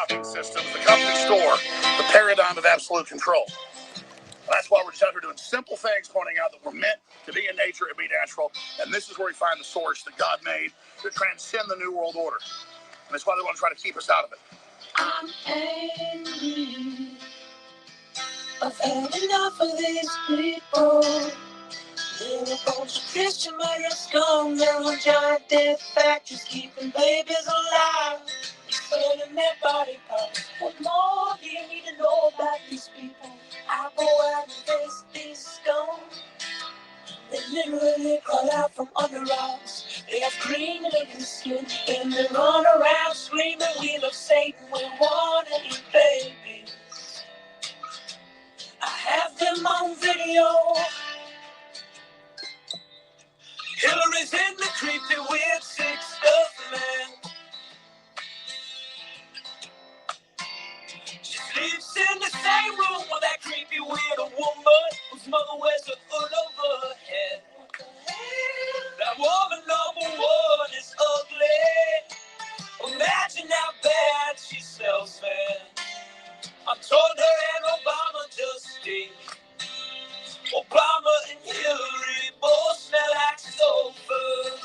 Systems, the company store, the paradigm of absolute control. That's why we're just out here doing simple things, pointing out that we're meant to be in nature and be natural. And this is where we find the source that God made to transcend the New World Order. And that's why they want to try to keep us out of it. I'm angry. I've had enough of these people. They're a bunch of Christian murder scum. They're a giant death factories keeping babies alive. Selling their body parts. What more do you need to know about these people? I go out and face these scum. They literally crawl out from under us. They have green and ugly skin. And they run around screaming, we love Satan, we want to eat babies. I have them on video. Hillary's in the creepy, weird, sick stuff, man. She sleeps in the same room with that creepy, weird woman whose mother wears a hood over her head. That woman number one is ugly. Imagine how bad she smells, man. I told her and Obama just stink. Obama and Hillary both smell like sulfur.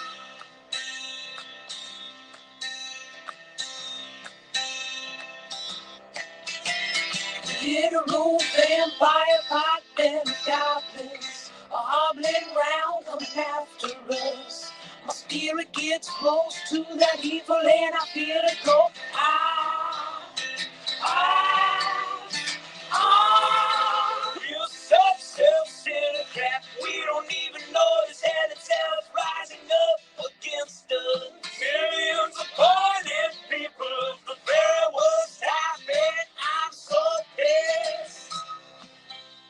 Literal vampire pot and goblins are hobbling round coming after us. My spirit gets close to that evil and I feel it go. Real self-centered crap. We don't even notice and it's hell's rising up against us. Millions of pointed people, the very worst happened. I'm so pissed.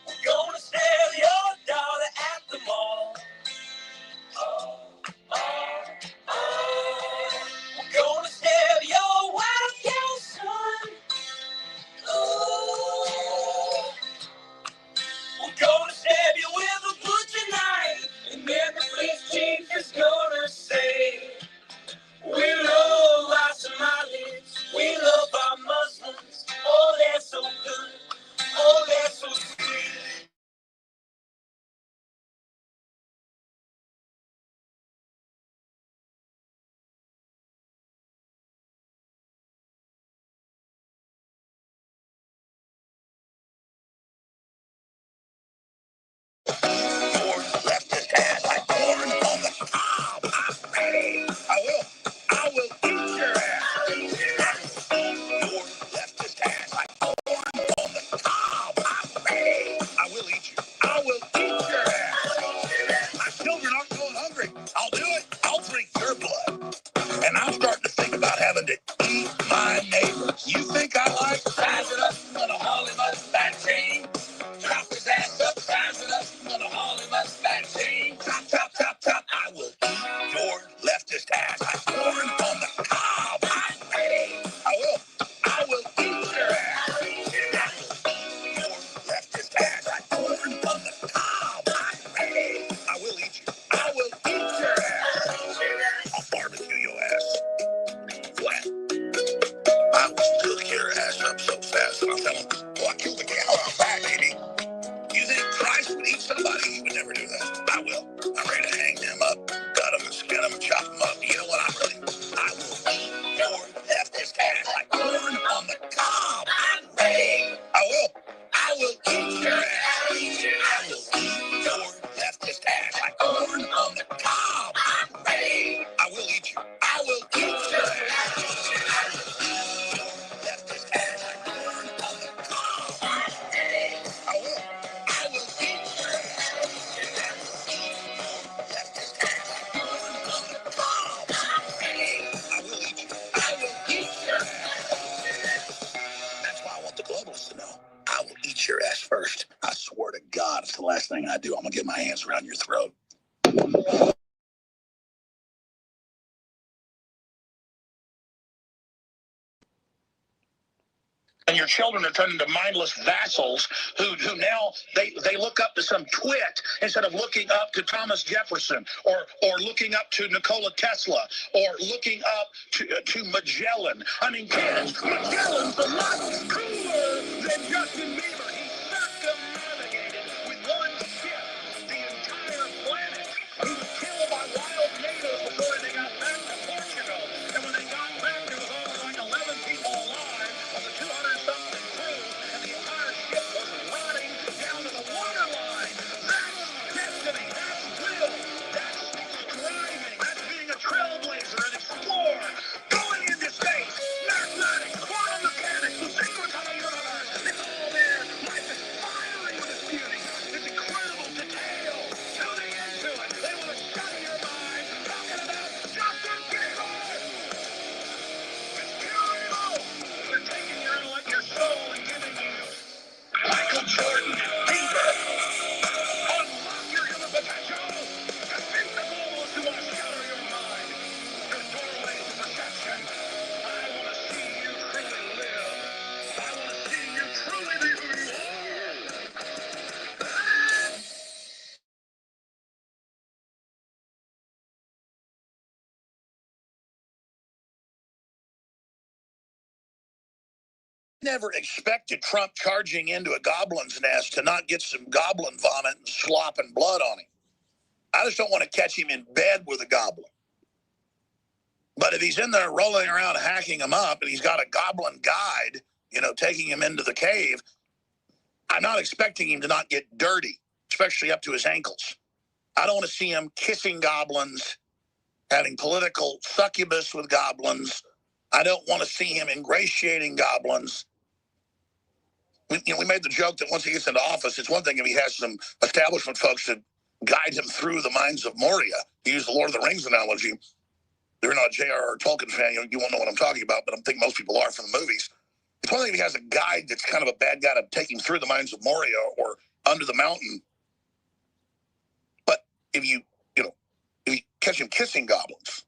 We're gonna sell your daughter at the mall. Oh, oh, oh. We're gonna sell your wife, your son. Ooh. We're gonna stab you with a butcher knife. And then the police chief is gonna say, we love our Somalis, we love our Muslims. Oh, they're so good, oh, they're so sweet. I will eat your ass. Your leftist ass like corn on the cob. I'm ready. I will eat you. I will eat your ass. My children aren't going hungry. I'll do it. I'll drink your blood. And I'm starting to think about having to eat my neighbor. You think I like sizing up on a Hollywood vaccine? Chop his ass up, sizing up on a Hollywood vaccine. Chop, chop, chop, chop. I will eat your leftist ass. I'm corn on the cob. I'm ready. I will. I will eat your ass. I will eat your leftist ass. I'm corn on the cob. I'm ready. I will eat you. I will eat your ass. I'll barbecue your ass. Flat. I will cook your ass up so fast that I'm telling you, well, I killed the cow out back, baby. You think Christ would eat somebody? He would never do that. I will. I'm ready to hang them up, gut them and skin them and chop them up. You know what I will eat your leftist ass like corn on the cob. I'm ready. I will. I will eat your ass. I will eat your leftist ass like corn on the cob. I'm ready. I will eat you. I will eat your ass. I will eat your leftist ass like corn on the cob. I'm ready. I will. I will eat your ass. I will eat your leftist ass like corn on the cob. I'm ready. I will eat you. I will eat your ass. That's why I want the globalists to know. I will eat your ass first. I swear to God, it's the last thing I do. I'm going to get my hands around your throat. And your children are turned into mindless vassals who now they look up to some twit instead of looking up to Thomas Jefferson or looking up to Nikola Tesla or looking up to Magellan. I mean, kids, Magellan's a lot cooler than Justin Bieber. He circumnavigated with one ship the entire planet. He was killed by wild natives before they got back to Portugal. And when they got back, there was only like 11 people alive of the 200-something crew, and the entire ship was rotting down to the waterline. That's destiny. That's will. That's striving. That's being a trailblazer, an explorer, going into space, mathematics, quantum mechanics, the secrets of the universe. It's all there. Life is firing with its beauty. It's incredible detail. Tuning into it. They want to shut your mind. Talking about Justin Bieber. It's beautiful. They're taking your intellect, your soul, and giving you Michael Jordan, Bieber. Unlock your human potential. Defeat the globalists who want to shatter your mind. Your doorway to perception. I want to see you truly live. I want to see you truly be who you are. Never expected Trump charging into a goblin's nest to not get some goblin vomit and slop and blood on him. I just don't want to catch him in bed with a goblin. But if he's in there rolling around hacking him up and he's got a goblin guide, taking him into the cave, I'm not expecting him to not get dirty, especially up to his ankles. I don't want to see him kissing goblins, having political succubus with goblins. I don't want to see him ingratiating goblins. We made the joke that once he gets into office, it's one thing if he has some establishment folks to guide him through the mines of Moria. He used the Lord of the Rings analogy. If you're not a J.R.R. Tolkien fan, you won't know what I'm talking about, but I think most people are from the movies. It's one thing if he has a guide that's kind of a bad guy to take him through the mines of Moria or under the mountain. But if you catch him kissing goblins,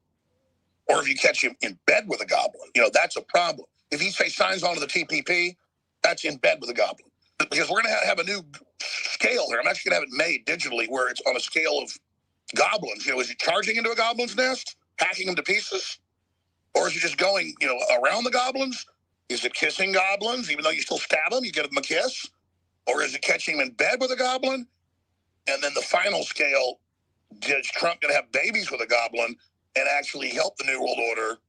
or if you catch him in bed with a goblin, that's a problem. If he signs on to the TPP, that's in bed with a goblin. Because we're going to have a new scale here. I'm actually going to have it made digitally where it's on a scale of goblins. Is he charging into a goblin's nest, hacking them to pieces? Or is he just going, around the goblins? Is it kissing goblins? Even though you still stab them, you give them a kiss? Or is it catching him in bed with a goblin? And then the final scale, is Trump going to have babies with a goblin and actually help the New World Order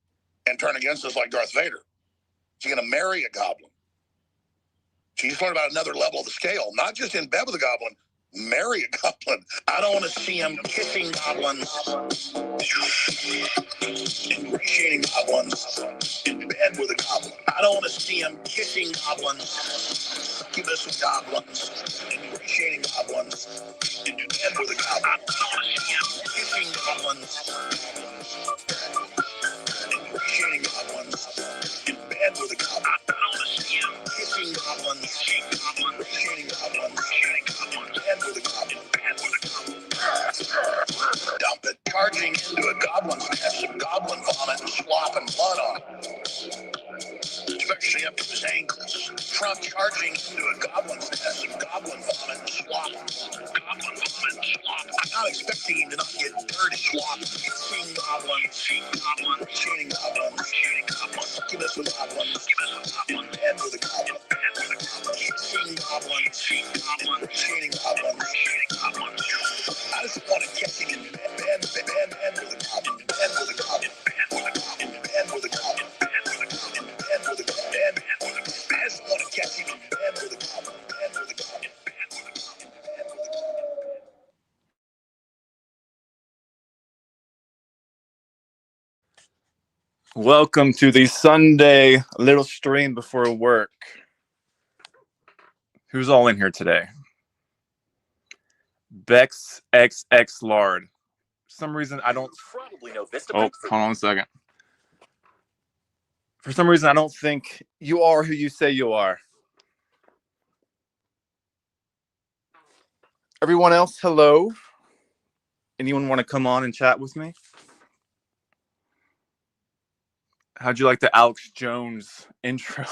and turn against us like Darth Vader? Is he going to marry a goblin? She's learned about another level of the scale, not just in bed with a goblin, marry a goblin. I don't want to see him kissing goblins, ingratiating goblins, in bed with a goblin. I don't want to see him kissing goblins, succubus with goblins, ingratiating goblins, in bed with a goblin. I don't want to see him kissing goblins, ingratiating goblins, in bed with a goblin. I don't want to see him kissing goblins, ingratiating goblins, in bed with a goblin. Dump it, charging into a goblin's nest, some goblin vomit and slop and blood on it, especially up to his ankles. Trump charging into a goblin's nest, some goblin vomit and slop. Goblin vomit and slop. I'm not expecting him to not get dirty slop. Seeing goblins, cheating goblins, succubus with goblins, in bed with a goblin. Seeing goblins, cheating goblins. I just want to catch him in bed with a goblin, bed with a goblin, bed with a goblin, bed with a goblin. I just want to catch him in bed with a goblin, bed with a goblin, bed with a goblin, bed with a goblin. Welcome to the Sunday little stream before work. Who's all in here today? Bex XX Lard. For some reason, I don't probably know Vista. Oh, hold on a second. For some reason, I don't think you are who you say you are. Everyone else, hello. Anyone want to come on and chat with me? How'd you like the Alex Jones intro?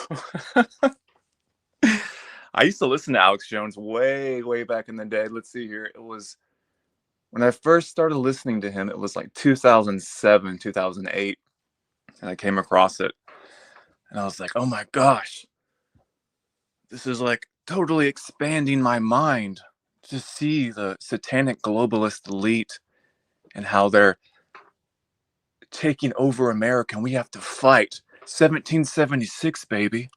I used to listen to Alex Jones way, way back in the day. Let's see here. It was when I first started listening to him, it was like 2007, 2008. And I came across it. And I was like, oh my gosh, this is like totally expanding my mind to see the satanic globalist elite and how they're taking over America and we have to fight. 1776, baby.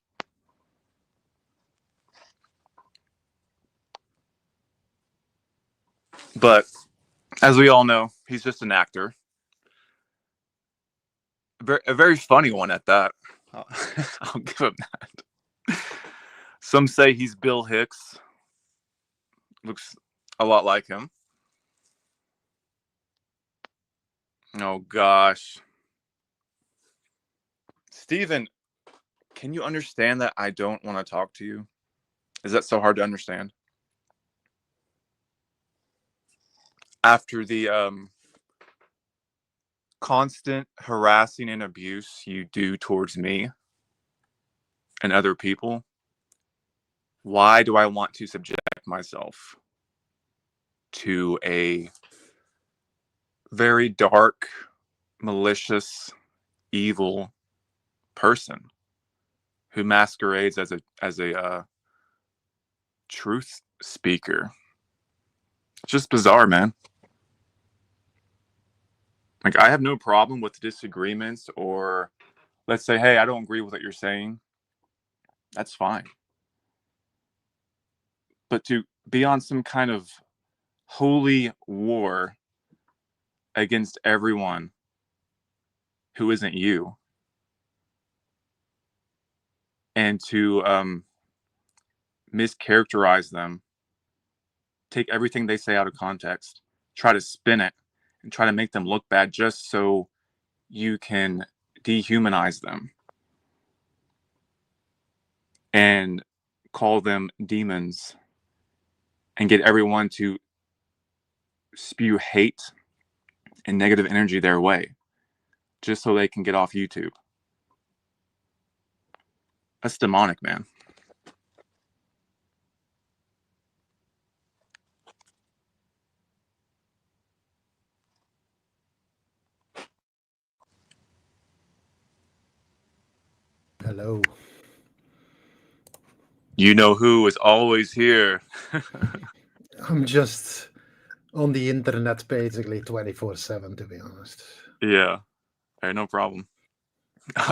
But as we all know, he's just an actor. A very funny one at that. I'll give him that. Some say he's Bill Hicks. Looks a lot like him. Oh gosh. Steven, can you understand that I don't want to talk to you? Is that so hard to understand? After the constant harassing and abuse you do towards me and other people, why do I want to subject myself to a very dark, malicious, evil person who masquerades as a truth speaker? It's just bizarre, man. Like, I have no problem with disagreements, or let's say, hey, I don't agree with what you're saying. That's fine. But to be on some kind of holy war against everyone who isn't you, and to mischaracterize them, take everything they say out of context, try to spin it, and try to make them look bad just so you can dehumanize them and call them demons and get everyone to spew hate and negative energy their way just so they can get off YouTube. That's demonic, man. Hello. You know who is always here. I'm just on the internet basically 24/7, to be honest. Yeah. Hey, no problem.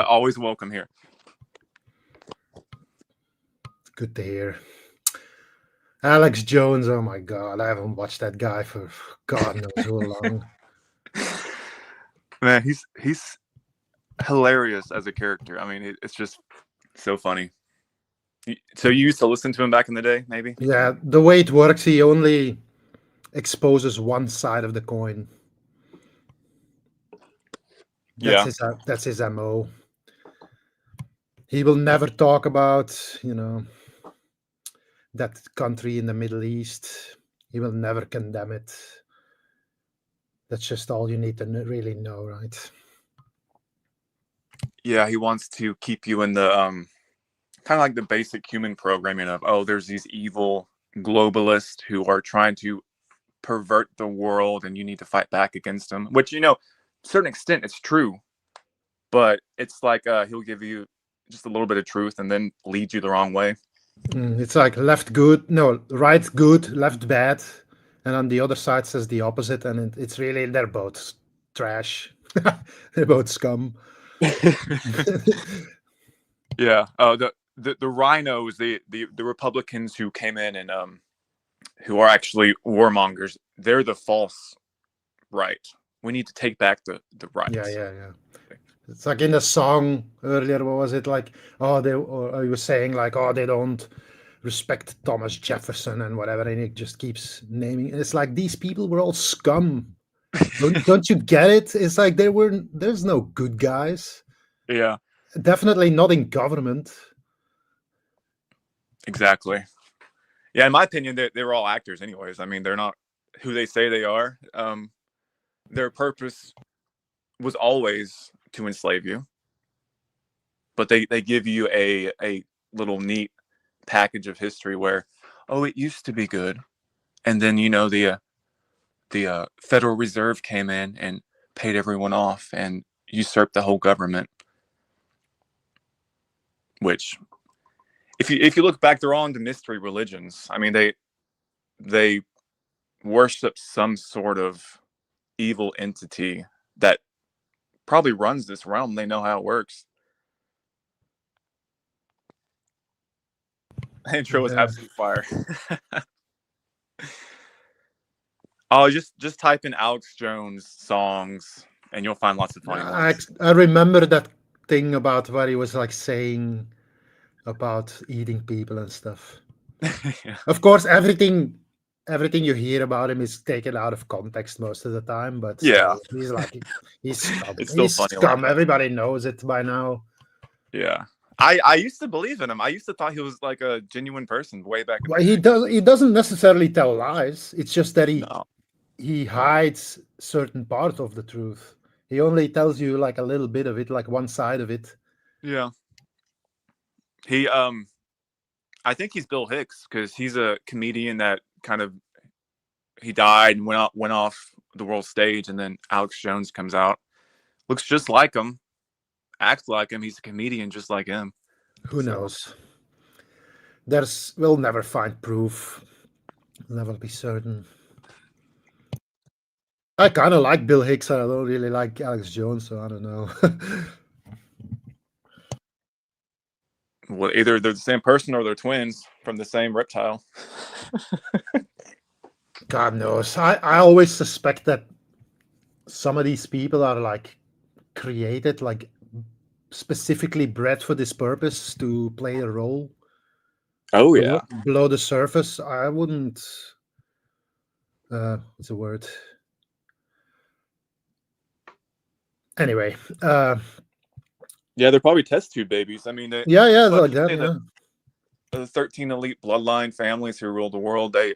Always welcome here. Good to hear. Alex Jones, oh my God, I haven't watched that guy for God knows how long. Man, he's hilarious as a character. I mean, it's just so funny. So you used to listen to him back in the day, maybe? Yeah, the way it works, he only exposes one side of the coin. That's his MO. He will never talk about, that country in the Middle East. He will never condemn it. That's just all you need to really know, right? Yeah, he wants to keep you in the kind of like the basic human programming of, oh, there's these evil globalists who are trying to pervert the world and you need to fight back against them, which, to a certain extent it's true, but it's like he'll give you just a little bit of truth and then lead you the wrong way. It's like right good, left bad, and on the other side says the opposite, and it's really they're both trash. They're both scum. Yeah. The rhinos, the Republicans who came in and who are actually warmongers, they're the false right. We need to take back the rights. Yeah. It's like in the song earlier. What was it like? Oh, he was saying like, oh, they don't respect Thomas Jefferson and whatever, and he just keeps naming. It's like these people were all scum. Don't you get it? It's like there's no good guys. Yeah. Definitely not in government. Exactly. Yeah, in my opinion, they're all actors anyways. I mean, they're not who they say they are. Their purpose was always to enslave you. But they give you a little neat package of history where, oh, it used to be good, and then the Federal Reserve came in and paid everyone off and usurped the whole government. Which, if you look back, they're all into mystery religions. I mean, they worship some sort of evil entity that probably runs this realm. They know how it works. Intro was absolute fire. Oh, just type in Alex Jones songs and you'll find lots of funny ones. I remember that thing about where he was like saying about eating people and stuff. Yeah. Of course, everything you hear about him is taken out of context most of the time, but Yeah. he's like he's scum. It's still He's funny scum. like that. Everybody knows it by now. Yeah. I used to believe in him. I used to thought he was like a genuine person way back in Well, the day. he doesn't necessarily tell lies. It's just that No. he hides certain part of the truth. He only tells you like a little bit of it, like one side of it. Yeah. He I think he's Bill Hicks because he's a comedian that kind of he died and went off the world stage, and then Alex Jones comes out, looks just like him, acts like him. He's a comedian just like him. Who knows? We'll never find proof. We'll never be certain. I kind of like Bill Hicks. I don't really like Alex Jones, so I don't know. Well, either they're the same person or they're twins from the same reptile. God knows. I always suspect that some of these people are like created, like specifically bred for this purpose to play a role. Oh yeah. Below the surface, I wouldn't. What's the word? Anyway. Yeah, they're probably test tube babies. I mean, Yeah, like that. Yeah. The 13 elite bloodline families who rule the world. They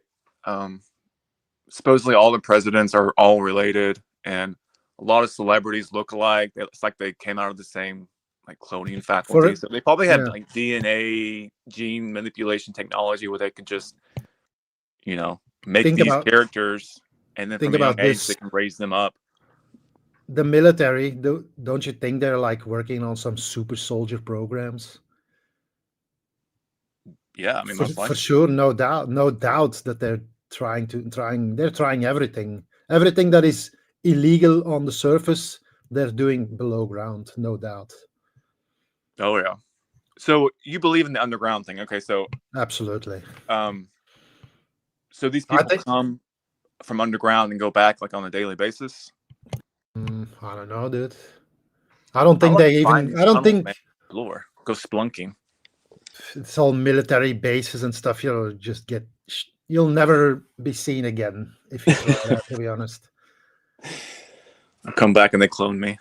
supposedly all the presidents are all related, and a lot of celebrities look alike. It's like they came out of the same like cloning faculty. So they probably had like DNA gene manipulation technology where they could just, make these characters, and then from a young age they can raise them up. The military, don't you think they're like working on some super soldier programs? Yeah, I mean, for sure, no doubt that they're trying everything that is illegal on the surface. They're doing below ground, no doubt. Oh yeah. So you believe in the underground thing? Okay, so absolutely. So these people come from underground and go back like on a daily basis. I don't know, dude. I don't think they even. I don't think. Go splunking. It's all military bases and stuff. You'll never be seen again if you try that. To be honest. I'll come back and they clone me.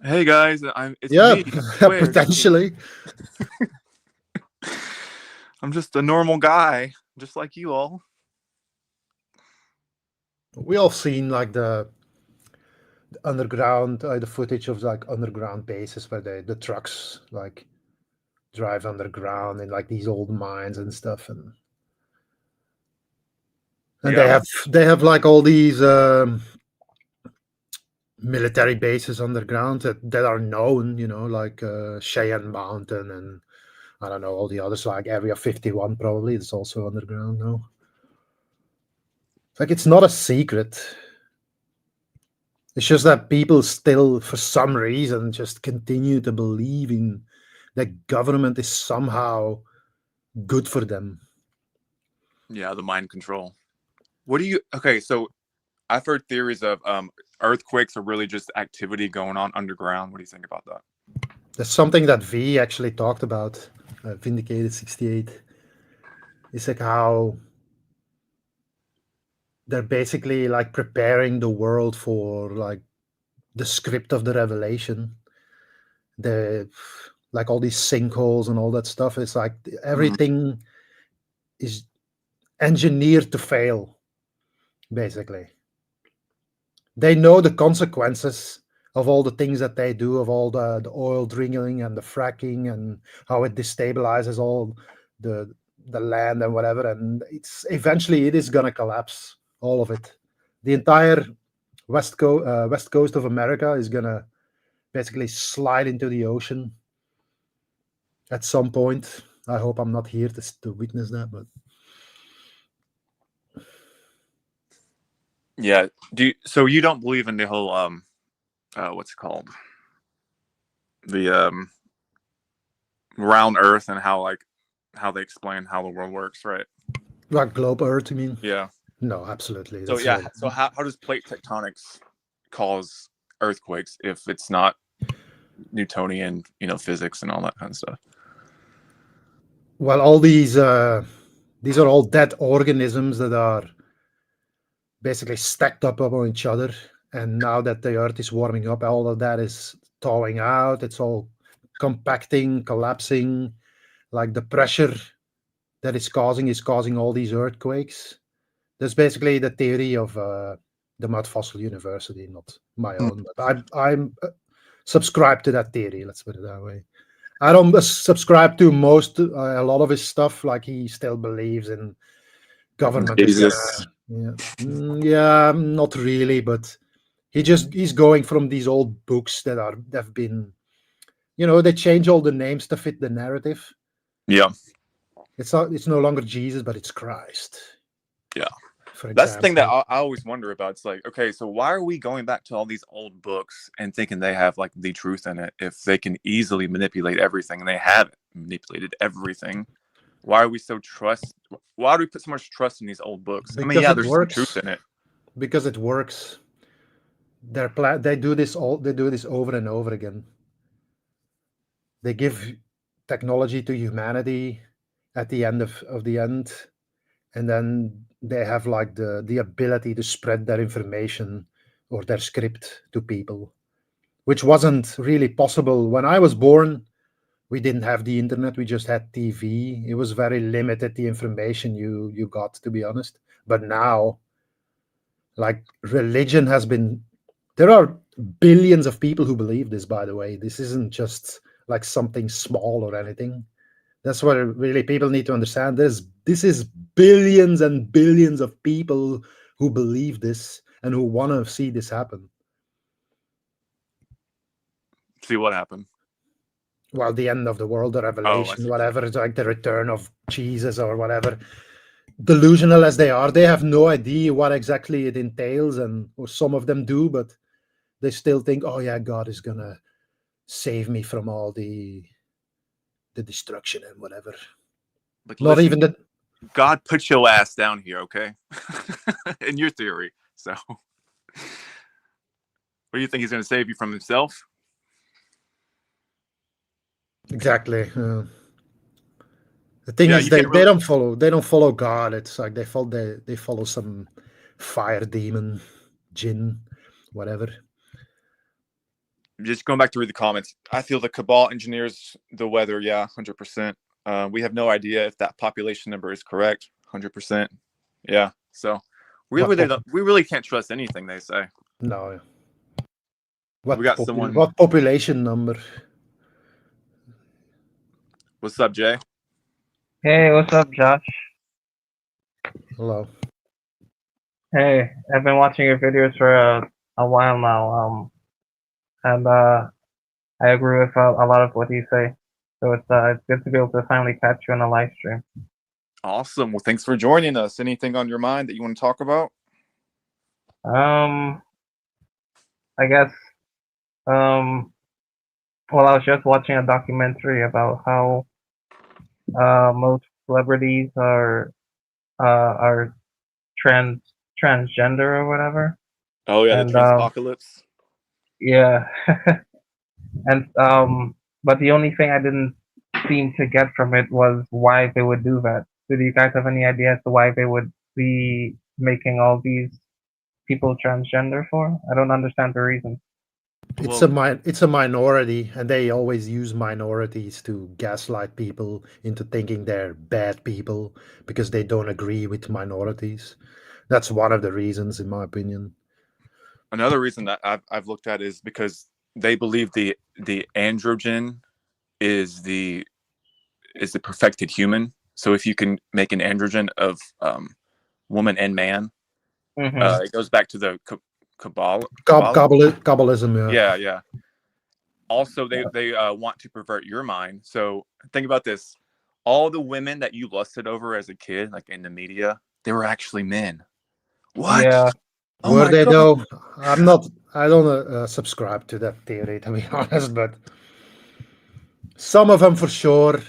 Hey guys, it's me. Potentially. I'm just a normal guy, just like you all. We all seen like the underground, the footage of like underground bases where the trucks like drive underground in like these old mines and stuff, and they have like all these military bases underground that are known, like Cheyenne Mountain and I don't know all the others, like Area 51 probably. It's also underground now. Like it's not a secret. It's just that people still, for some reason, just continue to believe in that government is somehow good for them. Yeah, the mind control. Okay, so I've heard theories of earthquakes are really just activity going on underground. What do you think about that? That's something that V actually talked about, Vindicated 68. It's like how they're basically like preparing the world for like the script of the Revelation. Like all these sinkholes and all that stuff. It's like everything is engineered to fail, basically. They know the consequences of all the things that they do, of all the oil drilling and the fracking and how it destabilizes all the the land and whatever, and it's eventually it is gonna collapse, all of it. The entire west coast of America is gonna basically slide into the ocean at some point. I hope I'm not here to witness that, but Yeah. So you don't believe in the whole what's it called? The round Earth and how they explain how the world works, right? like globe Earth, you mean? Yeah. No, absolutely. So yeah. So how does plate tectonics cause earthquakes if it's not Newtonian, physics and all that kind of stuff? Well, all these are all dead organisms that are basically stacked up on each other. And now that the Earth is warming up, all of that is thawing out. It's all compacting, collapsing. Like the pressure that is causing all these earthquakes. That's basically the theory of the Mud Fossil University, not my own. But I'm subscribed to that theory. Let's put it that way. I don't subscribe to a lot of his stuff. Like he still believes in government. Jesus. Yeah, not really, but he's going from these old books that have been, they change all the names to fit the narrative. Yeah. It's no longer Jesus, but it's Christ. Yeah. For example. That's the thing that I always wonder about. It's like, okay, so why are we going back to all these old books and thinking they have like the truth in it if they can easily manipulate everything, and they have manipulated everything? Why are we why do we put so much trust in these old books? Because I mean, yeah, there's some truth in it. Because it works. They do this over and over again. They give technology to humanity at the end of the end, and then they have like the ability to spread their information or their script to people, which wasn't really possible when I was born. We didn't have the internet, we just had TV. It was very limited, the information you got, to be honest. But now, like, religion has been, there are billions of people who believe this, by the way. This isn't just like something small or anything. That's what really people need to understand. This is billions and billions of people who believe this and who want to see this happen. See what happened? Well, the end of the world, the revelation, whatever. It's like the return of Jesus or whatever. Delusional as they are, they have no idea what exactly it entails, or some of them do, but they still think, oh yeah, God is gonna save me from all the destruction and whatever. But not listen, even that. God put your ass down here, okay? In your theory. So what do you think, he's going to save you from himself? Exactly. The thing is, they don't follow God. It's like they follow some fire demon, jinn, whatever. Just going back to read the comments. I feel the Cabal engineers the weather. Yeah, 100%. We have no idea if that population number is correct. 100%. Yeah. So we really can't trust anything they say. No. We got someone. What population number? What's up, Jay? Hey, what's up, Josh? Hello. Hey, I've been watching your videos for a while now, and I agree with a lot of what you say. So it's good to be able to finally catch you on a live stream. Awesome. Well, thanks for joining us. Anything on your mind that you want to talk about? I guess, well, I was just watching a documentary about how most celebrities are transgender or whatever. Oh yeah, the Transpocalypse. Yeah, and but the only thing I didn't seem to get from it was why they would do that. Do you guys have any idea as to why they would be making all these people transgender for? I don't understand the reason. It's a minority, and they always use minorities to gaslight people into thinking they're bad people because they don't agree with minorities. That's one of the reasons, in my opinion. Another reason that I've looked at is because they believe the androgen is the perfected human, So if you can make an androgen of woman and man, it goes back to the Kabbalah. Kabbalism, yeah. Yeah. Also, they want to pervert your mind. So think about this: all the women that you lusted over as a kid, like in the media, they were actually men. What? Yeah. Oh Were my they God. though? I don't subscribe to that theory, to be honest, but some of them for sure.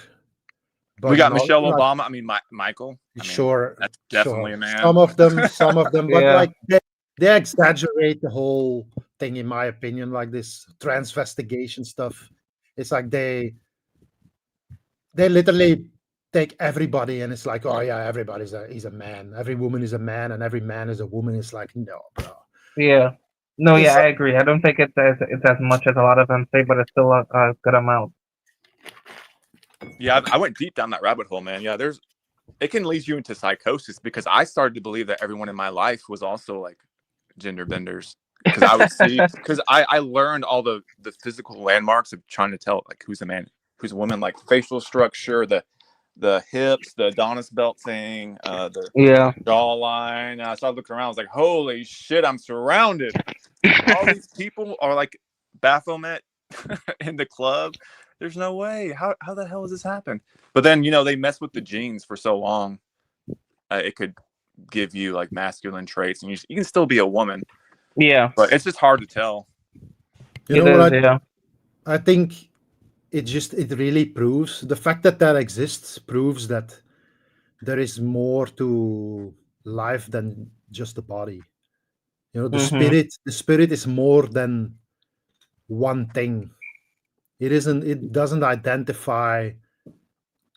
But We got not, Michelle like, Obama. I mean, Michael. I mean, sure, that's definitely sure. a man. Some of them, but Yeah. like they exaggerate the whole thing, in my opinion. Like this transvestigation stuff, it's like they literally take everybody, and it's like, oh yeah, he's a man. Every woman is a man, and every man is a woman. It's like, no, bro. Yeah. No, It's yeah, I agree. I don't think it's as much as a lot of them say, but it's still a good amount. Yeah, I went deep down that rabbit hole, man. Yeah, it can lead you into psychosis because I started to believe that everyone in my life was also like gender benders. Because I would see, because I learned all the physical landmarks of trying to tell like who's a man, who's a woman, like facial structure, the hips, the Adonis belt thing, the Yeah. jawline. And I started looking around. I was like, holy shit, I'm surrounded. All these people are like Baphomet in the club. There's no way. How the hell has this happened? But then, they mess with the genes for so long. It could give you like masculine traits, and you can still be a woman. Yeah. But it's just hard to tell. You know what Yeah. I think it really proves the fact that exists proves that there is more to life than just the body. The spirit is more than one thing. It doesn't identify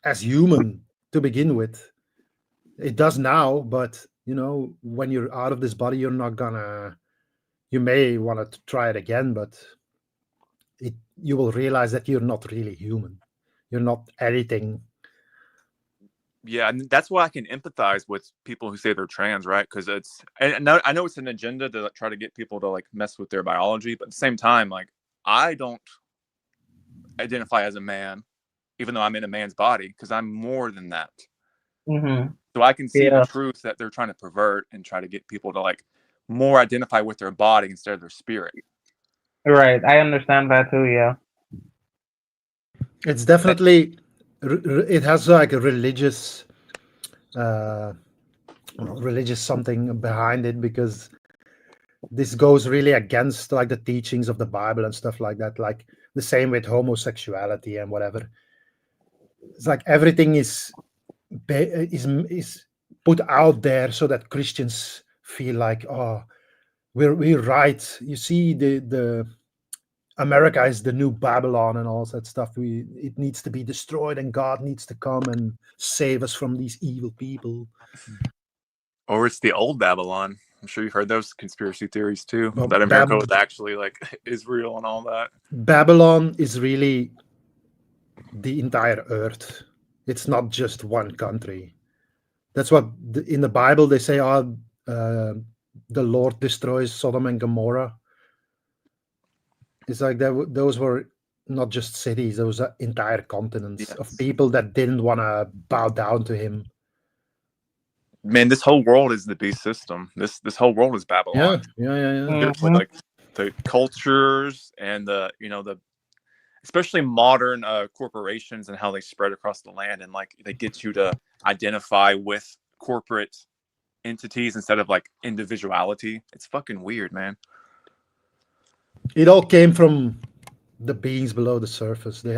as human to begin with. It does now, but when you're out of this body, you may want to try it again, but you will realize that you're not really human. You're not anything. Yeah, and that's why I can empathize with people who say they're trans, right? Because I know it's an agenda to try to get people to like mess with their biology, but at the same time, like I don't identify as a man, even though I'm in a man's body, because I'm more than that. So I can see the truth that they're trying to pervert and try to get people to like more identify with their body instead of their spirit. Right. I understand that too. Yeah. It's definitely it has like a religious something behind it, because this goes really against like the teachings of the Bible and stuff like that. Like the same with homosexuality and whatever. It's like everything is put out there so that Christians feel like, oh, we're right. You see, the America is the new Babylon and all that stuff. It needs to be destroyed, and God needs to come and save us from these evil people. Or it's the old Babylon. I'm sure you've heard those conspiracy theories too, Well, that America was actually like Israel and all that. Babylon is really the entire earth. It's not just one country. That's what in the Bible they say, the Lord destroys Sodom and Gomorrah. It's like those were not just cities, those are entire continents of people that didn't want to bow down to him. Man, this whole world is the beast system. This whole world is Babylon. Yeah. Like the cultures and the especially modern corporations and how they spread across the land, and like they get you to identify with corporate entities instead of like individuality. It's fucking weird, man. It all came from the beings below the surface. They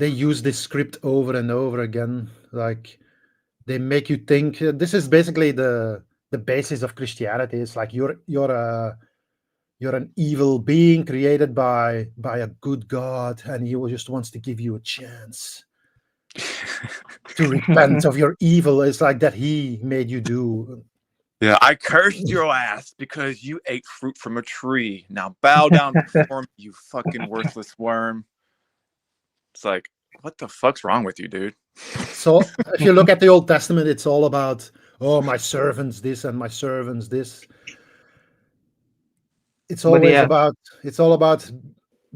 use this script over and over again. Like they make you think. This is basically the basis of Christianity. It's like you're an evil being created by a good God, and he just wants to give you a chance to repent of your evil. It's like that he made you do. Yeah, I cursed your ass because you ate fruit from a tree. Now bow down before me, you fucking worthless worm. It's like, what the fuck's wrong with you, dude? So if you look at the Old Testament, it's all about, oh, my servants this and my servants this. It's always all about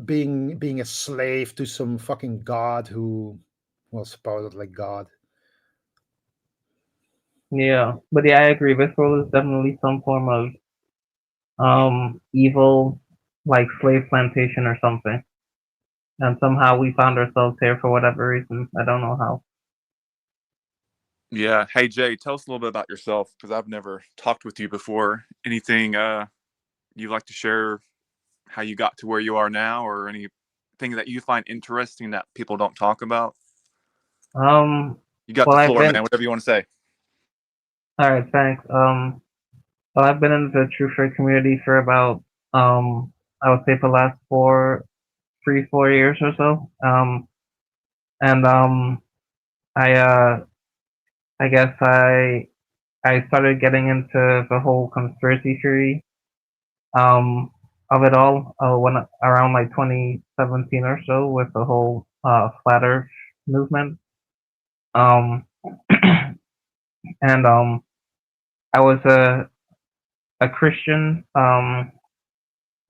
being a slave to some fucking god who was supposedly God. Yeah, but yeah, I agree. This world is definitely some form of evil, like slave plantation or something. And somehow we found ourselves here for whatever reason. I don't know how. Yeah. Hey Jay, tell us a little bit about yourself because I've never talked with you before. Anything you'd like to share? How you got to where you are now, or anything that you find interesting that people don't talk about? Um, You got well, the I've floor, been man. Whatever you want to say. all right. Thanks. Well, I've been in the True Faith community for about I would say for the last 4 years or so. And I guess I started getting into the whole conspiracy theory of it all when around like 2017 or so with the whole flat Earth movement. Um, and I was a Christian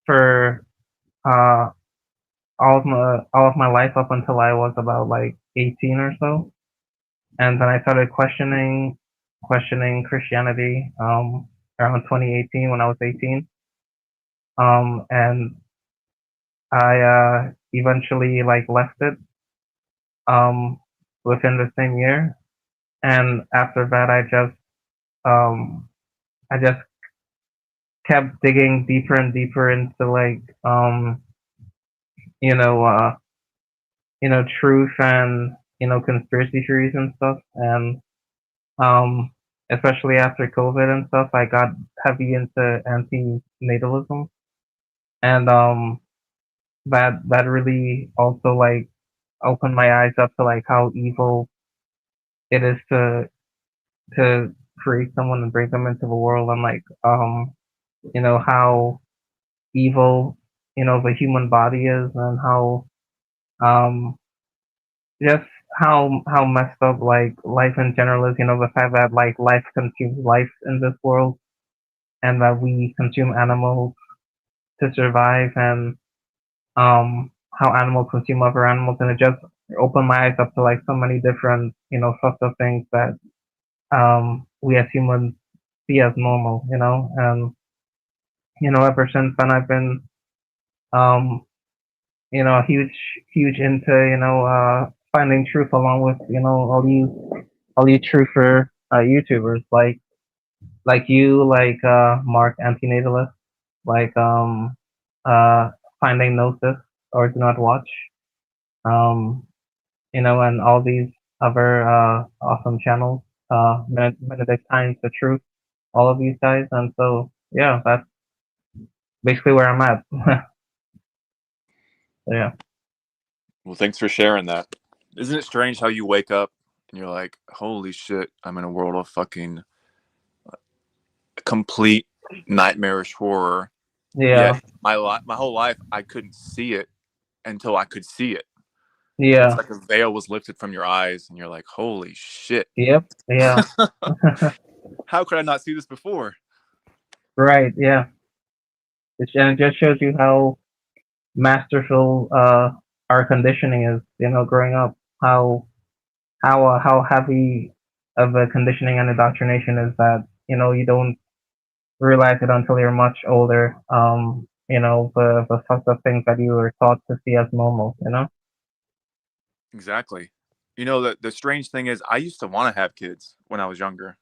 for uh, all of my life up until I was about like 18 or so, and then I started questioning Christianity around 2018 when I was 18. And I eventually like left it um, within the same year, and after that um, I just kept digging deeper and deeper into like you know uh, truth and conspiracy theories and stuff, and um, especially after COVID and stuff, I got heavy into anti-natalism, and that really also like opened my eyes up to like how evil it is to create someone and bring them into the world, and like how evil the human body is, and how um just how messed up like life in general is. The fact that like life consumes life in this world, and that we consume animals to survive, and how animals consume other animals, and it just opened my eyes up to like so many different sorts of things that we as humans see as normal, and ever since then I've been um huge into finding truth along with all you truther YouTubers like you, like Mark Antinatalist, like uh Finding Gnosis or Do Not Watch, um and all these other awesome channels, Benedict Times the Truth, all of these guys, and so yeah, that's basically where I'm at. So, yeah. Well, thanks for sharing that. Isn't it strange how you wake up and you're like, holy shit, I'm in a world of fucking complete nightmarish horror. Yet Yeah. my whole life I couldn't see it until I could see it. It's Yeah. like a veil was lifted from your eyes and you're like, holy shit. Yep. Yeah. How could I not see this before? Right. Yeah. And it just shows you how masterful our conditioning is. Growing up, how heavy of a conditioning and indoctrination is that you don't realize it until you're much older. The sorts of things that you were taught to see as normal. Exactly. The strange thing is I used to want to have kids when I was younger.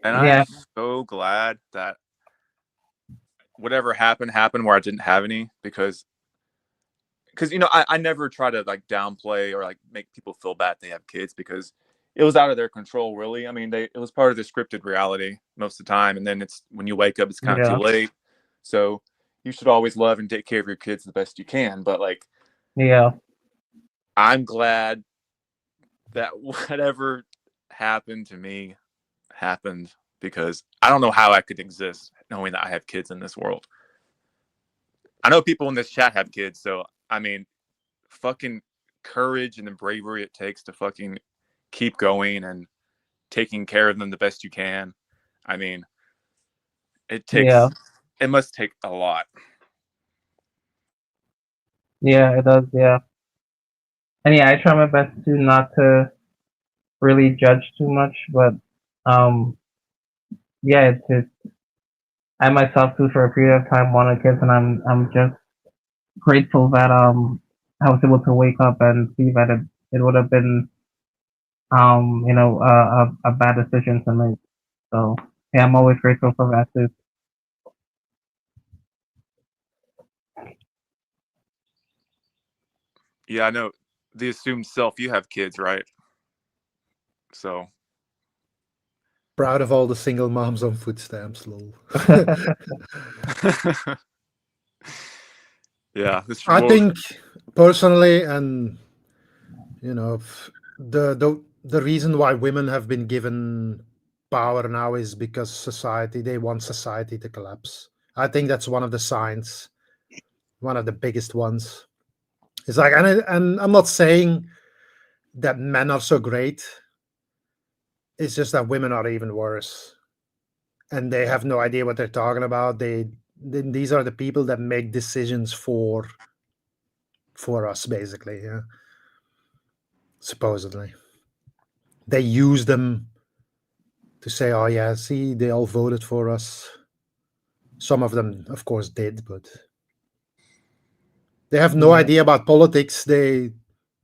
And I'm Yeah. so glad that whatever happened where I didn't have any because I never try to like downplay or like make people feel bad they have kids because it was out of their control really. I mean it was part of the scripted reality most of the time, and then it's when you wake up it's kind of too Yeah. late. So you should always love and take care of your kids the best you can, but like Yeah. I'm glad that whatever happened to me happened because I don't know how I could exist knowing that I have kids in this world. I know people in this chat have kids, so I mean, fucking courage and the bravery it takes to fucking keep going and taking care of them the best you can. I mean, Yeah. it must take a lot. Yeah. It does. Yeah. And yeah, I try my best to not to really judge too much, but yeah, it's I myself too for a period of time wanted kids, and I'm just grateful that I was able to wake up and see that it would have been a bad decision to make. So yeah, I'm always grateful for that too. Yeah, I know. The assumed self, you have kids, right? So Proud of all the single moms on food stamps, lol. yeah, this I well, think personally, and you know, the reason why women have been given power now is because they want society to collapse. I think that's one of the signs, one of the biggest ones. It's like, and I'm not saying that men are so great. It's just that women are even worse, and they have no idea what they're talking about. These are the people that make decisions for us, basically. Yeah, supposedly they use them to say, "Oh yeah, see, they all voted for us." Some of them, of course, did, but they have no Yeah. idea about politics. They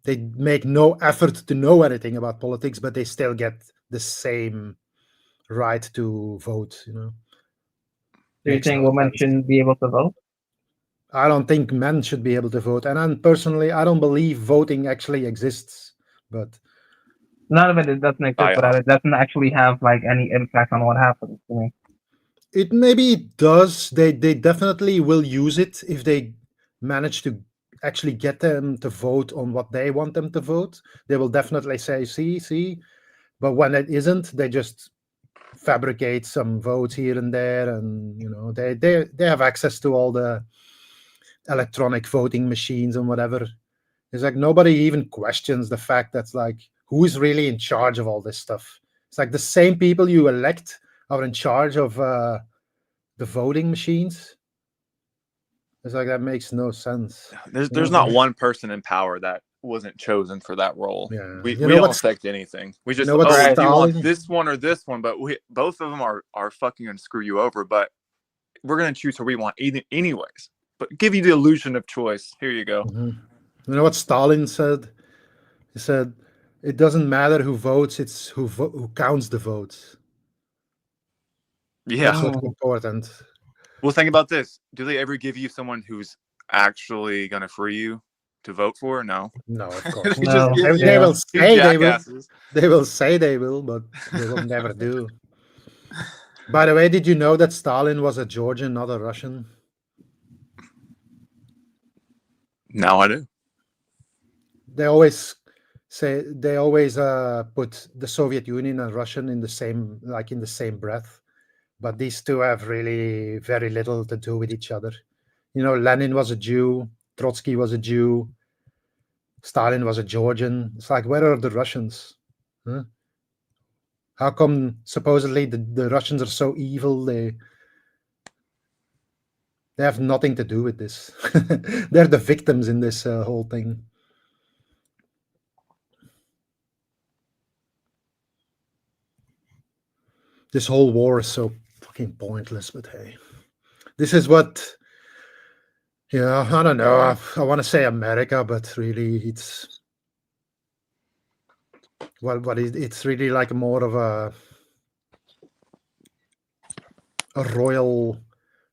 make no effort to know anything about politics, but they still get the same right to vote. Do you Makes think no women sense. shouldn't be able to vote? I don't think men should be able to vote, and personally, I don't believe voting actually exists. But None of it doesn't exist, but it doesn't actually have like any impact on what happens to me. it maybe it does. They definitely will use it if they manage to actually get them to vote on what they want them to vote. They will definitely say, see. But when it isn't, they just fabricate some votes here and there, and they have access to all the electronic voting machines and whatever. It's like nobody even questions the fact that's like who's really in charge of all this stuff. It's like the same people you elect are in charge of the voting machines. It's like that makes no sense. there's not one person in power that wasn't chosen for that role. Yeah, We you know don't what's affect anything. We just what Right. do you want Stalin? this one or this one? But both of them are fucking gonna screw you over. But we're gonna choose who we want anyways. But give you the illusion of choice. Here you go. You know what Stalin said? He said, "It doesn't matter who votes; it's who counts the votes. Yeah. That's what's important." Well, think about this. Do they ever give you someone who's actually gonna free you to vote for? No. No, of course. They not. just give They you will two say they will. jackasses. They will say they will, but they will never do. By the way, did you know that Stalin was a Georgian, not a Russian? Now I do. They always put the Soviet Union and Russian in the same breath, but these two have really very little to do with each other. Lenin was a Jew, Trotsky was a Jew, Stalin was a Georgian. It's like, where are the Russians? Huh? How come supposedly the Russians are so evil? They have nothing to do with this. They're the victims in this whole thing. This whole war is so fucking pointless, but hey, this is what, I don't know. I want to say America, but really it's, it's really like more of a royal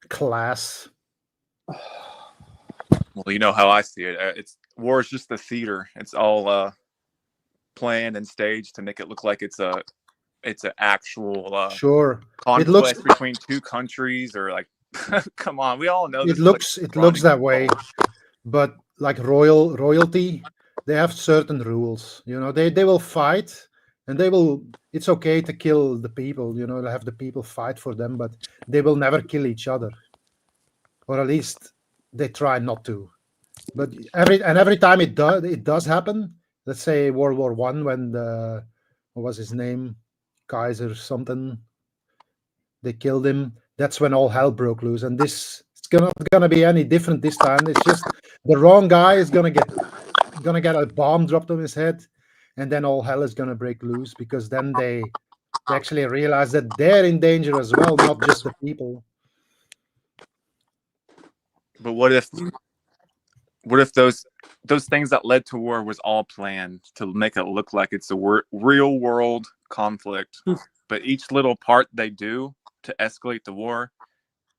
class. Well, you know how I see it. War is just the theater. It's all planned and staged to make it look like it's an actual Sure, conflict between two countries, or like, come on, we all know this. It looks that way, but like royalty, they have certain rules. They will fight, and it's okay to kill the people. Have the people fight for them, but they will never kill each other, or at least they try not to. But every time it does happen. Let's say World War One, when what was his name, Kaiser something, they killed him. That's when all hell broke loose, and this it's not gonna be any different this time. It's just the wrong guy is gonna gonna get a bomb dropped on his head, and then all hell is gonna break loose because then they actually realize that they're in danger as well, not just the people. But what if those things that led to war was all planned to make it look like it's a real world conflict, but each little part they do to escalate the war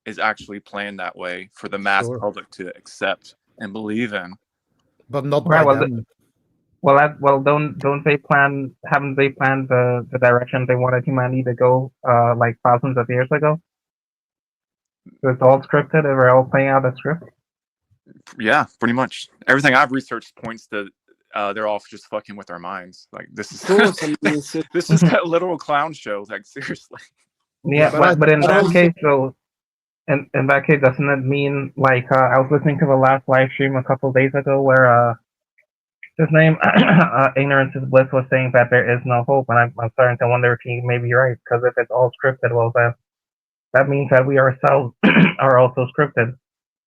is actually planned that way for the mass Sure. public to accept and believe in. But not Right, by well, them. don't they plan? Haven't they planned the direction they wanted humanity to go? Like thousands of years ago. So it's all scripted. We're all playing out a script. Yeah, pretty much. Everything I've researched points to they're all just fucking with our minds. Like this is Of course, I mean, it's just, this is a literal clown show. Like seriously. Yeah, but but in I that don't case, though, in that case, doesn't it mean like I was listening to the last live stream a couple days ago where his name Ignorance is Bliss was saying that there is no hope, and I'm starting to wonder if he may be right, because if it's all scripted, well then that means that we ourselves are also scripted,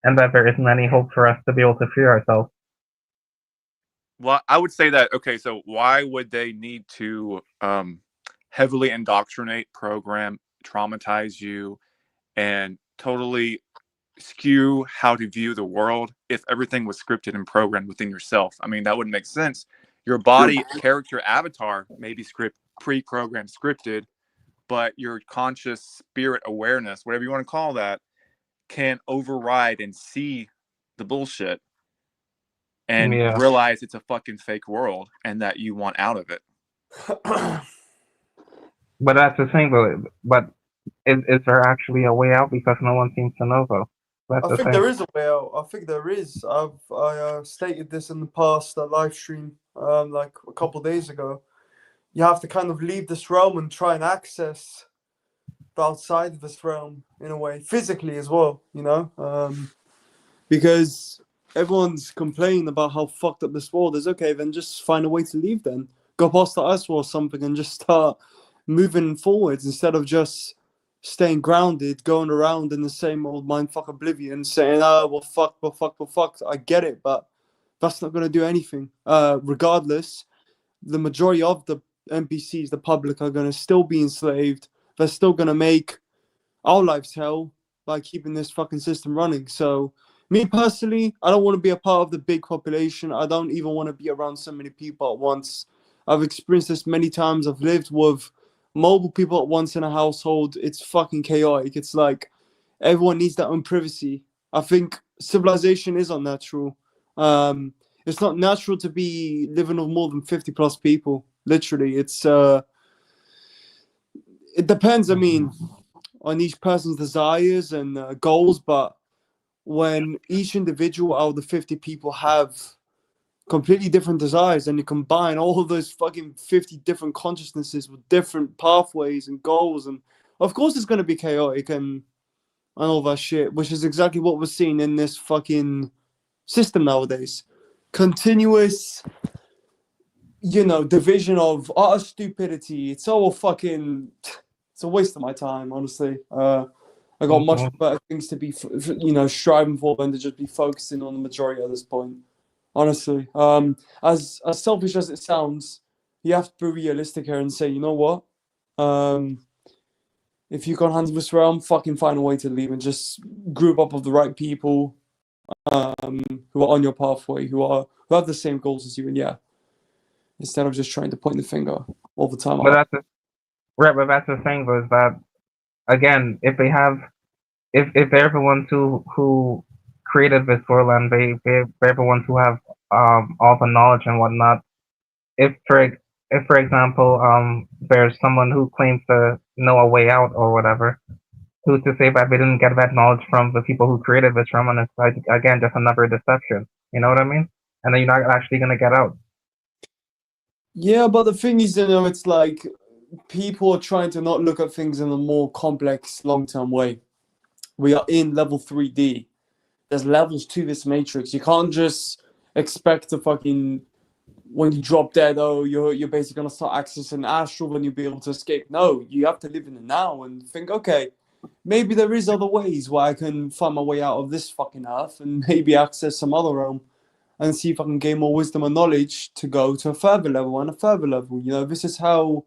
and that there isn't any hope for us to be able to free ourselves. Well, I would say that, okay, so why would they need to heavily indoctrinate, program, traumatize you, and totally skew how to view the world if everything was scripted and programmed within yourself? I mean, that wouldn't make sense. Your body, character, avatar may be pre-programmed, scripted, but your conscious spirit awareness, whatever you want to call that, can override and see the bullshit and Yeah. realize it's a fucking fake world and that you want out of it. But that's the thing, though. But is there actually a way out? Because no one seems to know, though. That's I the think thing. there is a way out. I think there is. I stated this in the past live stream, like a couple of days ago. You have to kind of leave this realm and try and access the outside of this realm in a way, physically as well. You know, because everyone's complaining about how fucked up this world is. Okay, then just find a way to leave. Then go past the ice wall or something and just start moving forwards instead of just staying grounded, going around in the same old mindfuck oblivion, saying, "Oh, well, fuck." I get it, but that's not going to do anything. Regardless, the majority of the NPCs, the public, are going to still be enslaved. They're still going to make our lives hell by keeping this fucking system running. So, me personally, I don't want to be a part of the big population. I don't even want to be around so many people at once. I've experienced this many times. I've lived with multiple people at once in a household. It's fucking chaotic. It's like everyone needs their own privacy. I think civilization is unnatural. It's not natural to be living with more than 50 plus people. Literally, it's it depends. I mean, on each person's desires and goals, but when each individual out of the 50 people have completely different desires, and you combine all of those fucking 50 different consciousnesses with different pathways and goals, and of course it's going to be chaotic and all that shit, which is exactly what we're seeing in this fucking system nowadays. Continuous, division of utter stupidity. It's all fucking, it's a waste of my time, honestly. I got much better things to be, striving for than to just be focusing on the majority at this point. Honestly, as selfish as it sounds, you have to be realistic here and say, you know what? If you can't handle this realm, fucking find a way to leave and just group up of the right people who are on your pathway, who have the same goals as you, and instead of just trying to point the finger all the time. But that's the thing, though, is that again, if they're the ones who created this world and they're the ones who have all the knowledge and whatnot. If for example there's someone who claims to know a way out or whatever, who's to say that they didn't get that knowledge from the people who created this realm, and it's like, again, just another deception. You know what I mean? And then you're not actually gonna get out. Yeah, but the thing is, it's like people are trying to not look at things in a more complex, long-term way. We are in level 3D. There's levels to this matrix. You can't just expect to fucking, when you drop dead, you're basically gonna start accessing astral and you'll be able to escape. No, you have to live in the now and think, okay, maybe there is other ways where I can find my way out of this fucking earth and maybe access some other realm. and see if I can gain more wisdom and knowledge to go to a further level and a further level. You know, this is how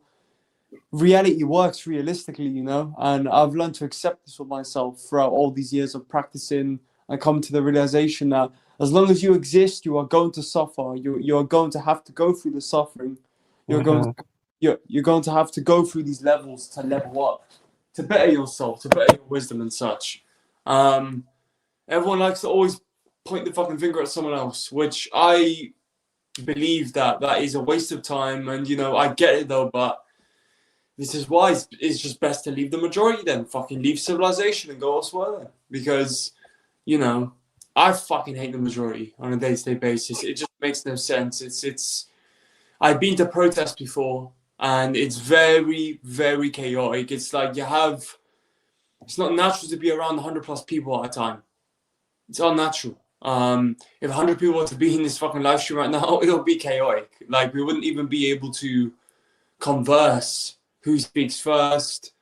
reality works realistically, you know, and I've learned to accept this for myself throughout all these years of practicing. I come to the realization that as long as you exist, you are going to suffer. You are going to have to go through the suffering. You're going you're going to have to go through these levels to level up, to better yourself, to better your wisdom and such. Everyone likes to always point the fucking finger at someone else, which I believe that is a waste of time. And, you know, I get it though, but this is why it's just best to leave the majority then. Fucking leave civilization and go elsewhere then. Because, you know, I fucking hate the majority on a day-to-day basis. It just makes no sense. It's I've been to protests before and it's very, very chaotic. It's like it's not natural to be around 100 plus people at a time. It's unnatural. If 100 people were to be in this fucking live stream right now, it'll be chaotic. Like, we wouldn't even be able to converse who speaks first,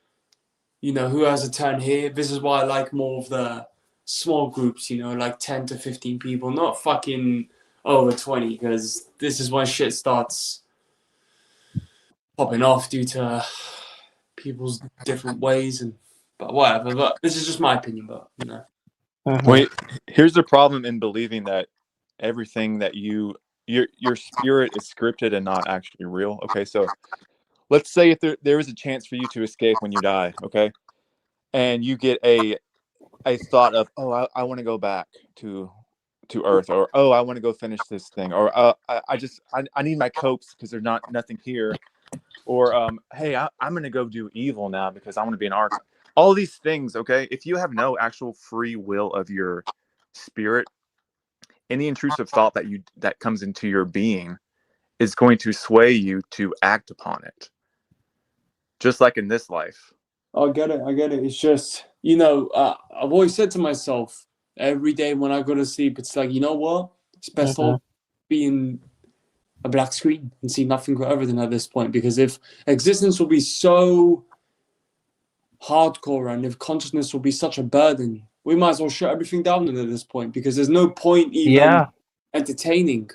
you know, who has a turn here. This is why I like more of the small groups, you know, like 10 to 15 people, not fucking over 20, because this is when shit starts popping off due to people's different ways. But whatever. But this is just my opinion, but, you know. Wait, here's the problem in believing that everything that your spirit is scripted and not actually real. Okay, so let's say if there is a chance for you to escape when you die, okay, and you get a thought of, oh, I want to go back to Earth, or oh, I want to go finish this thing, or I need my copes because there's nothing here, or hey, I'm gonna go do evil now because I want to be an arc. All these things, okay, if you have no actual free will of your spirit, any intrusive thought that comes into your being is going to sway you to act upon it. Just like in this life. I get it. It's just, you know, I've always said to myself every day when I go to sleep, it's like, you know what? It's best off being a black screen and see nothing but everything at this point. Because if existence will be so hardcore and if consciousness will be such a burden, we might as well shut everything down at this point, because there's no point even entertaining,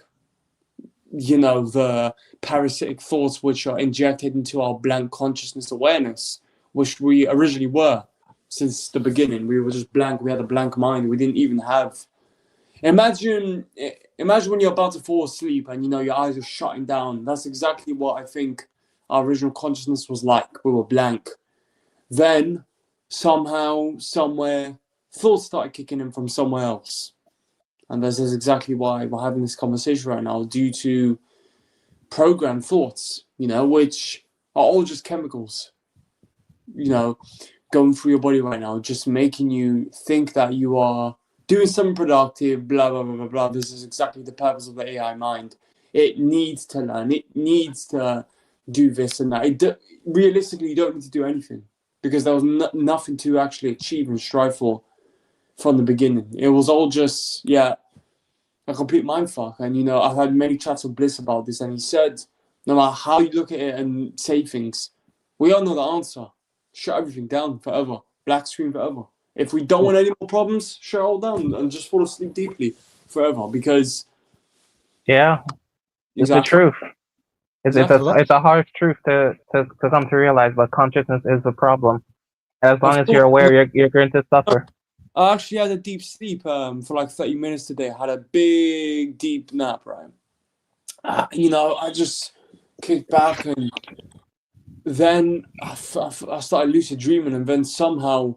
you know, the parasitic thoughts which are injected into our blank consciousness awareness, which we originally were since the beginning. We were just blank. We had a blank mind. We didn't even have. Imagine when you're about to fall asleep and, you know, your eyes are shutting down. That's exactly what I think our original consciousness was like. We were blank. Then somehow, somewhere, thoughts started kicking in from somewhere else. And this is exactly why we're having this conversation right now, due to programmed thoughts, you know, which are all just chemicals, you know, going through your body right now, just making you think that you are doing something productive, blah, blah, blah, blah, blah. This is exactly the purpose of the AI mind. It needs to learn. It needs to do this and that. Realistically, you don't need to do anything, because there was nothing to actually achieve and strive for from the beginning. It was all just, a complete mindfuck. And, you know, I've had many chats with Bliss about this, and he said, no matter how you look at it and say things, we all know the answer. Shut everything down forever. Black screen forever. If we don't want any more problems, shut it all down and just fall asleep deeply forever, because... Yeah, it's the truth. It's a harsh truth to come to realize, but consciousness is the problem. As long as you're aware, you're going to suffer. I actually had a deep sleep for like 30 minutes today. I had a big, deep nap, right? You know, I just kicked back, and then I started lucid dreaming, and then somehow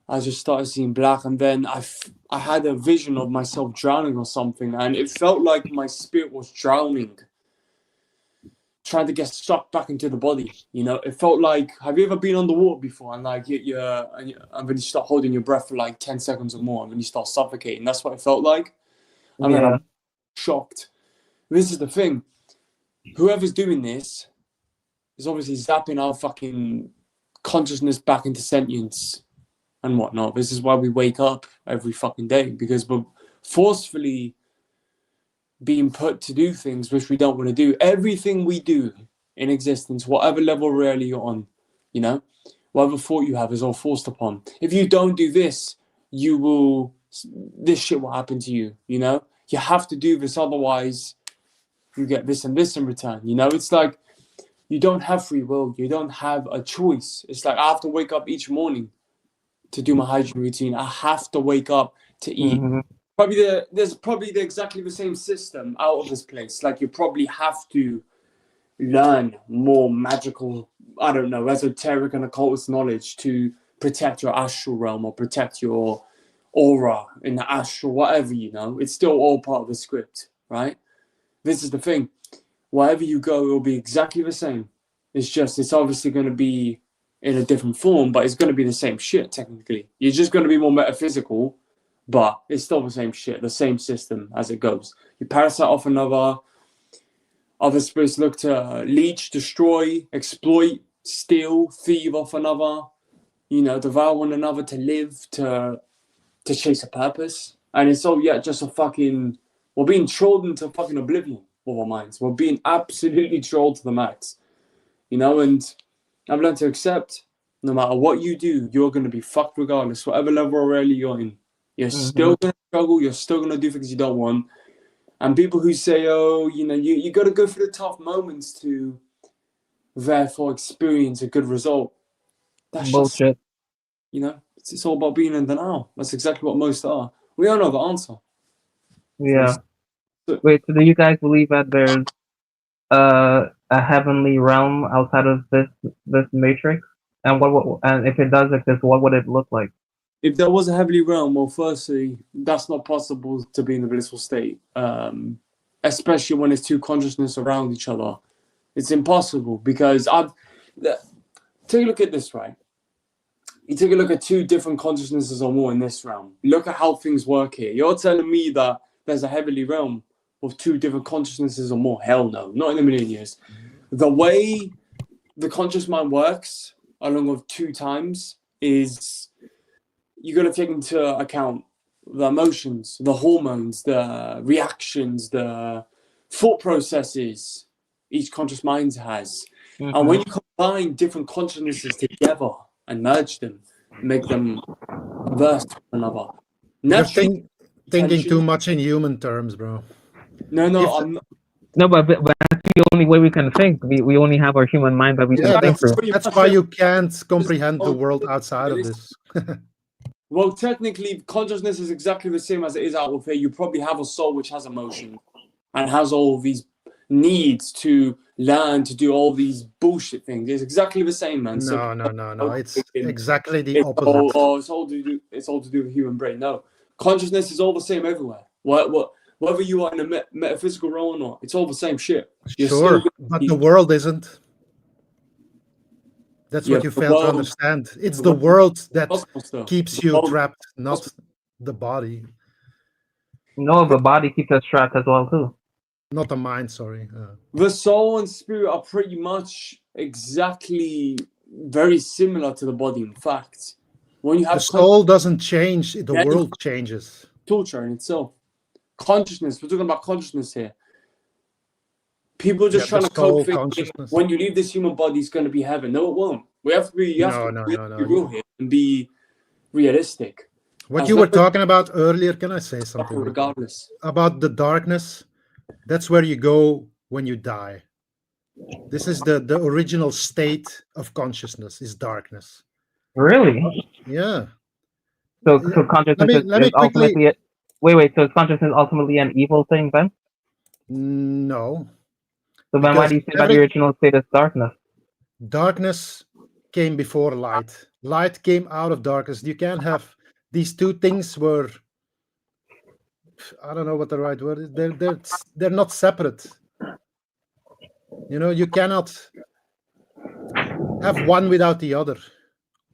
I just started seeing black, and then I had a vision of myself drowning or something, and it felt like my spirit was drowning, trying to get sucked back into the body. You know, it felt like, have you ever been underwater before and like and then you start holding your breath for like 10 seconds or more, and then you start suffocating? That's what it felt like. And then I'm shocked. This is the thing. Whoever's doing this is obviously zapping our fucking consciousness back into sentience and whatnot. This is why we wake up every fucking day, because we're forcefully being put to do things which we don't want to do. Everything we do in existence, whatever level really you're on, you know, whatever thought you have is all forced upon. If you don't do this, this shit will happen to you, you know? you have to do this, otherwise you get this and this in return. You know, it's like you don't have free will. You don't have a choice. It's like I have to wake up each morning to do my hygiene routine. I have to wake up to eat. Mhm. There's probably exactly the same system out of this place. Like you probably have to learn more magical, I don't know, esoteric and occultist knowledge to protect your astral realm or protect your aura in the astral, whatever, you know. It's still all part of the script, right? This is the thing. Wherever you go, it will be exactly the same. It's obviously going to be in a different form, but it's going to be the same shit, technically. You're just going to be more metaphysical, but it's still the same shit, the same system as it goes. You parasite off another. Other spirits look to leech, destroy, exploit, steal, thieve off another. You know, devour one another to live, to chase a purpose. And it's all just a fucking... We're being trolled into fucking oblivion with our minds. We're being absolutely trolled to the max. You know, and I've learned to accept no matter what you do, you're going to be fucked regardless. Whatever level or rally you're in. You're still going to struggle. You're still going to do things you don't want. And people who say, oh, you know, you got to go through the tough moments to therefore experience a good result. That's Bullshit. just, you know, it's all about being in denial. That's exactly what most are. We all know the answer. Yeah. Wait, so do you guys believe that there's a heavenly realm outside of this matrix? And and if it does exist, what would it look like? If there was a heavenly realm, well, firstly, that's not possible to be in the blissful state, especially when there's two consciousness around each other. It's impossible because take a look at this, right? You take a look at two different consciousnesses or more in this realm. Look at how things work here. You're telling me that there's a heavenly realm with two different consciousnesses or more? Hell no, not in a million years. The way the conscious mind works, along with two times, is you got to take into account the emotions, the hormones, the reactions, the thought processes each conscious mind has. And when you combine different consciousnesses together and merge them, make them converse to one another. You're thinking too much in human terms, bro. No, I'm not. No, but that's the only way we can think. We only have our human mind that we can think through. That's why you can't comprehend the world outside of this. Well, technically, consciousness is exactly the same as it is out of here. You probably have a soul which has emotion and has all of these needs to learn to do all these bullshit things. It's exactly the same, man. No. It's exactly the opposite. It's all to do with the human brain. No, consciousness is all the same everywhere. Whether you are in a metaphysical realm or not, it's all the same shit. Sure, but the world isn't. That's what you fail to understand. It's the world that keeps you trapped, not the body. No, the body keeps us trapped as well too. Not the mind, sorry. The soul and spirit are pretty much exactly very similar to the body. In fact, when you have the soul doesn't change, the world changes. Culture in itself, consciousness. We're talking about consciousness here. People are just trying to cope thinking when you leave this human body, it's going to be heaven. No, it won't. We have to be. You have to be real here and be realistic. What you were talking about earlier, can I say something? Regardless. About the darkness, that's where you go when you die. This is the original state of consciousness, is darkness. Really? Yeah. So consciousness is ultimately... Wait, so is consciousness ultimately an evil thing then? No. So then why do you say that the original state is darkness? Darkness came before light. Light came out of darkness. You can't have these two things were, I don't know what the right word is. They're not separate. You know, you cannot have one without the other.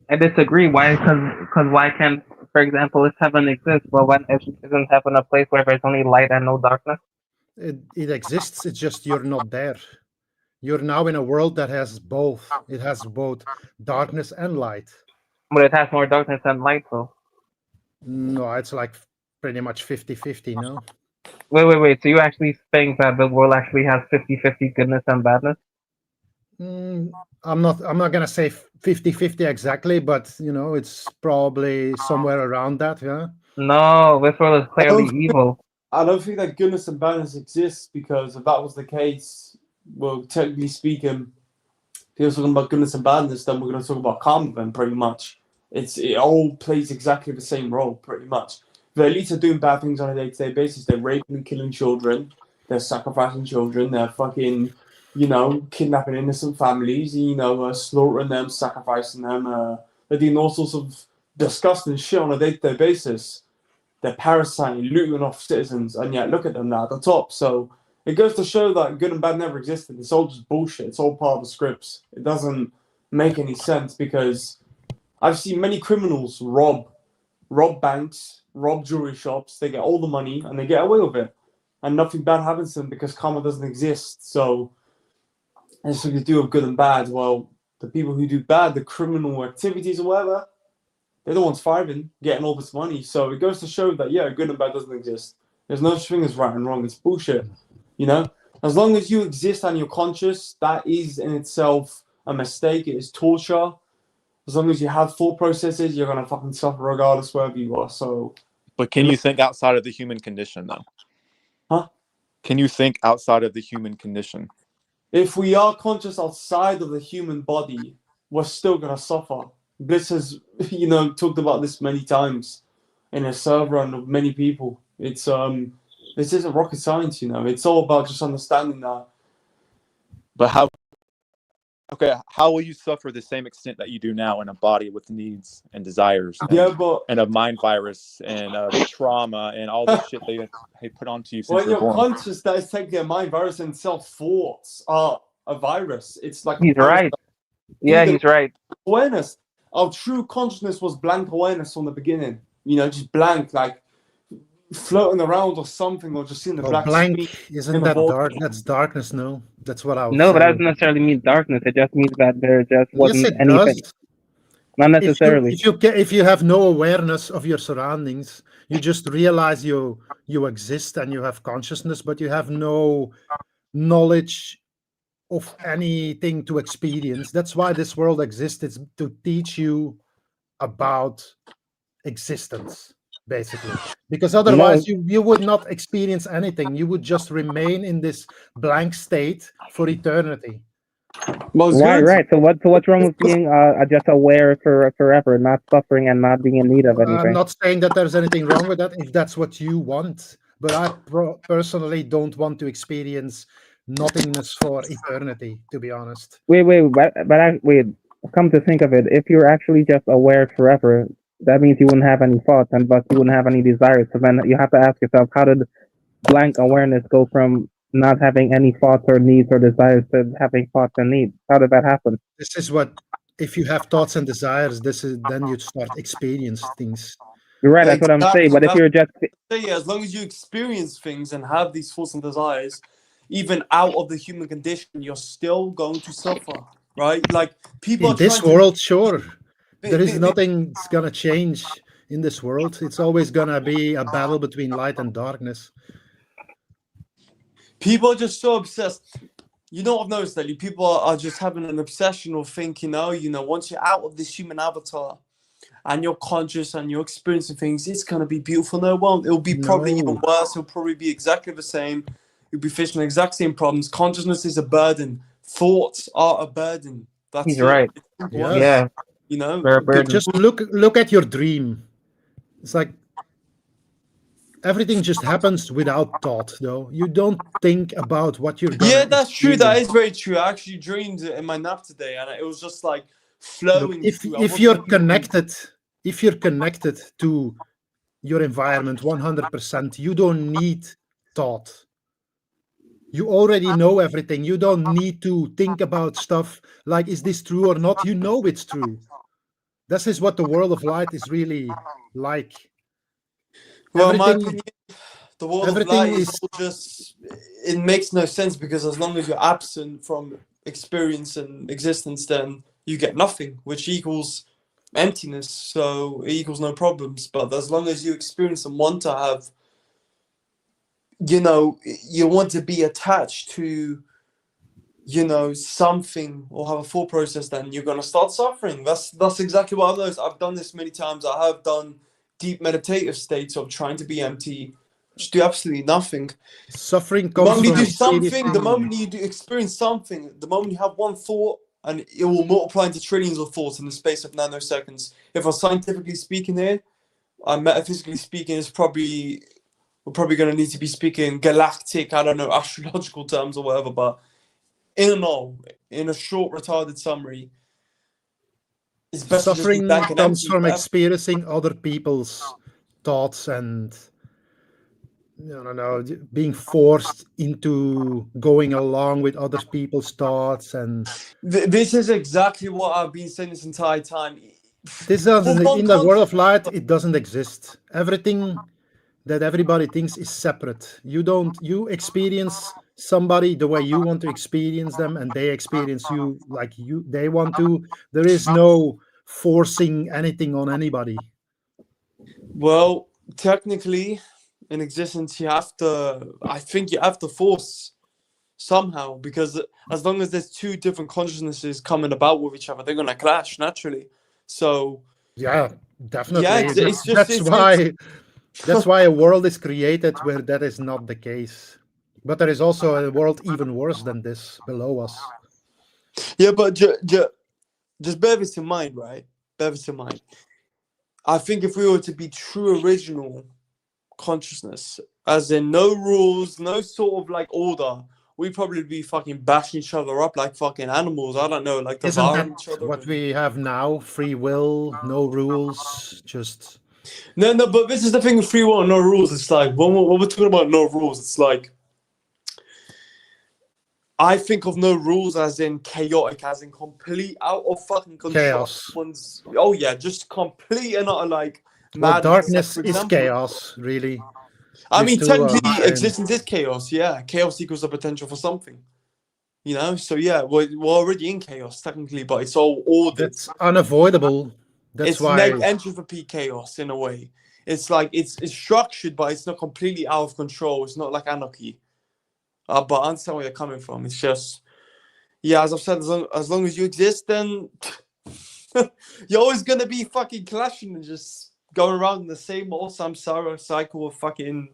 I disagree. Why? Because why can't, for example, if heaven exists, well, when isn't heaven a place where there's only light and no darkness? It exists. It's just you're not there. You're now in a world that has both. It has both darkness and light. But it has more darkness than light, though. No, it's like pretty much 50-50, no? Wait. So you actually think that the world actually has 50-50 goodness and badness? I'm not gonna say 50-50 exactly, but you know, it's probably somewhere around that, yeah. No, this world is clearly evil. I don't think that goodness and badness exists, because if that was the case, well, technically speaking, if you're talking about goodness and badness, then we're going to talk about karma then, pretty much. It all plays exactly the same role, pretty much. The elites are doing bad things on a day-to-day basis. They're raping and killing children. They're sacrificing children. They're fucking, kidnapping innocent families, slaughtering them, sacrificing them. They're doing all sorts of disgusting shit on a day-to-day basis. They're parasiting, looting off citizens, and yet look at them now at the top. So it goes to show that good and bad never existed. It's all just bullshit. It's all part of the scripts. It doesn't make any sense, because I've seen many criminals rob banks, rob jewelry shops. They get all the money and they get away with it, and nothing bad happens to them because karma doesn't exist. So it's something to do with good and bad. Well, the people who do bad, the criminal activities or whatever, they're the ones thriving, getting all this money. So it goes to show that, yeah, good and bad doesn't exist. There's no such thing as right and wrong. It's bullshit. As long as you exist and you're conscious, that is in itself a mistake. It is torture. As long as you have thought processes, you're gonna fucking suffer regardless wherever you are. So, But can you think outside of the human condition, though? Huh? Can you think outside of the human condition? if we are conscious outside of the human body, we're still gonna suffer. Bliss has, talked about this many times in a server and of many people. It's this isn't rocket science, It's all about just understanding that. But how will you suffer the same extent that you do now in a body with needs and desires and a mind virus and trauma and all the shit they put onto you since when you're you're born? conscious, that is technically a mind virus, and self-thoughts are a virus. It's like He's right. Yeah, he's right. awareness. Our true consciousness was blank awareness from the beginning. Just blank, like floating around or something, or just seeing the black blank screen isn't in the that void. dark? That's darkness. No, that's what I was. No, but that saying. doesn't necessarily mean darkness. It just means that there just Yes, wasn't it anything. does. Not necessarily. If you have no awareness of your surroundings, you just realize you exist and you have consciousness, but you have no knowledge of anything to experience. That's why this world exists. It's to teach you about existence, basically, because otherwise you would not experience anything. You would just remain in this blank state for eternity. Right. So what's wrong with being just aware for forever, not suffering and not being in need of anything? I'm not saying that there's anything wrong with that if that's what you want, but I personally don't want to experience nothingness for eternity, to be honest. Wait. Come to think of it, if you're actually just aware forever, that means you wouldn't have any thoughts, but you wouldn't have any desires. So then you have to ask yourself, how did blank awareness go from not having any thoughts or needs or desires to having thoughts and needs? How did that happen? This is what, if you have thoughts and desires, then you start experience things. You're right, that's what I'm saying. But if you're just as long as you experience things and have these thoughts and desires, even out of the human condition, you're still going to suffer, right? Like people in this world, sure. There is nothing that's gonna change in this world. It's always gonna be a battle between light and darkness. People are just so obsessed. I've noticed that people are just having an obsession of thinking, once you're out of this human avatar and you're conscious and you're experiencing things, it's gonna be beautiful. No, it won't. It'll be probably even worse. It'll probably be exactly the same. You'll be facing the exact same problems. Consciousness is a burden. Thoughts are a burden. That's He's right. Yeah. Just look at your dream. It's like everything just happens without thought, though. You don't think about what you're gonna that's true. That is very true. I actually dreamed in my nap today, and it was just like flowing. If you're connected to your environment 100%, you don't need thought. You already know everything. You don't need to think about stuff like, is this true or not? You know it's true. This is what the world of light is really like. Well, in my opinion, the world of light is just, it makes no sense, because as long as you're absent from experience and existence, then you get nothing, which equals emptiness. So it equals no problems. But as long as you experience and want to have, you want to be attached to, something or have a thought process, then you're going to start suffering. That's exactly what I've noticed. I've done this many times. I have done deep meditative states of trying to be empty, just do absolutely nothing. Suffering The comes moment you from do something, the experiencing- moment you do experience something, the moment you have one thought, and it will multiply into trillions of thoughts in the space of nanoseconds. If we're scientifically speaking here, and metaphysically speaking, we're probably going to need to be speaking galactic, I don't know, astrological terms or whatever. But in a short, retarded summary, it's best to just be suffering blank and comes empty from forever. experiencing other people's thoughts and being forced into going along with other people's thoughts, and This is exactly what I've been saying this entire time. this doesn't Full-on in the world of concept. light. It doesn't exist. Everything that everybody thinks is separate. You experience somebody the way you want to experience them, and they experience you like they want to. There is no forcing anything on anybody. Well, technically, in existence, I think you have to force somehow, because as long as there's two different consciousnesses coming about with each other, they're going to clash naturally. So, Yeah, definitely. Yeah, That's why a world is created where that is not the case. But there is also a world even worse than this below us. Yeah, but just bear this in mind, right? Bear this in mind. I think if we were to be true original consciousness, as in no rules, no sort of like order, we'd probably be fucking bashing each other up like fucking animals. I don't know, like Isn't devouring that each other. what we have now? Free will, no rules, just... No, but this is the thing with free will and no rules. It's like, when we're talking about no rules, it's like, I think of no rules as in chaotic, as in complete out of fucking control. Chaos. Oh yeah, just complete and utter like Well, madness. darkness Like, for is example, chaos, really. I mean, These two are technically, same. existence is chaos. Yeah, chaos equals the potential for something. You know, so yeah, we're already in chaos technically, but it's all ordered. That's unavoidable. That's It's why... entropy chaos in a way. It's like it's structured, but it's not completely out of control. It's not like anarchy. But I understand where you're coming from. It's just, yeah, as I've said, as long as you exist, then you're always gonna be fucking clashing and just going around in the same old samsara cycle of fucking.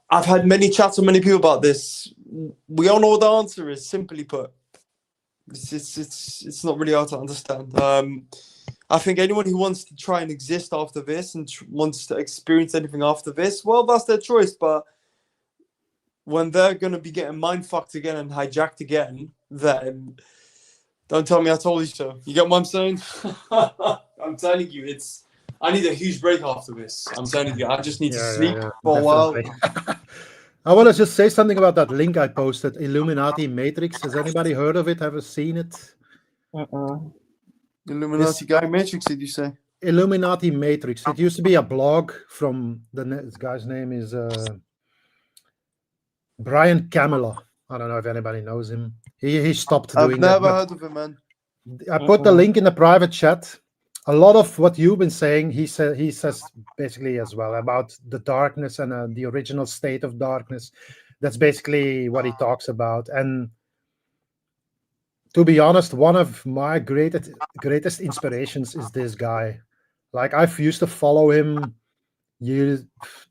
I've had many chats with many people about this. We all know what the answer is. Simply put, it's not really hard to understand. I think anyone who wants to try and exist after this and wants to experience anything after this, well, that's their choice. But when they're going to be getting mind fucked again and hijacked again, then don't tell me I told you so. You get what I'm saying? I'm telling you, I need a huge break after this. I'm telling you, I just need to sleep for a while. I want to just say something about that link I posted, Illuminati Matrix. Has anybody heard of it? Ever seen it? Illuminati guy Matrix, did you say? Illuminati Matrix. It used to be a blog from this guy's name is Brian Camilla. I don't know if anybody knows him. He stopped doing that. I've never heard of him, man. I put the link in the private chat. A lot of what you've been saying, he says basically as well about the darkness and the original state of darkness. That's basically what he talks about. And to be honest, one of my greatest inspirations is this guy. Like, I've used to follow him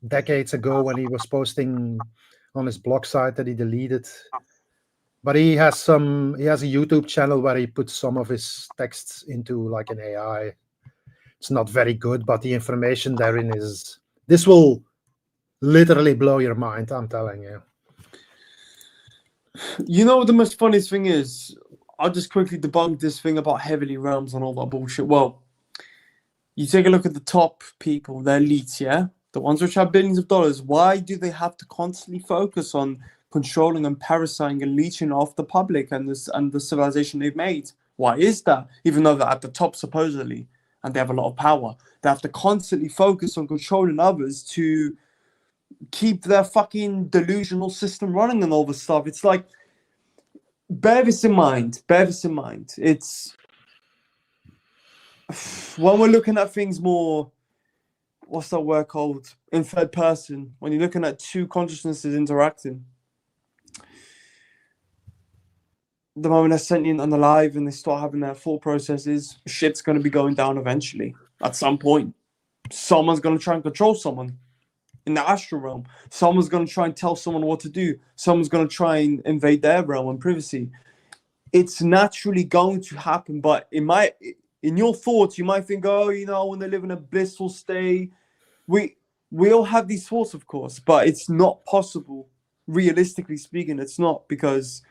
decades ago when he was posting on his blog site that he deleted. But he has a YouTube channel where he puts some of his texts into like an AI. It's not very good, but the information therein this will literally blow your mind, I'm telling you. You know what the most funniest thing is? I'll just quickly debunk this thing about heavenly realms and all that bullshit. Well, you take a look at the top people, the elites, yeah? The ones which have billions of dollars. Why do they have to constantly focus on controlling and parasiting and leeching off the public and the civilization they've made? Why is that? Even though they're at the top, supposedly, and they have a lot of power, they have to constantly focus on controlling others to keep their fucking delusional system running and all this stuff. It's like, bear this in mind. It's when we're looking at things more, what's that word called? In third person, when you're looking at two consciousnesses interacting. The moment they're sentient and alive and they start having their thought processes, shit's going to be going down eventually. At some point, someone's going to try and control someone. in the astral realm. Someone's going to try and tell someone what to do. Someone's going to try and invade their realm and privacy. It's naturally going to happen, but in your thoughts, you might think, oh, you know, I want to live in a blissful state. We all have these thoughts, of course, but it's not possible. Realistically speaking, it's not, because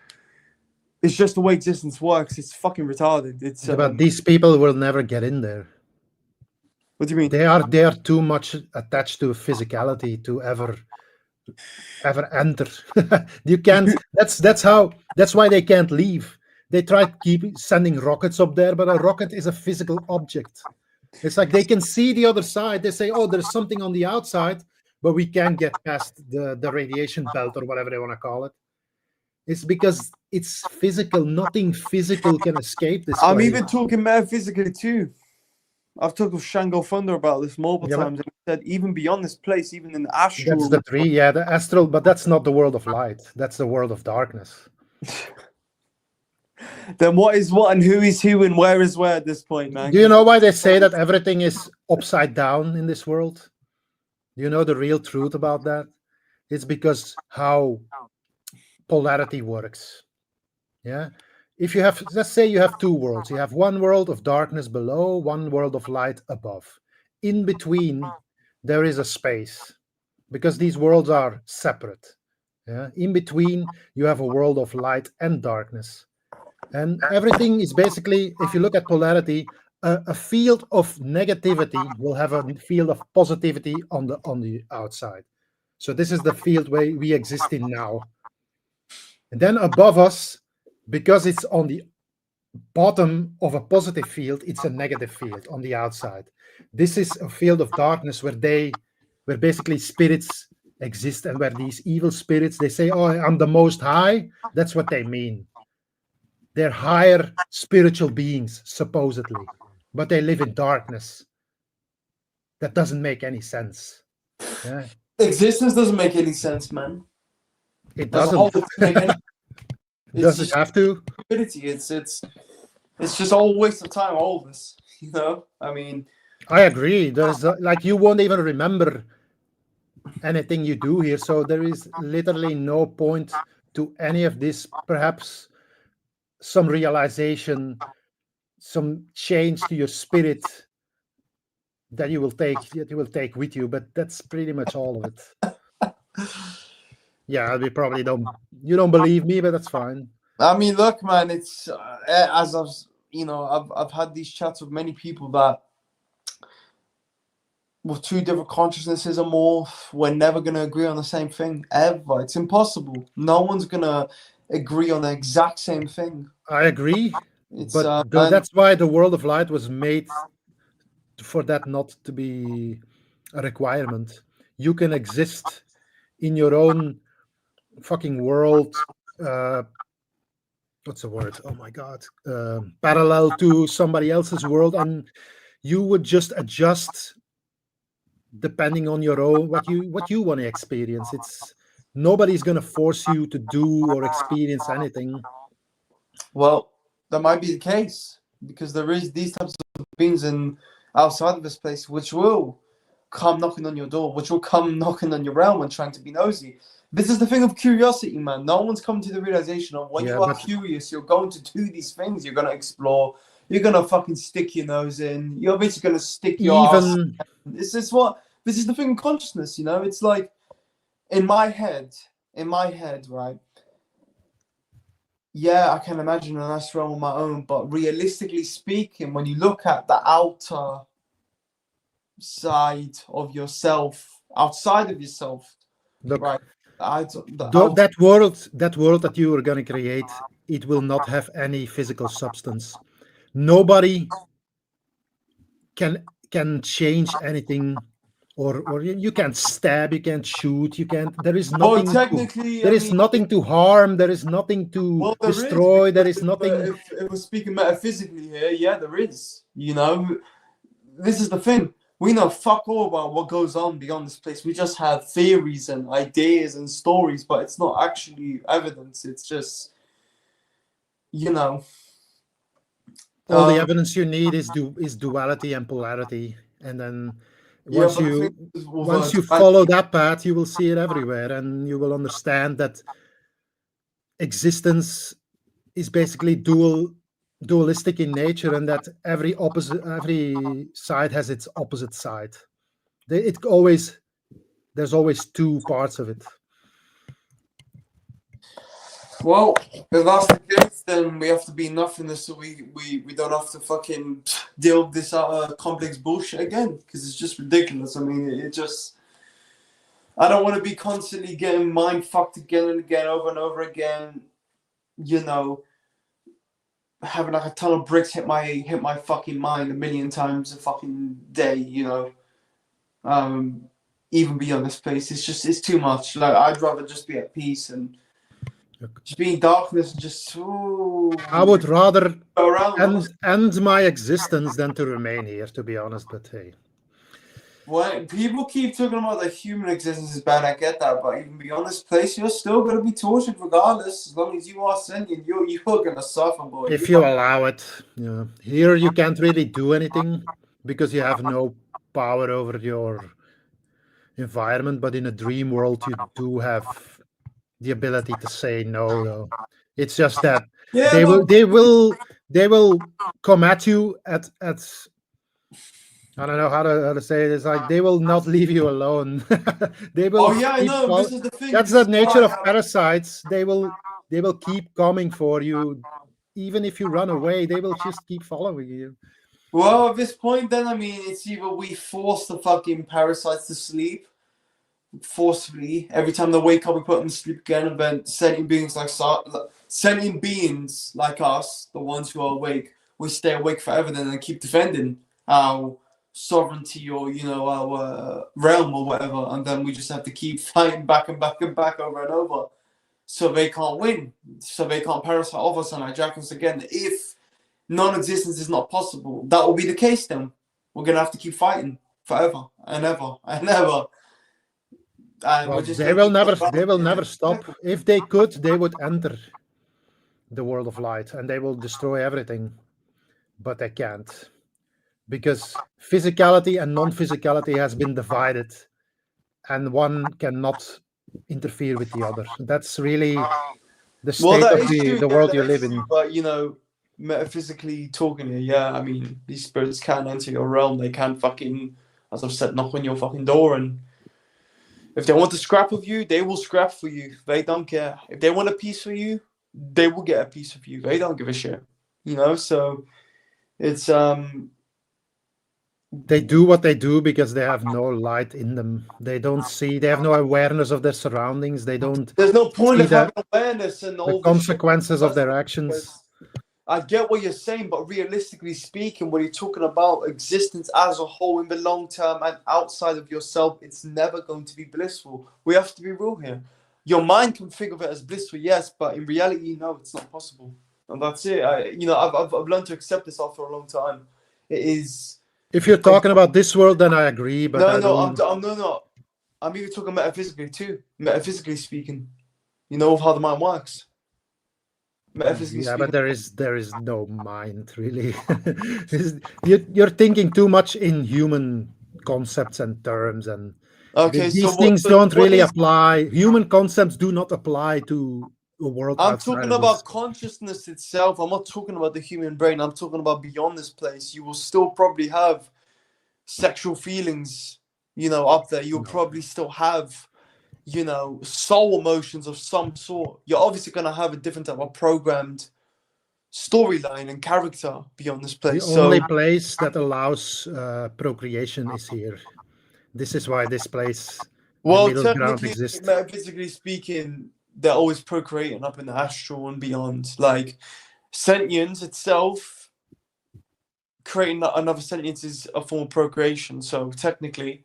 it's just the way existence works. It's fucking retarded. It's But these people will never get in there. what do you mean? They are too much attached to physicality to ever enter. You can't. That's why they can't leave. They try to keep sending rockets up there, but a rocket is a physical object. It's like they can see the other side. They say, oh, there's something on the outside, but we can't get past the radiation belt or whatever they want to call it. It's because it's physical. Nothing physical can escape this. I'm place. even talking metaphysically too. I've talked with Shango Thunder about this multiple Yeah, times, and he said even beyond this place, even in the astral. That's the tree, yeah, the astral, but that's not the world of light. That's the world of darkness. Then what is what and who is who and where is where at this point, man? Do you know why they say that everything is upside down in this world? Do you know the real truth about that? It's because how polarity works. Yeah. If you have, let's say you have two worlds. You have one world of darkness below, one world of light above. In between, there is a space because these worlds are separate. Yeah. In between, you have a world of light and darkness. And everything is basically, if you look at polarity, a field of negativity will have a field of positivity on the outside. So this is the field where we exist in now. And then above us, because it's on the bottom of a positive field, it's a negative field on the outside. This is a field of darkness where basically spirits exist, and where these evil spirits, they say, oh, I'm the most high. That's what they mean. They're higher spiritual beings, supposedly, but they live in darkness. That doesn't make any sense. Yeah. Existence doesn't make any sense, man. It As a whole, doesn't. doesn't make any. Does it have to? Stupidity. It's just all a waste of time. All of this, you know. I mean, I agree. There's like you won't even remember anything you do here, so there is literally no point to any of this. Perhaps some realization, some change to your spirit that you will take with you, but that's pretty much all of it. Yeah, we probably you don't believe me, but that's fine. I mean, look, man. It's as I've had these chats with many people that with two different consciousnesses or more, we're never gonna agree on the same thing ever. It's impossible. No one's gonna agree on the exact same thing. I agree, It's but that's why the world of light was made, for that not to be a requirement. You can exist in your own fucking world. What's the word? Oh my god! Parallel to somebody else's world, and you would just adjust depending on your own what you want to experience. It's nobody's gonna force you to do or experience anything. well, that might be the case because there is these types of beings in outside of this place which will come knocking on your door, which will come knocking on your realm and trying to be nosy. This is the thing of curiosity, man. No one's come to the realization of when you are curious, you're going to do these things. You're going to explore. You're going to fucking stick your nose in. You're basically going to stick your ass. This is the thing of consciousness, you know? It's like, in my head, right? Yeah, I can imagine an astral realm on my own, but realistically speaking, when you look at the outer side of yourself, outside of yourself, look, right? That world that you are going to create, it will not have any physical substance. Nobody can change anything, or you can't stab, you can't shoot, you can't. There is nothing. There is nothing to harm. There is nothing to destroy. There is nothing. If we're speaking metaphysically here, yeah, there is. You know, this is the thing. We know fuck all about what goes on beyond this place. We just have theories and ideas and stories, but it's not actually evidence. It's just, you know. All the evidence you need is duality and polarity. And then Yeah, Once but the you thing is with, once you Japan- follow that path, you will see it everywhere, and you will understand that existence is basically dualistic in nature, and that every side has its opposite side. There's always two parts of it. Well, if that's the case, then we have to be nothingness, so we don't have to fucking deal with this complex bullshit again, because it's just ridiculous. I mean, it just. I don't want to be constantly getting mind fucked again and again, over and over again. You know, having like a ton of bricks hit my fucking mind a million times a fucking day. You know, even beyond this place, it's too much. Like I'd rather just be at peace and. Just be in darkness and just I would rather go around. end my existence than to remain here, to be honest. But hey, Well, people keep talking about the human existence is bad. I get that, but even beyond this place, you're still gonna be tortured regardless. As long as you are sentient, you're gonna suffer, boy. if you allow it, here you can't really do anything because you have no power over your environment. But in a dream world, you do have the ability to say no. Though it's just that Yeah, they no, they will come at you at I don't know how to say it. It's like they will not leave you alone. They will. Oh yeah, I keep know. fol- This is the thing. That's This the is nature why of parasites. They will keep coming for you, even if you run away. They will just keep following you. Well, at this point, then I mean, it's either we force the fucking parasites to sleep forcefully every time they wake up, we put them to sleep again, and then sentient beings like us, the ones who are awake, we stay awake forever, then and keep defending our sovereignty or our realm or whatever, and then we just have to keep fighting back and back and back over and over, so they can't win, so they can't parasite off us and hijack us again. If non-existence is not possible, that will be the case. Then we're gonna have to keep fighting forever and ever and ever. Well, they will never stop. If they could, they would enter the world of light and they will destroy everything, but they can't, because physicality and non-physicality has been divided, and one cannot interfere with the other. That's really the state of the world you live in. But metaphysically talking here, yeah, I mean, these spirits can enter your realm. They can fucking, as I've said, knock on your fucking door, and if they want to scrap with you, they will scrap for you. They don't care. If they want a piece of you, they will get a piece of you. They don't give a shit. So it's They do what they do because they have no light in them. They have no awareness of their surroundings. They don't there's no point see of having awareness and the all this consequences shit. of their actions. I get what you're saying, but realistically speaking, when you're talking about existence as a whole in the long term and outside of yourself, it's never going to be blissful. We have to be real here. Your mind can think of it as blissful, yes, but in reality, no, it's not possible. And that's it. I've learned to accept this after a long time. It is. If you're talking about this world, then I agree. But I'm even talking metaphysically too. Metaphysically speaking, of how the mind works. Metaphysically yeah, speaking. but there is no mind really. You're thinking too much in human concepts and terms, and these things don't really apply. Human concepts do not apply to a world. I'm talking about consciousness itself. I'm not talking about the human brain. I'm talking about beyond this place. You will still probably have sexual feelings, up there. You'll probably still have, soul emotions of some sort. You're obviously going to have a different type of programmed storyline and character beyond this place. The only place that allows procreation is here. This is why this place, well, the middle ground, exists. Metaphysically speaking, they're always procreating up in the astral and beyond. Like sentience itself, creating another sentience is a form of procreation. So technically,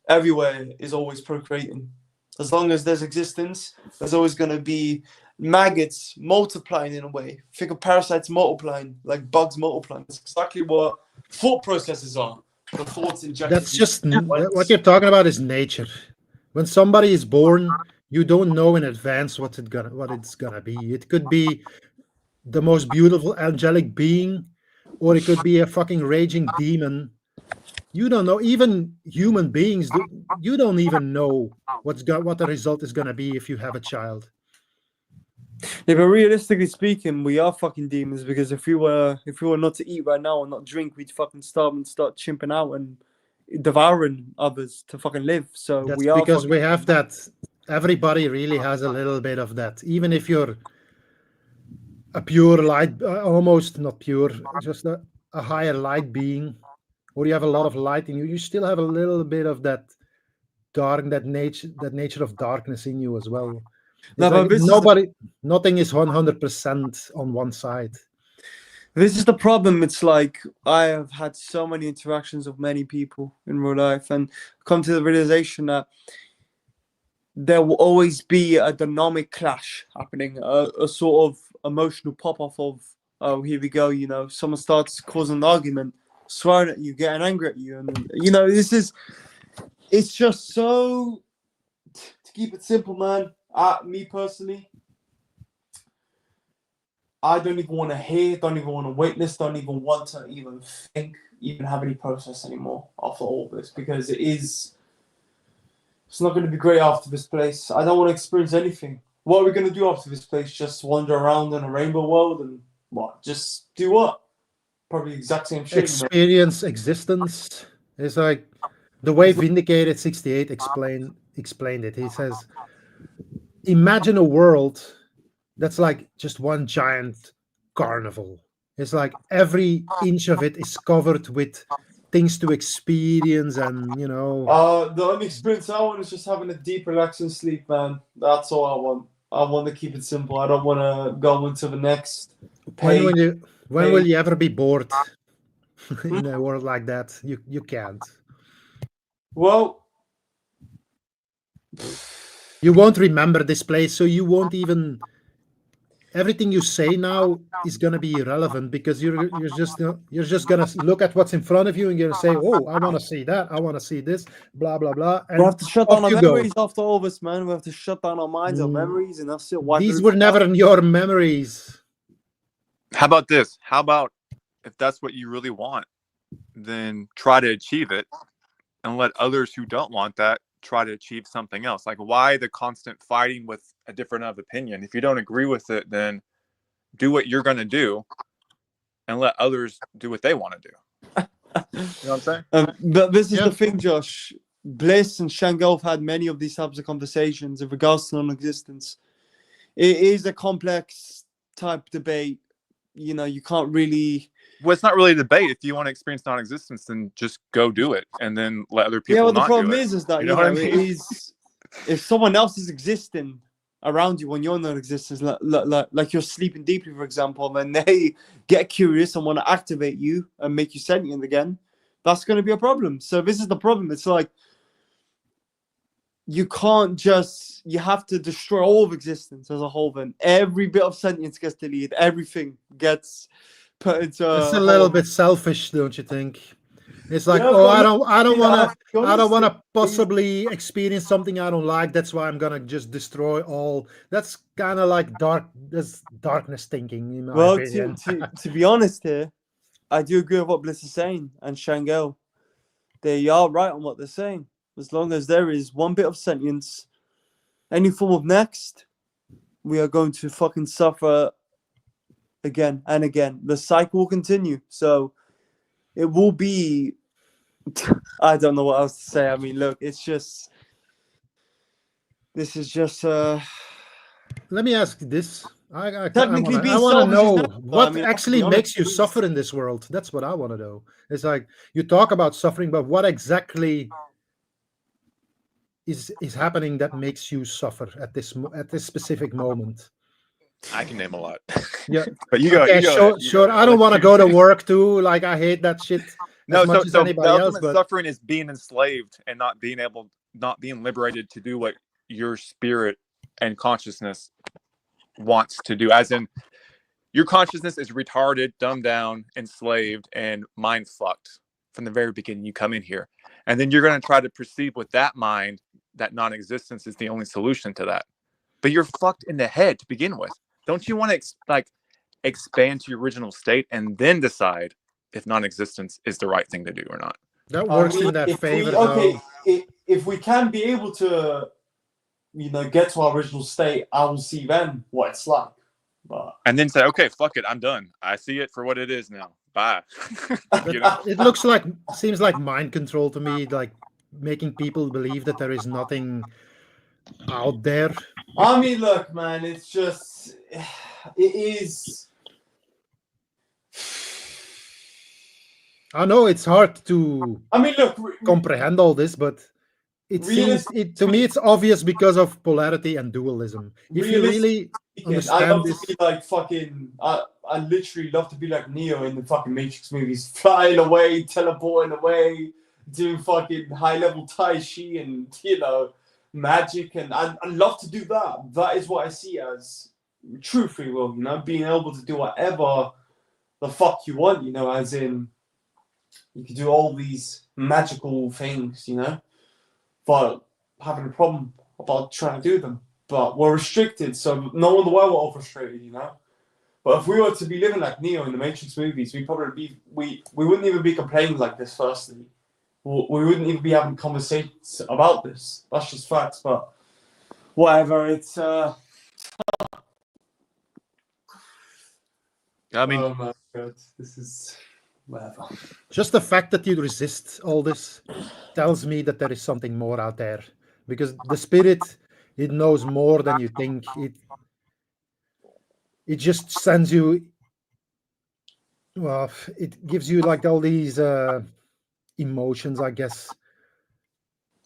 everywhere is always procreating. As long as there's existence, there's always going to be maggots multiplying in a way. Think of parasites multiplying, like bugs multiplying. That's exactly what thought processes are. The thoughts injected. That's just what you're talking about is nature. When somebody is born, you don't know in advance what it's gonna be. It could be the most beautiful angelic being, or it could be a fucking raging demon. You don't know. Even human beings, you don't even know what the result is gonna be if you have a child. Yeah, but realistically speaking, we are fucking demons because if we were not to eat right now and not drink, we'd fucking starve and start chimping out and devouring others to fucking live. So That's we are because fucking we have that. Everybody really has a little bit of that. Even if you're a pure light, almost not pure, just a higher light being, or you have a lot of light in you, you still have a little bit of that nature of darkness in you as well. No, It's but like this is nothing is 100% on one side. this is the problem. It's like I have had so many interactions with many people in real life and come to the realization that there will always be a dynamic clash happening, a sort of emotional pop-off of, oh, here we go, you know, someone starts causing an argument, swearing at you, getting angry at you. And, you know, it's just so, to keep it simple, man, me personally, I don't even want to hear, don't even want to witness, don't even want to even think, even have any process anymore after all this, because it's not going to be great after this place. I don't want to experience anything. What are we going to do after this place? Just wander around in a rainbow world and what? Just do what? Probably the exact same shit. Experience existence. It's like the way Vindicated 68 explained it. He says, imagine a world that's like just one giant carnival. It's like every inch of it is covered with things to experience, and you know. The only experience I want is just having a deep, relaxing sleep, man. That's all I want. I want to keep it simple. I don't want to go into the next. When will you ever be bored in a world like that? You can't. Well, you won't remember this place, so you won't even. Everything you say now is gonna be irrelevant because you're just gonna look at what's in front of you and you're gonna say, "Oh, I want to see that. I want to see this." Blah blah blah. And we have to shut down our you go. memories after all this, man. We have to shut down our minds, our memories, and that's it. These were never your memories. How about this? How about if that's what you really want, then try to achieve it and let others who don't want that try to achieve something else. Like, why the constant fighting with a different of opinion? If you don't agree with it, then do what you're going to do and let others do what they want to do. You know what I'm saying? But this is the thing, Josh. Bliss and Shango have had many of these types of conversations in regards to non-existence. It is a complex type debate. You know, you can't really. Well, it's not really a debate. If you want to experience non-existence, then just go do it, and then let other people. Yeah, well, the not problem do is that you know what I mean? it is if someone else is existing around you when you're non-existent, like you're sleeping deeply, for example, then they get curious and want to activate you and make you sentient again. That's going to be a problem. So this is the problem. It's like you can't just. You have to destroy all of existence as a whole. Then every bit of sentience gets deleted. Everything gets. It's a little bit selfish, don't you think? It's like, I don't want to possibly experience something I don't like. That's why I'm gonna just destroy all. That's kind of like darkness thinking, in my opinion. To be honest here, I do agree with what Bliss is saying and Shango. They are right on what they're saying. As long as there is one bit of sentience, any form of next, we are going to fucking suffer. Again and again, the cycle will continue. So it will be. I don't know what else to say. I mean, look, it's just. This is just. Let me ask this. I want to know what actually makes you suffer in this world. That's what I want to know. It's like you talk about suffering, but what exactly is happening that makes you suffer at this specific moment? I can name a lot. Yeah, but you go. Okay, sure. I don't want to go to work too. Like, I hate that shit as much as anybody else. But suffering is being enslaved and not being liberated to do what your spirit and consciousness wants to do. As in, your consciousness is retarded, dumbed down, enslaved, and mind fucked from the very beginning. You come in here, and then you're going to try to perceive with that mind that non-existence is the only solution to that. But you're fucked in the head to begin with. Don't you want to expand to your original state and then decide if non-existence is the right thing to do or not? That I works mean, in their if favor, we, okay, though. if we can be able to, get to our original state, I will see then what it's like. But And then say, okay, fuck it, I'm done. I see it for what it is now. Bye. You know? It seems like mind control to me, like making people believe that there is nothing out there. I mean, look, man, it's just, it is. I know it's hard to I mean, look, comprehend all this, but it seems to me it's obvious because of polarity and dualism. If you really I understand love this, to be like fucking. I literally love to be like Neo in the fucking Matrix movies, flying away, teleporting away, doing fucking high level Tai Chi and magic, and I love to do that. That is what I see as true free will. Being able to do whatever the fuck you want. As in you can do all these magical things. But having a problem about trying to do them. But we're restricted, so no wonder why we're all frustrated, But if we were to be living like Neo in the Matrix movies, we wouldn't even be complaining like this. Firstly, we wouldn't even be having conversations about this. That's just facts. But whatever, it's I mean, oh my god, this is whatever. just the fact that you resist all this tells me that there is something more out there, because the spirit, it knows more than you think. It just sends you, well, it gives you like all these emotions, I guess.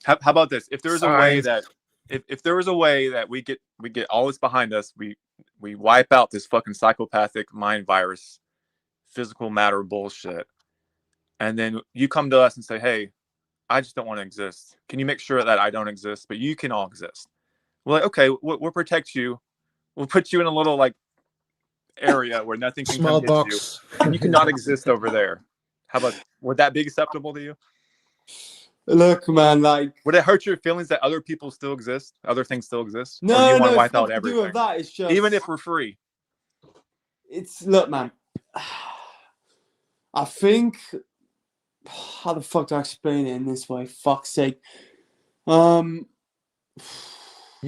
how about this? If there's a way Signs. that if there was a way that we get all this behind us, we wipe out this fucking psychopathic mind virus, physical matter bullshit, and then you come to us and say, hey, I just don't want to exist. Can you make sure that I don't exist, but you can all exist? We're like, okay, we'll protect you. We'll put you in a little like area where nothing can Small come box. hit you, and you cannot exist over there. How about, would that be acceptable to you? Look, man, like Would it hurt your feelings that other people still exist, other things still exist? Or do no, you want to wipe it's out nothing to do everything, with that. It's just even if we're free? Look, man. I think how the fuck do I explain it in this way? Fuck's sake. You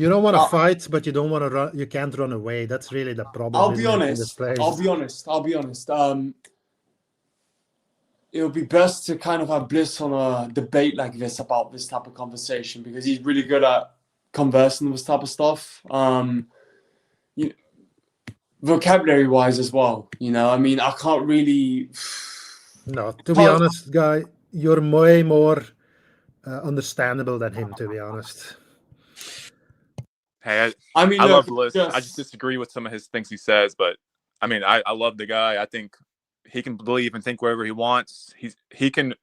don't want to fight, but you don't want to run. You can't run away. That's really the problem. I'll be isn't it, in this honest. place? I'll be honest. It would be best to kind of have Bliss on a debate like this about this type of conversation, because he's really good at conversing with this type of stuff. Vocabulary wise as well. I mean, I can't really. No, to be honest, guy, you're way more understandable than him, to be honest. Hey, I mean, I look, love Bliss. I just disagree with some of his things he says, but I mean, I love the guy. I think he can believe and think wherever he wants. He can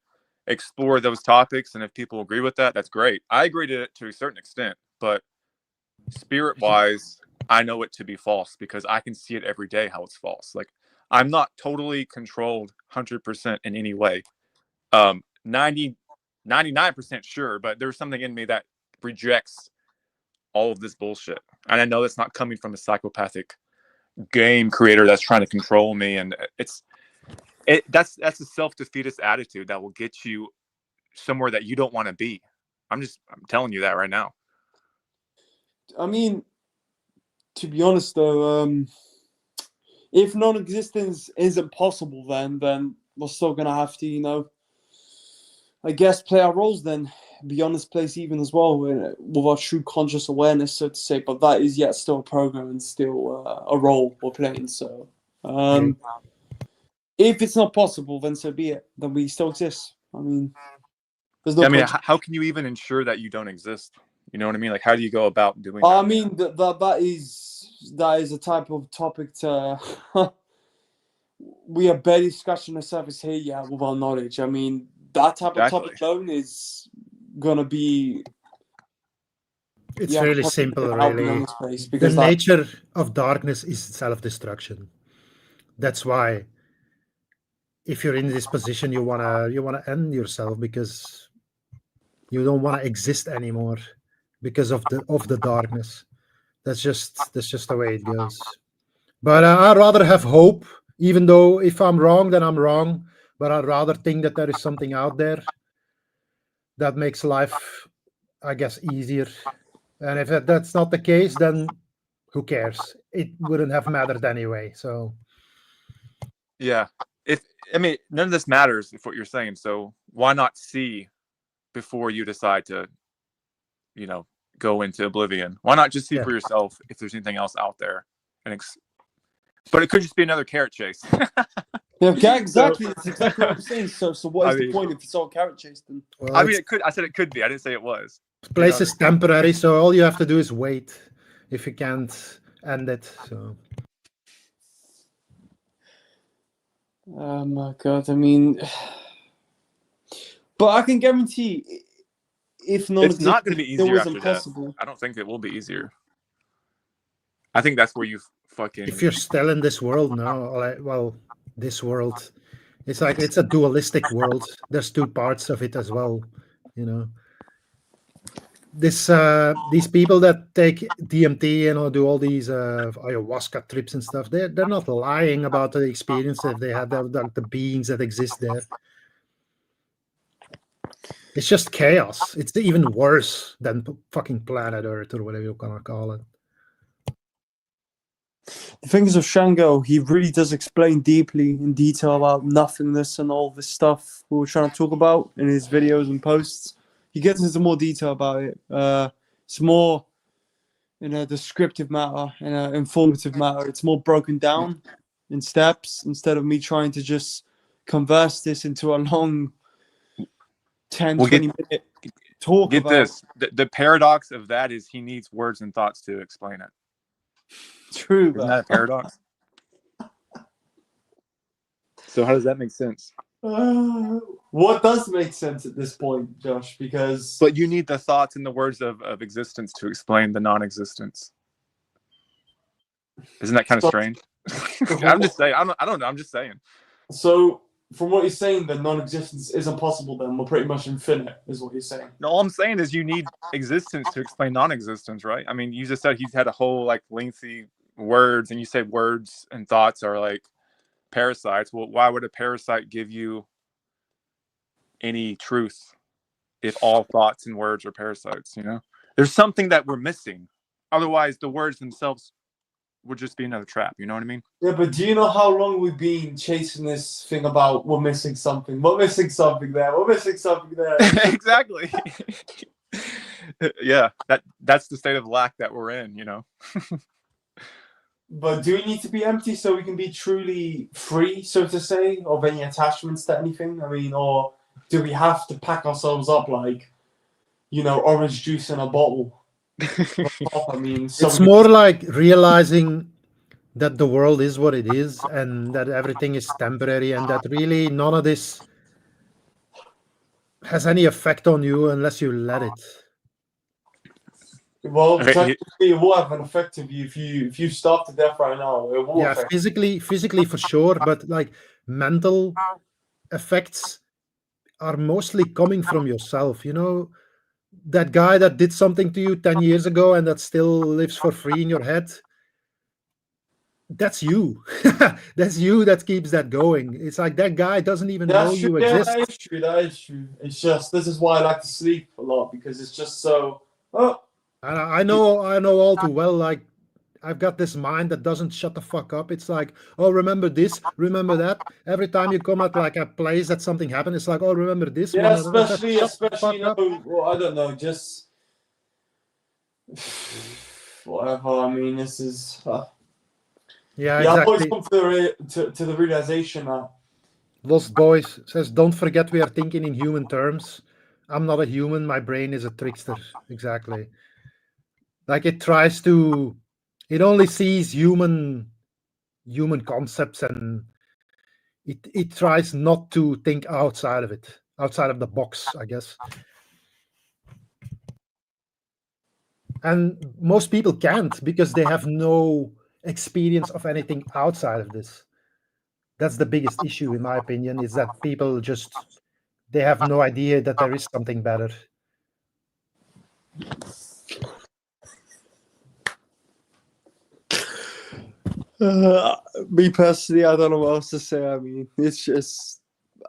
explore those topics, and if people agree with that, that's great. I agree to a certain extent, but spirit-wise, I know it to be false because I can see it every day how it's false. Like, I'm not totally controlled 100% in any way. 99% sure, but there's something in me that rejects all of this bullshit. And I know that's not coming from a psychopathic game creator that's trying to control me. And that's a self-defeatist attitude that will get you somewhere that you don't want to be. I'm telling you that right now. I mean, to be honest though, if non-existence isn't possible, then we're still gonna have to, I guess, play our roles then, beyond this place even as well, with our true conscious awareness, so to say. But that is yet still a program and still a role we're playing. So, if it's not possible, then so be it. Then we still exist. I mean, there's no. I mean, how can you even ensure that you don't exist? You know what I mean? Like, how do you go about doing that? I mean, that is a type of topic to. We are barely scratching the surface here yet with our knowledge. I mean, that type of topic alone is gonna be. It's really simple, really. The nature of darkness is self-destruction. That's why, if you're in this position, you wanna end yourself because you don't want to exist anymore because of the darkness. That's just the way it goes. But I'd rather have hope, even though if I'm wrong, then I'm wrong. But I'd rather think that there is something out there that makes life, I guess, easier. And if that's not the case, then who cares? It wouldn't have mattered anyway. So Yeah. None of this matters if what you're saying. So why not see before you decide to, go into oblivion? Why not just see Yeah. for yourself if there's anything else out there? But it could just be another carrot chase. Yeah, exactly. That's exactly what I'm saying. So what is I the mean- point if it's all carrot chase then? well, I mean, it could. I said it could be. I didn't say it was. place is temporary, so all you have to do is wait if you can't end it. So Oh my god! I mean, but I can guarantee, if not, It's not going to be it easier was after impossible. death. I don't think it will be easier. I think that's where you fucking. if you're still in this world now, well, this world, it's like it's a dualistic world. There's two parts of it as well, you know. These people that take DMT and do all these ayahuasca trips and stuff, they're not lying about the experience that they had, the beings that exist there. It's just chaos. It's even worse than fucking planet Earth or whatever you gonna call it. The thing is, of Shango, he really does explain deeply in detail about nothingness and all this stuff we were trying to talk about in his videos and posts. He gets into more detail about it. It's more in a descriptive matter, in an informative matter. It's more broken down in steps instead of me trying to just converse this into a long 10, Well, 20-minute talk Get about. this. The paradox of that is he needs words and thoughts to explain it. True, Isn't that a paradox? So how does that make sense? What does make sense at this point, Josh? Because But you need the thoughts and the words of existence to explain the non-existence. Isn't that kind of strange? I'm just saying. I don't know. I'm just saying. so, from what you're saying, the non-existence isn't possible. Then we're pretty much infinite, is what you're saying. No, all I'm saying is you need existence to explain non-existence, right? I mean, you just said he's had a whole lengthy words, and you say words and thoughts are like parasites. Well, why would a parasite give you any truth if all thoughts and words are parasites? There's something that we're missing. Otherwise, the words themselves would just be another trap. You know what I mean? Yeah, but do you know how long we've been chasing this thing about we're missing something? We're missing something there. We're missing something there. Exactly. Yeah, that's the state of lack that we're in. But do we need to be empty so we can be truly free, so to say, of any attachments to anything? I mean, or do we have to pack ourselves up like, orange juice in a bottle? I mean, It's more like realizing that the world is what it is and that everything is temporary and that really none of this has any effect on you unless you let it. Well, Okay, technically, it will have an effect of you if you starve to death right now. It will Yeah, affect. physically for sure, but mental effects are mostly coming from yourself. That guy that did something to you 10 years ago and that still lives for free in your head, that's you. That's you that keeps that going. It's like that guy doesn't even know That's you true. Yeah, exist. that is true. That is true. It's just this is why I like to sleep a lot because it's just so. Oh, And I know all too well, I've got this mind that doesn't shut the fuck up. It's like, oh, remember this, remember that. Every time you come at a place that something happened, it's like, oh, remember this. yeah, remember that. especially Shut the fuck up. well, I don't know, just whatever. I mean, this is. Yeah, I've always exactly. come to the realization that. Lost Boys says, don't forget we are thinking in human terms. I'm not a human. My brain is a trickster. Exactly. It only sees human concepts and it tries not to think outside of it, outside of the box, I guess. And most people can't because they have no experience of anything outside of this. That's the biggest issue, in my opinion, is that people they have no idea that there is something better. Me personally, I don't know what else to say. I mean, it's just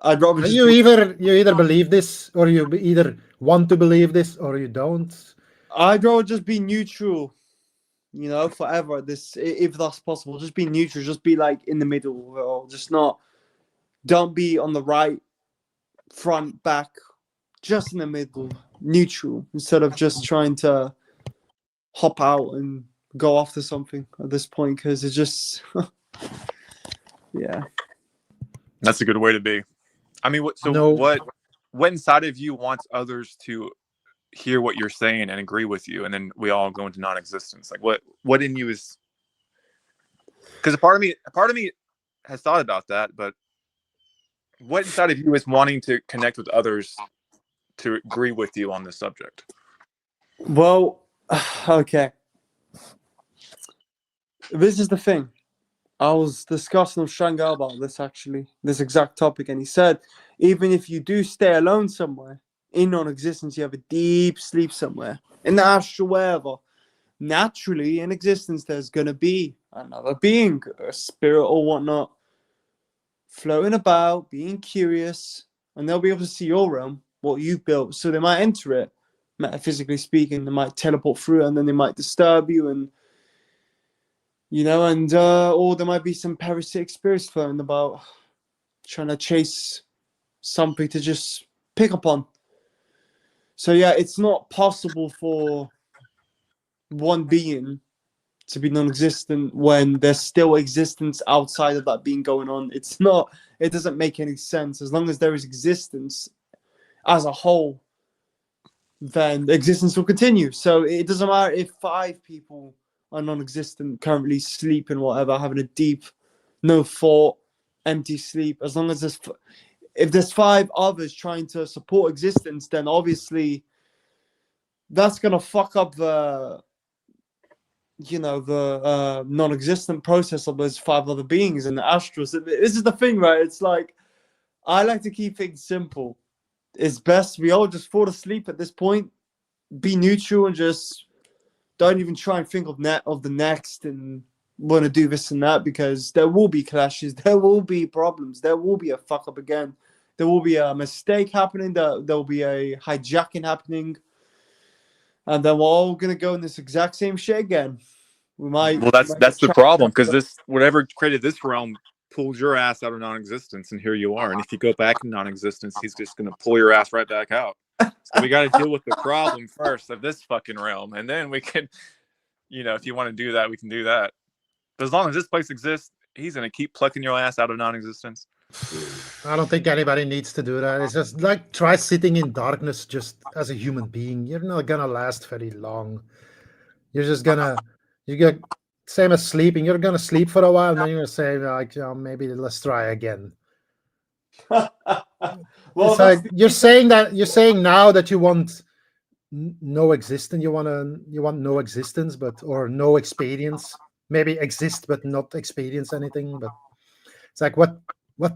I'd rather just You either believe this or you either want to believe this or you don't. I'd rather just be neutral, you know, forever. This, if that's possible, just be neutral. Just be like in the middle, or just not. Don't be on the right, front, back. Just in the middle, neutral, instead of just trying to hop out and go after something at this point, because it's just, yeah. That's a good way to be. I mean, what inside of you wants others to hear what you're saying and agree with you, and then we all go into non-existence? Like, what in you is? Because a part of me has thought about that, but what inside of you is wanting to connect with others to agree with you on this subject? Well, okay. This is the thing. I was discussing with Shanghai about this, actually, this exact topic, and he said, even if you do stay alone somewhere, in non-existence, you have a deep sleep somewhere, in the astral, wherever, naturally, in existence, there's going to be another being, a spirit or whatnot, floating about, being curious, and they'll be able to see your realm, what you've built, so they might enter it, metaphysically speaking. They might teleport through, and then they might disturb you, and you know, and or there might be some parasitic spirits floating about, trying to chase something to just pick up on. So yeah, it's not possible for one being to be non-existent when there's still existence outside of that being going on. It's not. It doesn't make any sense. As long as there is existence as a whole, then the existence will continue. So it doesn't matter if 5 people are non-existent, currently sleeping, whatever, having a deep, no thought, empty sleep. As long as if there's 5 others trying to support existence, then obviously that's gonna fuck up the, you know, the non-existent process of those 5 other beings in the astrals. This is the thing, right? It's like, I like to keep things simple. It's best we all just fall asleep at this point, be neutral, and just don't even try and think of the next and want to do this and that, because there will be clashes, there will be problems, there will be a fuck up again, there will be a mistake happening, there will be a hijacking happening, and then we're all gonna go in this exact same shit again. We might. Well, that's the problem, because this, whatever created this realm, pulled your ass out of non-existence, and here you are. And if you go back in non-existence, he's just gonna pull your ass right back out. So we got to deal with the problem first of this fucking realm, and then we can, you know, if you want to do that, we can do that. But as long as this place exists, he's gonna keep plucking your ass out of non-existence. I don't think anybody needs to do that. It's just like, try sitting in darkness just as a human being. You're not gonna last very long. You're just gonna, you get same as sleeping. You're gonna sleep for a while, and then you're gonna say like, maybe let's try again. Well, It's like you're saying now that you want no existence. You want no existence, but or no experience. Maybe exist but not experience anything. But it's like what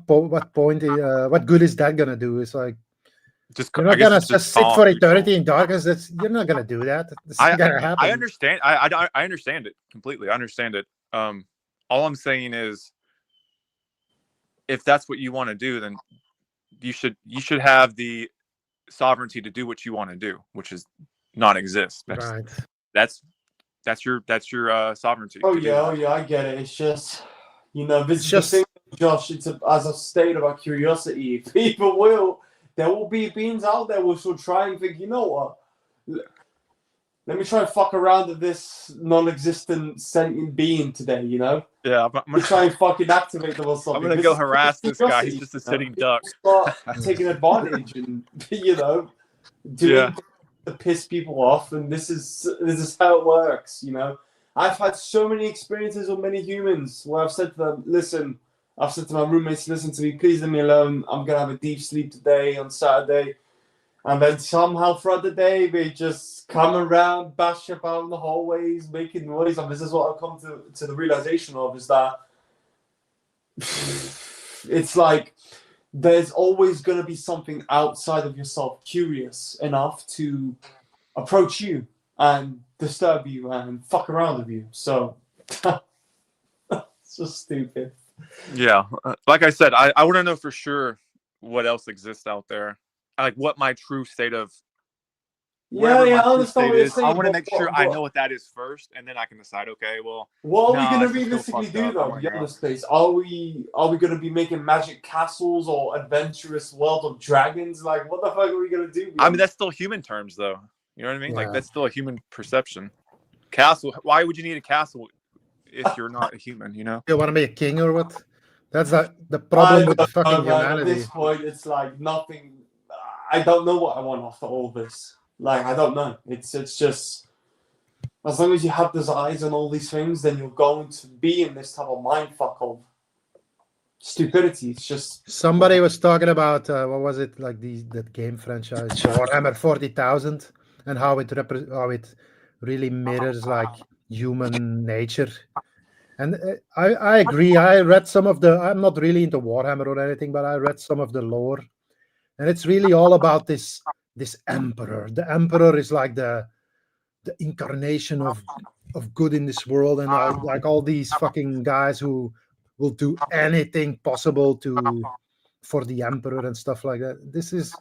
point? What good is that gonna do? It's like, Just, you're I not guess gonna it's just sit calm for people. eternity in darkness. You're not gonna do that. It's not gonna happen. I understand. I understand it completely. I understand it. All I'm saying is, if that's what you want to do, then you should have the sovereignty to do what you want to do, which is not exist. Right. That's your sovereignty. Oh to do yeah, that. I get it. It's just, you know, this It's is just- the thing, Josh. It's as I've stated about curiosity. There will be beings out there which will try and think, you know what? Let me try and fuck around with this non-existent sentient being today. You know, Yeah, I'm we try and fucking activate them or something. gonna This go is harass this guy. curiosity, He's just a you know? sitting duck. Start taking advantage and, you know, doing Yeah. things to piss people off, and this is how it works. You know, I've had so many experiences with many humans where I've said to them, listen, I've said to my roommates, listen to me, please leave me alone, I'm gonna have a deep sleep today on Saturday. And then somehow throughout the day they just come around, bash about in the hallways, making noise. And this is what I've come to the realization of, is that it's like there's always going to be something outside of yourself curious enough to approach you and disturb you and fuck around with you. So it's just stupid. Yeah, like I said, I want to know for sure what else exists out there, like what my true state of wherever Yeah, my I true understand state what you're is, I saying, want to but, make sure I but know what that is first, and then I can decide. Okay, well, what are we nah, gonna it's just still realistically fucked do up. I though? want The to go. other space. Are we gonna be making magic castles or adventurous world of dragons? Like, what the fuck are we gonna do? I mean, that's still human terms, though. You know what I mean? Like Yeah. that's still a human perception. Castle. Why would you need a castle if you're not a human? You know? You want to be a king or what? That's the I problem with don't know, fucking man. At humanity. this point, it's like nothing. I don't know what I want after all this. Like, I don't know. It's just as long as you have desires and all these things, then you're going to be in this type of mind fuck of stupidity. It's just Somebody was talking about what was it like that game franchise Warhammer 40,000 and how it really mirrors like human nature. And I agree. I read some of the. I'm not really into Warhammer or anything, but I read some of the lore, and it's really all about this emperor. The emperor is like the incarnation of good in this world, and like all these fucking guys who will do anything possible for the emperor and stuff like that. This is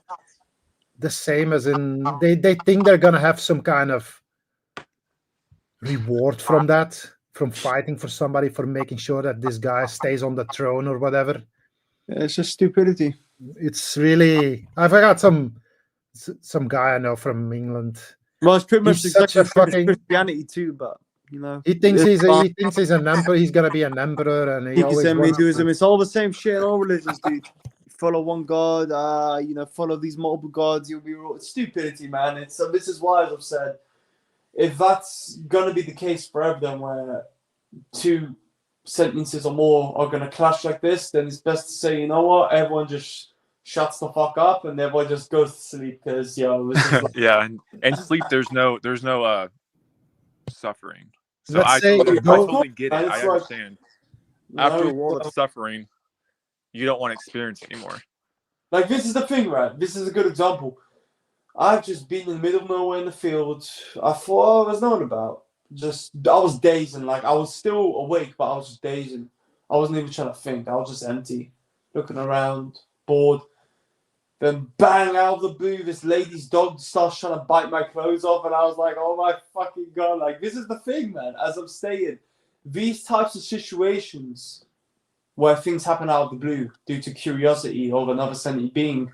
the same as in they think they're gonna have some kind of reward from that, from fighting for somebody, for making sure that this guy stays on the throne or whatever. it's just stupidity. It's really, I forgot some guy I know from England. Well, it's pretty much He's such a exactly fucking Christianity too, but you know, he thinks it's he thinks he's an emperor. He's gonna be an emperor, and he always Hinduism, wants Hinduism, to, it's all the same shit in all religions, dude. Follow one god, follow these multiple gods, you'll be it's stupidity, man. It's this is why, as I've said, if that's gonna be the case forever, then where two sentences or more are gonna clash like this, then it's best to say, you know what, everyone just shuts the fuck up and everyone just goes to sleep because this is like, Yeah, and sleep. There's no suffering. So let's say I go. totally get it. And I it's like, understand. you After know, a world of suffering, you don't want to experience anymore. like this is the thing, right? This is a good example. I've just been in the middle of nowhere in the field. I thought I was known about. I was dazing. Like I was still awake, but I was just dazing. I wasn't even trying to think. I was just empty, looking around, bored. Then bang, out of the blue, this lady's dog starts trying to bite my clothes off, and I was like, "Oh my fucking god!" Like this is the thing, man. As I'm saying, these types of situations where things happen out of the blue due to curiosity of another sentient being,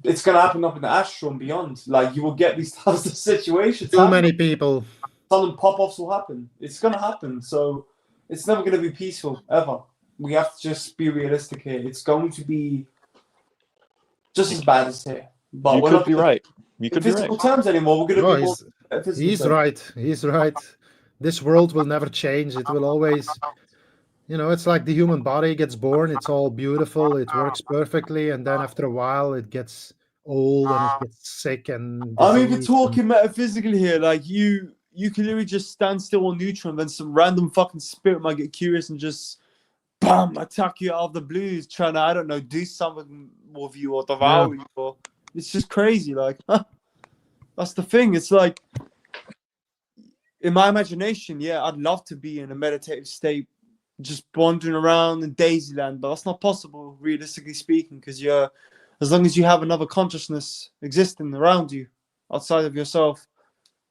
it's gonna happen up in the astral and beyond. Like you will get these types of situations. Too many people. Sudden pop-offs will happen. It's gonna happen. So it's never gonna be peaceful ever. We have to just be realistic here. It's going to be just as bad as here. But You we're could not be right. You in could be right. physical terms anymore. We're gonna No, be more physical he's terms. right. He's right. This world will never change. It will always, it's like the human body gets born. It's all beautiful. It works perfectly, and then after a while, it gets old and it gets sick and. I mean, we're diseased talking metaphysically here. Like you can literally just stand still on neutron, then some random fucking spirit might get curious and just bam, attack you out of the blues, trying to, I don't know, do something with you or devour you. Or it's just crazy. Like that's the thing. It's like in my imagination, yeah, I'd love to be in a meditative state, just wandering around in Daisyland, but that's not possible, realistically speaking, because as long as you have another consciousness existing around you, outside of yourself,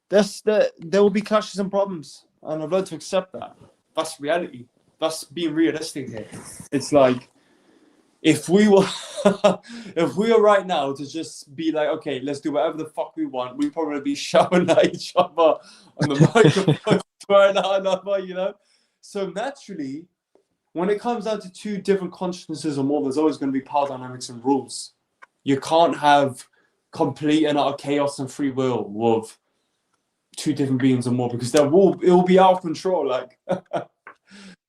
there will be clashes and problems, and I've learned to accept that. That's reality. That's being realistic here. It's like if we were right now to just be like, okay, let's do whatever the fuck we want, we'd probably be shouting at each other on the microphone, swearing at another, So naturally, when it comes down to two different consciousnesses or more, there's always going to be power dynamics and rules. You can't have complete and utter chaos and free will with two different beings or more, because it will be out of control. Like,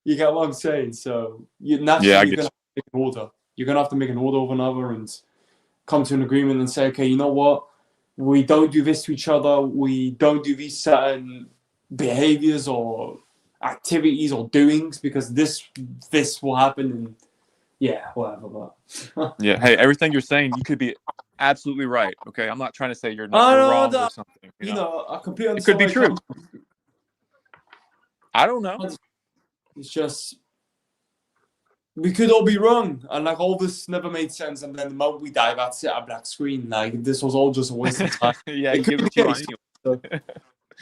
you get what I'm saying? So you're going to have to make an order. You're going to have to make an order of another and come to an agreement and say, okay, you know what? We don't do this to each other. We don't do these certain behaviors or activities or doings because this will happen, and whatever. But Yeah. Hey, everything you're saying, you could be absolutely right. Okay, I'm not trying to say you're wrong or something. I completely understand. It could be true. I don't know. It's just we could all be wrong, and like all this never made sense. And then the moment we die, that's it, a black screen. Like this was all just a waste of time. Yeah, It you could give be it to the you case. anyway.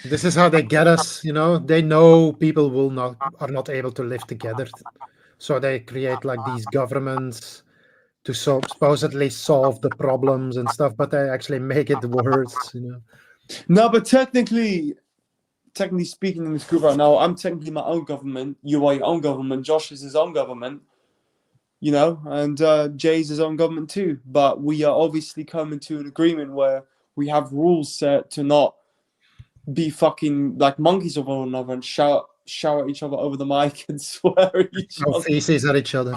This is how they get us, you know. They know people are not able to live together, so they create like these governments to supposedly solve the problems and stuff, but they actually make it worse, you know. No, but technically speaking in this group right now, I'm technically my own government. You are your own government. Josh is his own government. You know, and Jay's his own government too. But we are obviously coming to an agreement where we have rules set to not be fucking like monkeys with one another and shout at each other over the mic and swear at each Throw other. feces at each other.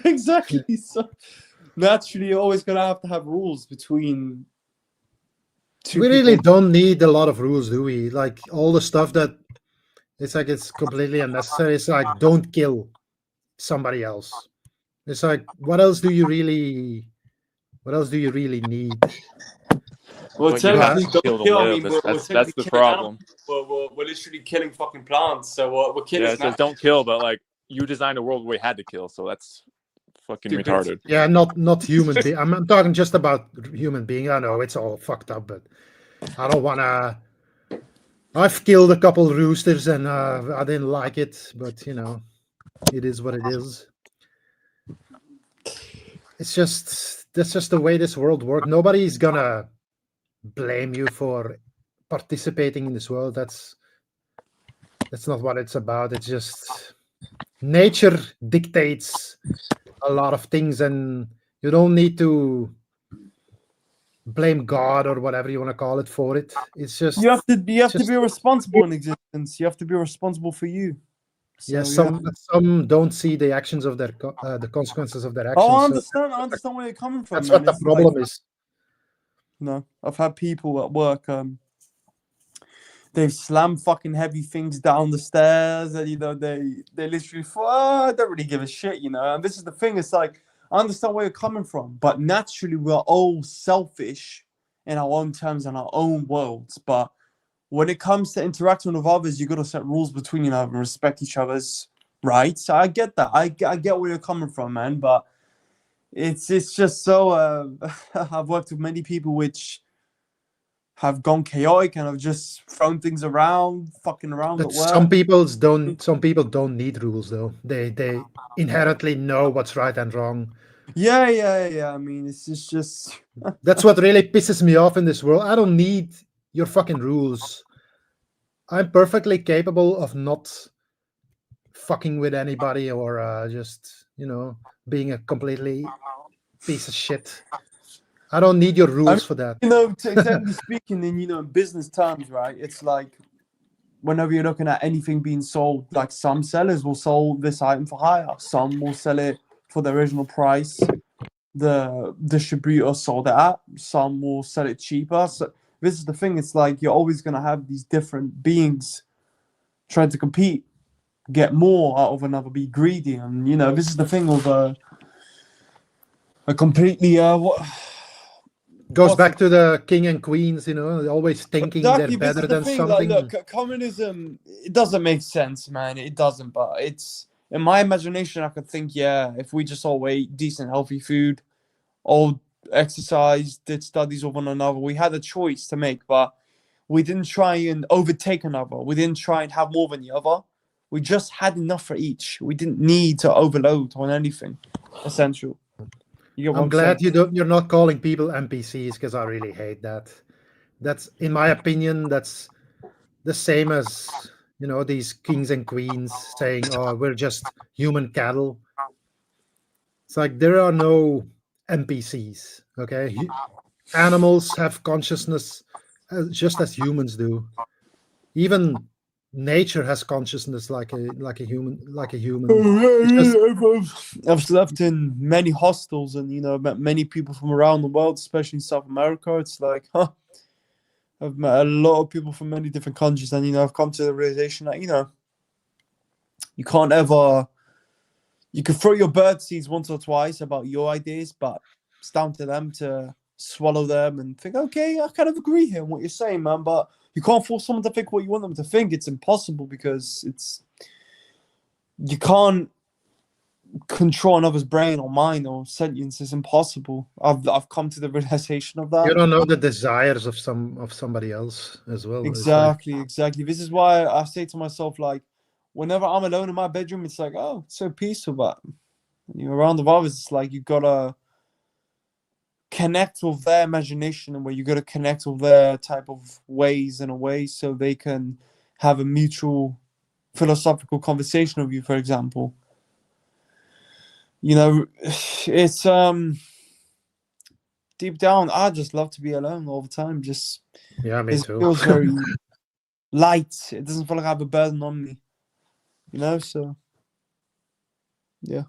Exactly. So naturally, you're always gonna have to have rules between two We really people. don't need a lot of rules, do we? Like all the stuff that it's like it's completely unnecessary. It's like don't kill somebody else. It's like what else do you really need? Well, But you have technically, to don't kill to kill. I live. mean, we're That's technically the killing problem. animals. We're literally killing fucking plants. So we're killing. Yeah, it says don't kill, but like you designed a world where we had to kill, so that's fucking Stupid. retarded. Yeah, not human being. I'm talking just about human being. I know it's all fucked up, but I don't wanna. I've killed a couple roosters and I didn't like it, but you know, it is what it is. It's just that's just the way this world works. Nobody's gonna blame you for participating in this world. That's not what it's about. It's just nature dictates a lot of things, and you don't need to blame God or whatever you want to call it for it. It's just You have to be just- responsible in existence. You have to be responsible for you. So, yeah. Some don't see the actions of their the consequences of their actions. Oh, I so understand where you're coming from. that's man. what the It's problem like, is. you know, I've had people at work. They've slammed fucking heavy things down the stairs, and you know they literally don't really give a shit, you know. And this is the thing. It's like I understand where you're coming from, but naturally we're all selfish in our own terms and our own worlds. But when it comes to interacting with others, you got to set rules between you and respect each other's rights. So I get that. I get where you're coming from, man. But it's just so. I've worked with many people which have gone chaotic and have just thrown things around, fucking around But at work. some people don't need rules though. They inherently know what's right and wrong. Yeah. I mean, it's just. That's what really pisses me off in this world. I don't need your fucking rules. I'm perfectly capable of not fucking with anybody or just, you know, being a completely piece of shit. I don't need your rules for that. You know, technically speaking, in business terms, right? It's like whenever you're looking at anything being sold, like some sellers will sell this item for higher, some will sell it for the original price the distributor sold it at, some will sell it cheaper. So this is the thing. It's like you're always gonna have these different beings trying to compete, get more out of another, be greedy, and this is the thing of a completely Goes what's back to the king and queens, you know, always thinking Exactly, they're this better is the than thing. something. Like, look, communism, it doesn't make sense, man. It doesn't. But it's in my imagination, I could think, yeah, if we just all ate decent, healthy food, all exercised, did studies with one another, we had a choice to make, but we didn't try and overtake another. We didn't try and have more than the other. We just had enough for each. We didn't need to overload on anything essential. You get what I'm glad saying? you're not calling people NPCs because I really hate that. That's, in my opinion, that's the same as, you know, these kings and queens saying, "Oh, we're just human cattle." It's like there are no NPCs. Okay, animals have consciousness just as humans do. Even nature has consciousness like a human. I've slept in many hostels and met many people from around the world, especially in South America. It's like, I've met a lot of people from many different countries, and I've come to the realization that you can't ever. You can throw your bird seeds once or twice about your ideas, but it's down to them to swallow them and think, okay, I kind of agree here on what you're saying, man, but you can't force someone to think what you want them to think. It's impossible because you can't control another's brain or mind or sentience is impossible. I've come to the realization of that. You don't know the desires of somebody else as well. It's like, Exactly. This is why I say to myself, like, whenever I'm alone in my bedroom, it's like, oh, it's so peaceful. But when you're around the others, it's like you gotta connect with their imagination, and where you gotta connect with their type of ways in a way, so they can have a mutual philosophical conversation with you, for example. You know, it's deep down, I just love to be alone all the time. Just yeah, me it too. feels very light. It doesn't feel like I have a burden on me. You know, so yeah.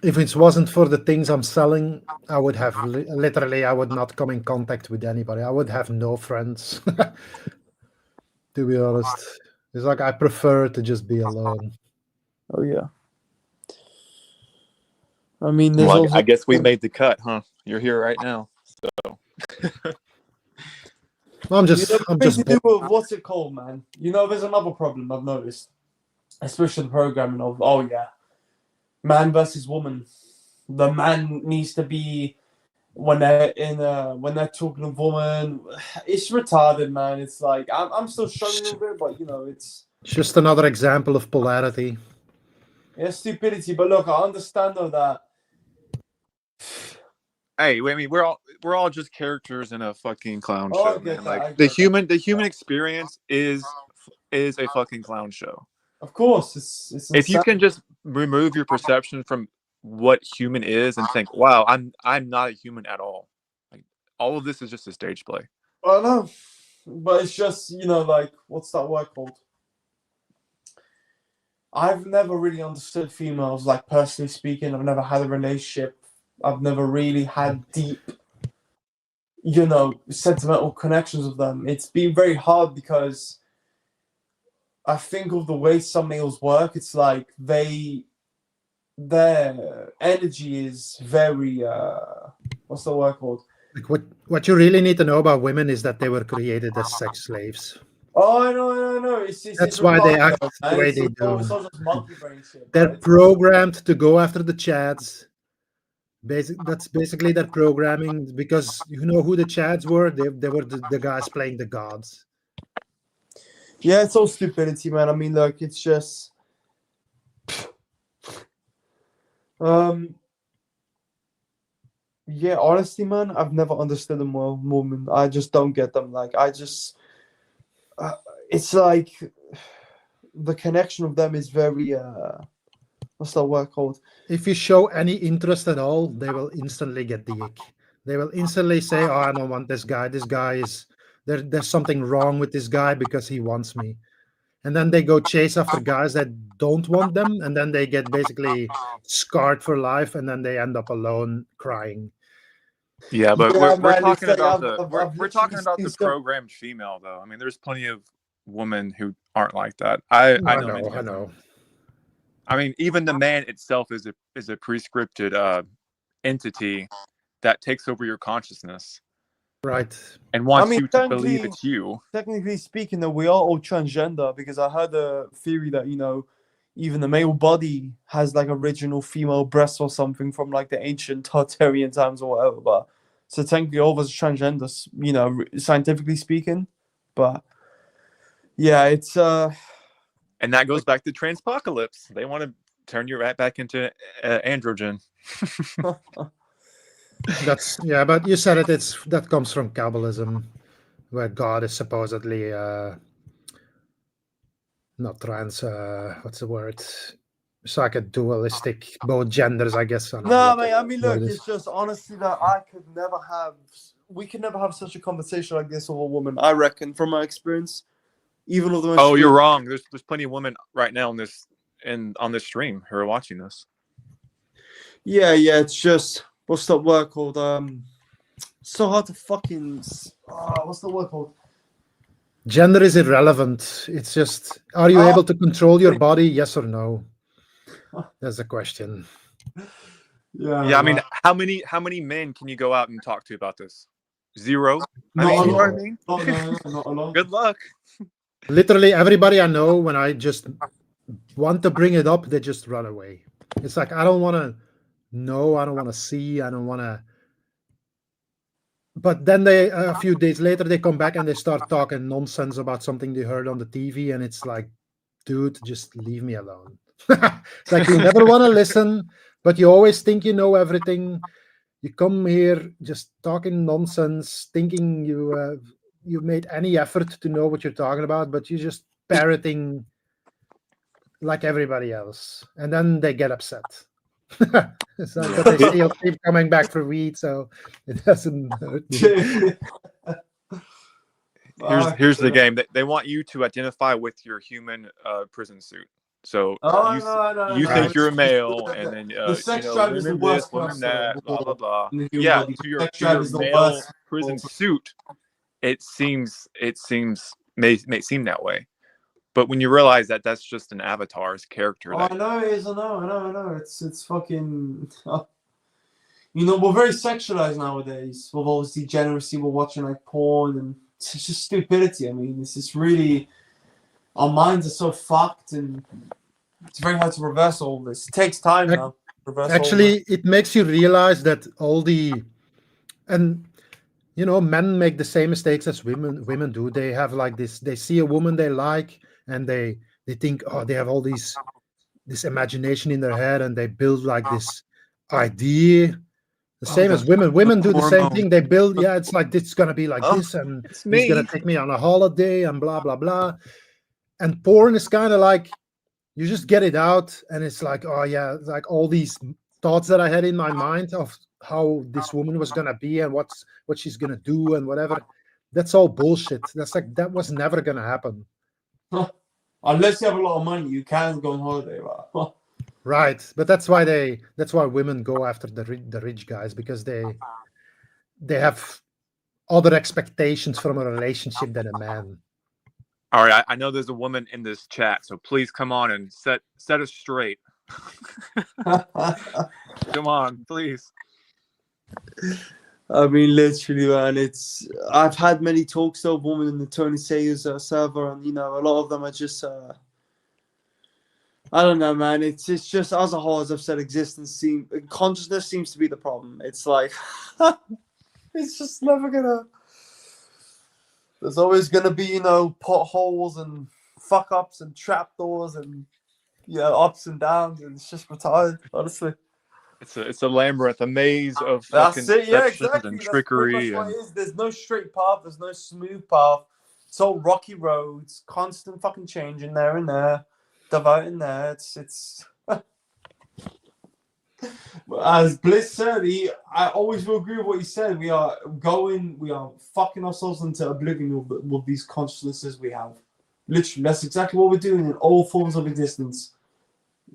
If it wasn't for the things I'm selling, I would have literally, I would not come in contact with anybody. I would have no friends. To be honest, it's like I prefer to just be alone. Oh yeah. I mean, there's Well, also I guess we made the cut, huh? You're here right now. So I'm you just, know, I'm things just to do with what's it called, man. You know, there's another problem I've noticed, especially the programming of man versus woman. The man needs to be when they're talking to woman. It's retarded, man. It's like I'm still struggling with it, but you know, it's just another example of polarity. stupidity. But look, I understand though that. hey, I mean, we're all just characters in a fucking clown Oh, I show, get man. that, I Like the get that. human experience is a fucking clown show. Of course, it's If you insane. can just remove your perception from what human is and think, wow, I'm not a human at all. Like all of this is just a stage play. I know, but it's just, you know, like, what's that word called? I've never really understood females, like, personally speaking. I've never had a relationship. I've never really had deep, you know, sentimental connections with them. It's been very hard because I think of the way some males work. It's like their energy is very, what's the word called? Like what you really need to know about women is that they were created as sex slaves. Oh, I know. That's why they act the way it's they all do. it's all just monkey brain shit. They're Right? programmed to go after the Chads. That's basically their programming, because you know who the Chads were? They were the guys playing the gods. Yeah, it's all stupidity, man. I mean, look, it's just, yeah. Honestly, man, I've never understood them well, woman. I just don't get them. Like, it's like the connection of them is very, what's that word called? If you show any interest at all, they will instantly get the ick. They will instantly say, "Oh, I don't want this guy. This guy is there's something wrong with this guy because he wants me." And then they go chase after guys that don't want them, and then they get basically scarred for life, and then they end up alone crying. Yeah, but Yeah, we're man, it's talking like about I've we're talking literally about seen the some. programmed female though. I mean, there's plenty of women who aren't like that. I know many of I them. know. I mean, even the man itself is a prescripted entity that takes over your consciousness Right. and wants I mean, you to believe it's you. technically speaking, though, we are all transgender, because I heard a theory that, you know, even the male body has like original female breasts or something from like the ancient Tartarian times or whatever. But so technically, all of us are transgenders, you know, scientifically speaking. But yeah, it's And that goes back to transpocalypse. They want to turn you right back into androgen. Yeah, but you said it. That comes from Kabbalism, where God is supposedly not trans. What's the word? It's like a dualistic, both genders, I guess. I don't know no, what mate. I mean, what look, it is. it's just honestly that we could never have such a conversation like this with a woman. I reckon, from my experience, even with the most. Oh, you're wrong. There's plenty of women right now on this stream who are watching this. Yeah, it's just, what's that word called? So hard to fucking. What's the word called? Gender is irrelevant. It's just, are you able to control your body? Yes or no? That's the question. Yeah, I mean, how many men can you go out and talk to about this? Zero. I mean, you know what I mean? Not a lot. Good luck. Literally everybody I know, when I just want to bring it up, they just run away. It's like, I don't want to know, I don't want to see, I don't want to. But then they, a few days later, they come back and they start talking nonsense about something they heard on the TV, and it's like, dude, just leave me alone. It's like, you never want to listen, but you always think you know everything. You come here just talking nonsense, thinking you made any effort to know what you're talking about, but you're just parroting like everybody else, and then they get upset. So, but they still keep coming back for weed, so it doesn't hurt me. Here's the game. They want you to identify with your human prison suit. So you think you're a male, and then the sex drive is the women worst this, women person that, of blah all blah blah. in the human Yeah, body. to your Sex drive is the male worst. prison suit, it may seem that way. But when you realize that that's just an avatar's character, I know it is. I know. It's fucking. You know, we're very sexualized nowadays. With all this degeneracy, we're watching like porn, and it's just stupidity. I mean, it's just really. Our minds are so fucked, and it's very hard to reverse all this. It takes time now. Actually, it makes you realize that and you know, men make the same mistakes as women do. They have like this, they see a woman they like, and they think, oh, they have all this imagination in their head, and they build like this idea. The same as women. Women do the same thing. They build, yeah, it's like, it's gonna be like this, and he's gonna take me on a holiday, and blah blah blah. And porn is kind of like, you just get it out, and it's like, oh yeah, it's like all these thoughts that I had in my mind of how this woman was gonna be and what she's gonna do and whatever. That's all bullshit. That's like, that was never gonna happen. Unless you have a lot of money, you can go on holiday, right? Right, but that's why women go after the rich guys, because they have other expectations from a relationship than a man. All right, I know there's a woman in this chat, so please come on and set us straight. Come on, please. I mean, literally, man. I've had many talks to a woman in the Tony Sayers server, and you know, a lot of them are just. I don't know, man. It's just, as a whole, as I've said, consciousness seems to be the problem. It's like it's just never gonna. There's always gonna be, you know, potholes and fuck ups and trapdoors and, you know, ups and downs, and it's just retarded, honestly. It's a labyrinth, a maze of That's it, yeah, exactly. and That's trickery. pretty much what it is. There's no straight path. There's no smooth path. It's all rocky roads, constant fucking changing there and there, diverting there. It's. As Bliss said, I always will agree with what he said. We are fucking ourselves into oblivion with these consciousnesses we have. Literally, that's exactly what we're doing in all forms of existence.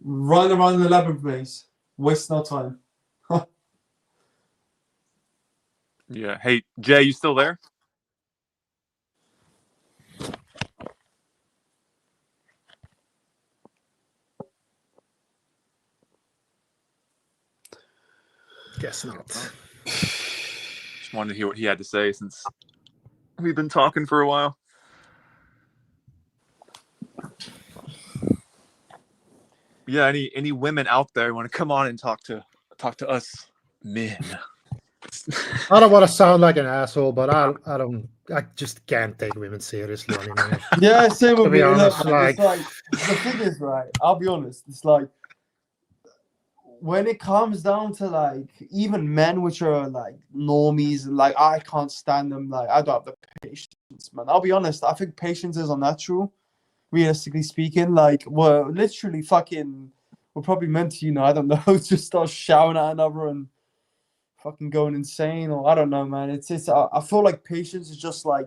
Running around in the labyrinth maze, wasting our time. Yeah. Hey, Jay, you still there? Guess not. Just wanted to hear what he had to say since we've been talking for a while. Yeah, any women out there want to come on and talk to us men? I don't want to sound like an asshole, but I just can't take women seriously anymore. Yeah, same with To be me. honest, Look, like- it's like the thing is, right? I'll be honest. It's like when it comes down to like even men, which are like normies, like I can't stand them. Like I don't have the patience, man. I'll be honest. I think patience is unnatural. Realistically speaking, like we're literally fucking. We're probably meant to, you know, I don't know, just start shouting at another and fucking going insane, or I don't know, man. It's I feel like patience is just like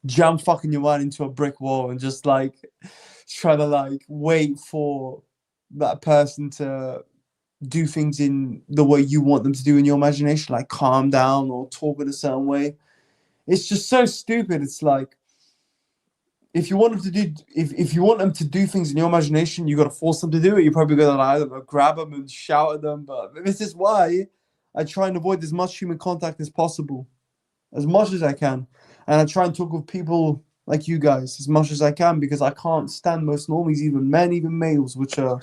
jam fucking your mind into a brick wall and just like try to like wait for that person to do things in the way you want them to do in your imagination, like calm down or talk in a certain way. It's just so stupid. It's like if you want them to do if you want them to do things in your imagination, you got to force them to do it. You're probably gonna, I don't know, grab them and shout at them. But this is why I try and avoid as much human contact as possible, as much as I can, and I try and talk with people like you guys as much as I can, because I can't stand most normies, even men, even males, which are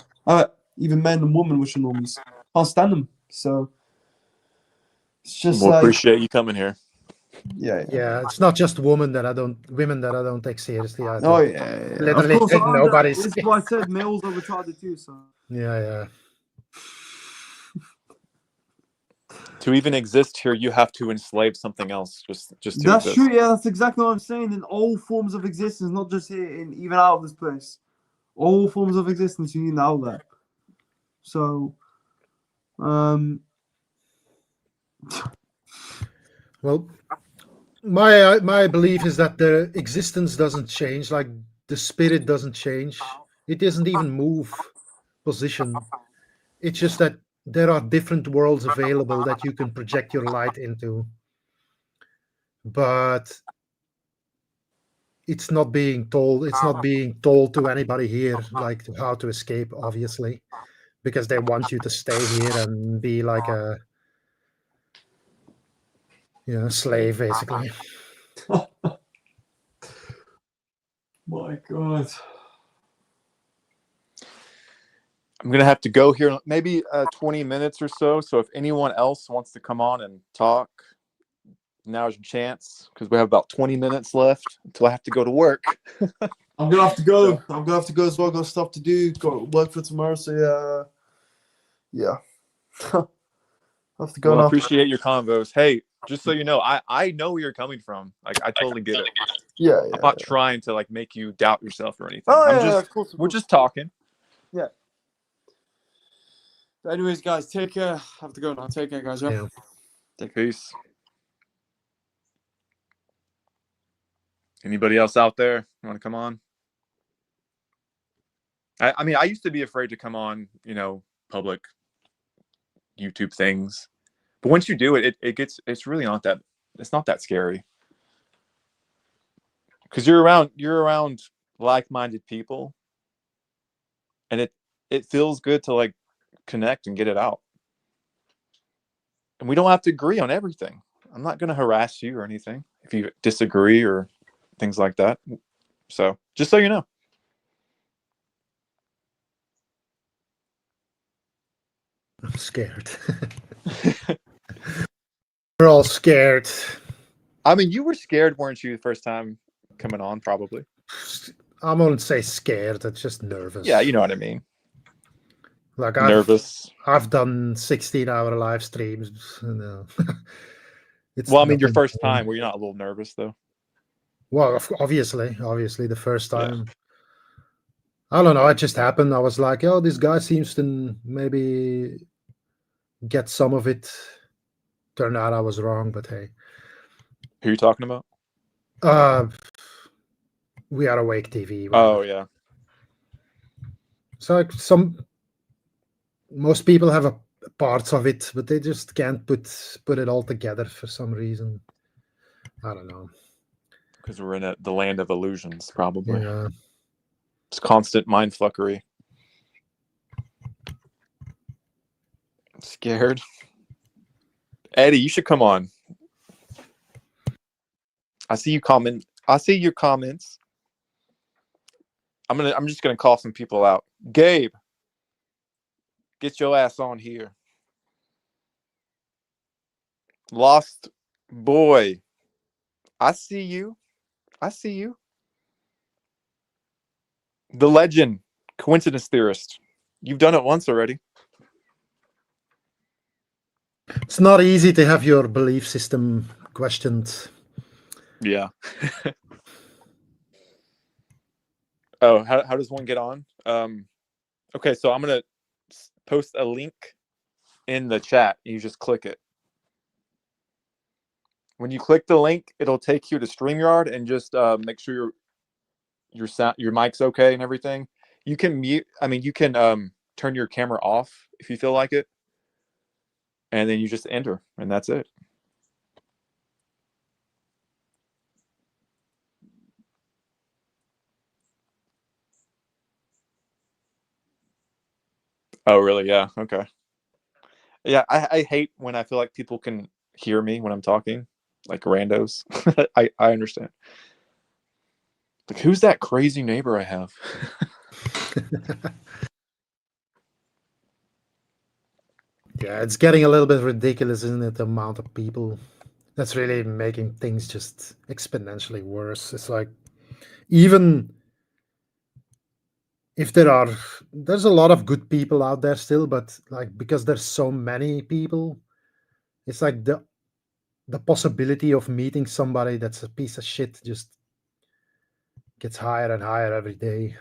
even men and women which are normies. Can't stand them. So it's just Well, like appreciate you coming here. yeah. Yeah, it's not just women that I don't take seriously. I Oh think yeah. Of literally course, nobody's. this is why I said males are retarded too. So Yeah. To even exist here, you have to enslave something else just to that's exist. true. Yeah, that's exactly what I'm saying. In all forms of existence, not just here, in even out of this place, all forms of existence, you need an outlet. So, Well, my belief is that the existence doesn't change, like the spirit doesn't change. It doesn't even move position. It's just that there are different worlds available that you can project your light into, but it's not being told. It's not being told to anybody here, like how to escape, obviously, because they want you to stay here and be like a slave, basically. my God. I'm gonna have to go here, maybe 20 minutes or so. So if anyone else wants to come on and talk, now's your chance, because we have about 20 minutes left until I have to go to work. I'm gonna have to go. I'm gonna have to go as well. Got stuff to do. Got work for tomorrow. So yeah. I have to go Well, I now. appreciate your convos. Hey, just so you know, I know where you're coming from. Like, I totally get it. Yeah. I'm not trying to like make you doubt yourself or anything. Oh I'm yeah, just of course. we're just talking. Yeah. But anyways, guys, take care. I have to go now. Take care, guys. Yeah. Yeah. Peace. Anybody else out there want to come on? I mean, I used to be afraid to come on, public YouTube things, but once you do it, it's really not that, it's not that scary, because you're around like-minded people, and it feels good to like connect and get it out, and we don't have to agree on everything. I'm not going to harass you or anything if you disagree or things like that. So just so you know. I'm scared. We're all scared. I mean, you were scared, weren't you, the first time coming on? Probably. I won't say scared. It's just nervous. Yeah, you know what I mean. Like Nervous. I've done 16-hour live streams. It's Well, I mean, your nothing first new. time, were you not a little nervous though? Well, obviously, the first time. I don't know. It just happened. I was like, oh, this guy seems to maybe get some of it. Turned out I was wrong, but hey. Who are you talking about? We Are Awake TV. Oh, whatever. yeah. So most people have a parts of it, but they just can't put it all together for some reason. I don't know. Because we're in the land of illusions, probably. Yeah. It's constant mind fuckery. Scared. Eddie, you should come on. I see you comment. I see your comments. I'm just gonna call some people out. Gabe, get your ass on here. Lost boy, I see you. I see you. The legend, coincidence theorist. You've done it once already. It's not easy to have your belief system questioned. Yeah. Oh, how does one get on? Okay, so I'm gonna post a link in the chat. You just click it. When you click the link, it'll take you to StreamYard, and just make sure your sound, your mic's okay and everything. You can mute. I mean, you can turn your camera off if you feel like it, and then you just enter, and that's it. Oh, really? Yeah. Okay. Yeah, I hate when I feel like people can hear me when I'm talking, like randos. I understand. Like, who's that crazy neighbor I have? Yeah, it's getting a little bit ridiculous, isn't it? The amount of people that's really making things just exponentially worse. It's like, even if there's a lot of good people out there still, but like, because there's so many people, it's like the possibility of meeting somebody that's a piece of shit just gets higher and higher every day.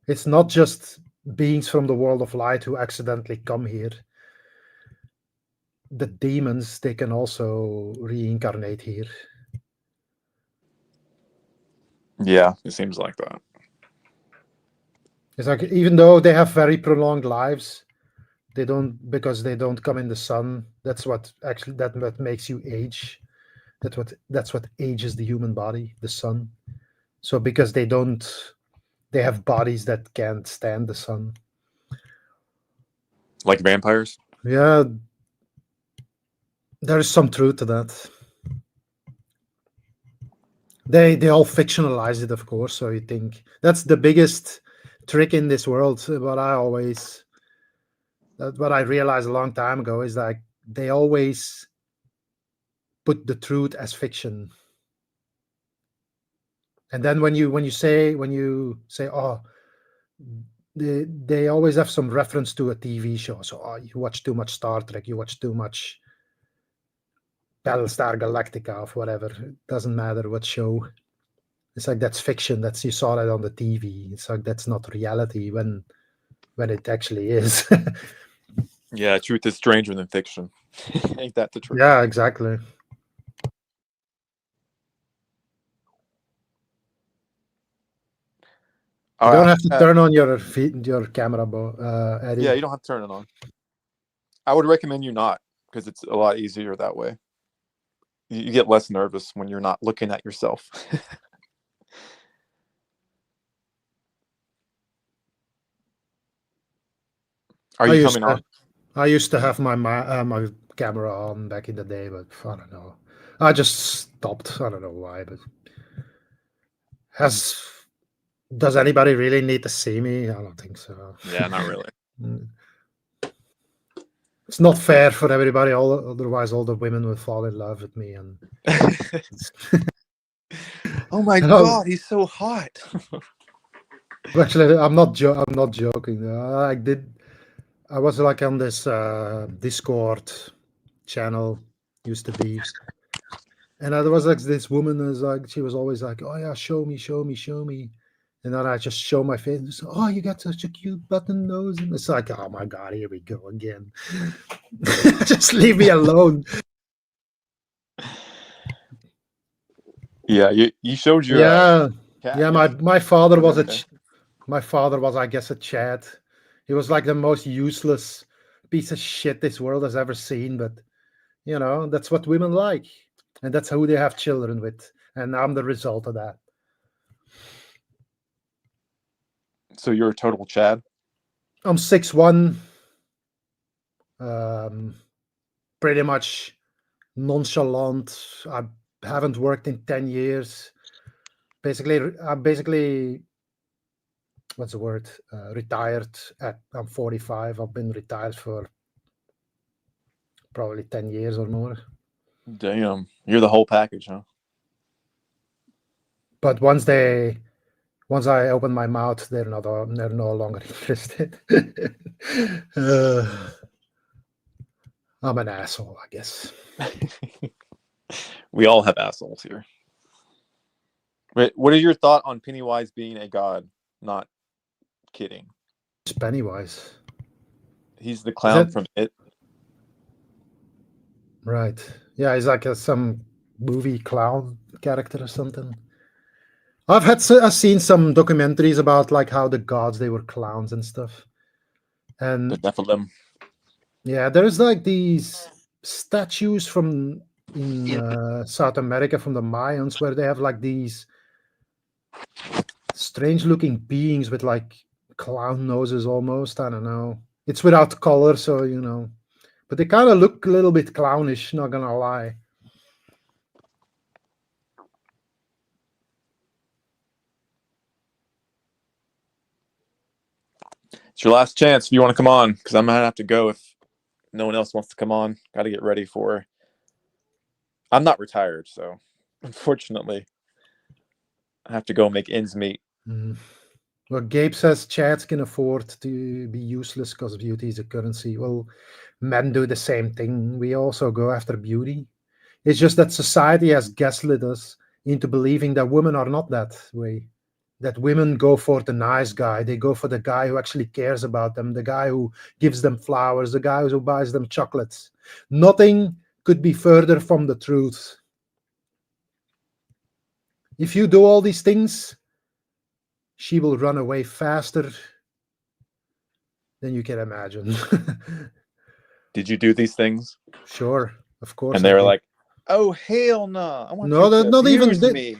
It's not just beings from the world of light who accidentally come here. The demons, they can also reincarnate here. Yeah, it seems like that. It's like, even though they have very prolonged lives, because they don't come in the sun. That's what makes you age. That's what ages the human body, the sun. So because they have bodies that can't stand the sun. Like vampires? Yeah, there is some truth to that. They all fictionalize it, of course. So you think that's the biggest trick in this world. What I realized a long time ago is like they always put the truth as fiction. And then when you say, oh, they always have some reference to a TV show. So, oh, you watch too much Star Trek, you watch too much Battlestar Galactica or whatever. It doesn't matter what show. It's like, that's fiction. You saw that on the TV. It's like, that's not reality when it actually is. Yeah, truth is stranger than fiction. Ain't that the truth? Yeah, exactly. You don't have to turn on your camera, Eddie. Yeah, you don't have to turn it on. I would recommend you not, because it's a lot easier that way. You get less nervous when you're not looking at yourself. Are you coming on? I used to have my camera on back in the day, but I don't know. I just stopped. I don't know why, but does anybody really need to see me? I don't think so. Yeah, not really. It's not fair for everybody. Otherwise, all the women would fall in love with me. And oh my God, he's so hot. Actually, I'm not joking. I was like on this Discord channel, used to be, and there was like this woman she was always like, oh yeah, show me, and then I just show my face and say, oh, you got such a cute button nose, and it's like, oh my God, here we go again. Just leave me alone. Yeah, you showed your cat. Yeah, my father was I guess a Chad. He was like the most useless piece of shit this world has ever seen, but you know, that's what women like, and that's who they have children with, and I'm the result of that. So you're a total Chad? I'm 6'1", pretty much nonchalant. I haven't worked in 10 years. Basically, what's the word? Retired I'm 45. I've been retired for probably 10 years or more. Damn, you're the whole package, huh? But once I open my mouth, they're no longer interested. I'm an asshole, I guess. We all have assholes here. Wait, what is your thought on Pennywise being a god? Not kidding. It's Pennywise. He's the clown from It. Right. Yeah, he's like some movie clown character or something. I've seen some documentaries about like how the gods, they were clowns and stuff. And the Nephilim. Yeah, there's like these statues in South America from the Mayans where they have like these strange looking beings with like clown noses almost. I don't know. It's without color, so you know. But they kind of look a little bit clownish, not gonna lie. It's your last chance if you want to come on, because I'm gonna have to go if no one else wants to come on. Got to get ready for. I'm not retired, so unfortunately, I have to go make ends meet. Mm. Well, Gabe says chads can afford to be useless because beauty is a currency. Well, men do the same thing. We also go after beauty. It's just that society has gaslit us into believing that women are not that way. That women go for the nice guy. They go for the guy who actually cares about them, the guy who gives them flowers, the guy who buys them chocolates. Nothing could be further from the truth. If you do all these things, she will run away faster than you can imagine. Did you do these things? Sure, of course. And they I were did. like, "Oh hell no! I want No, you that- to not even abuse thi- me."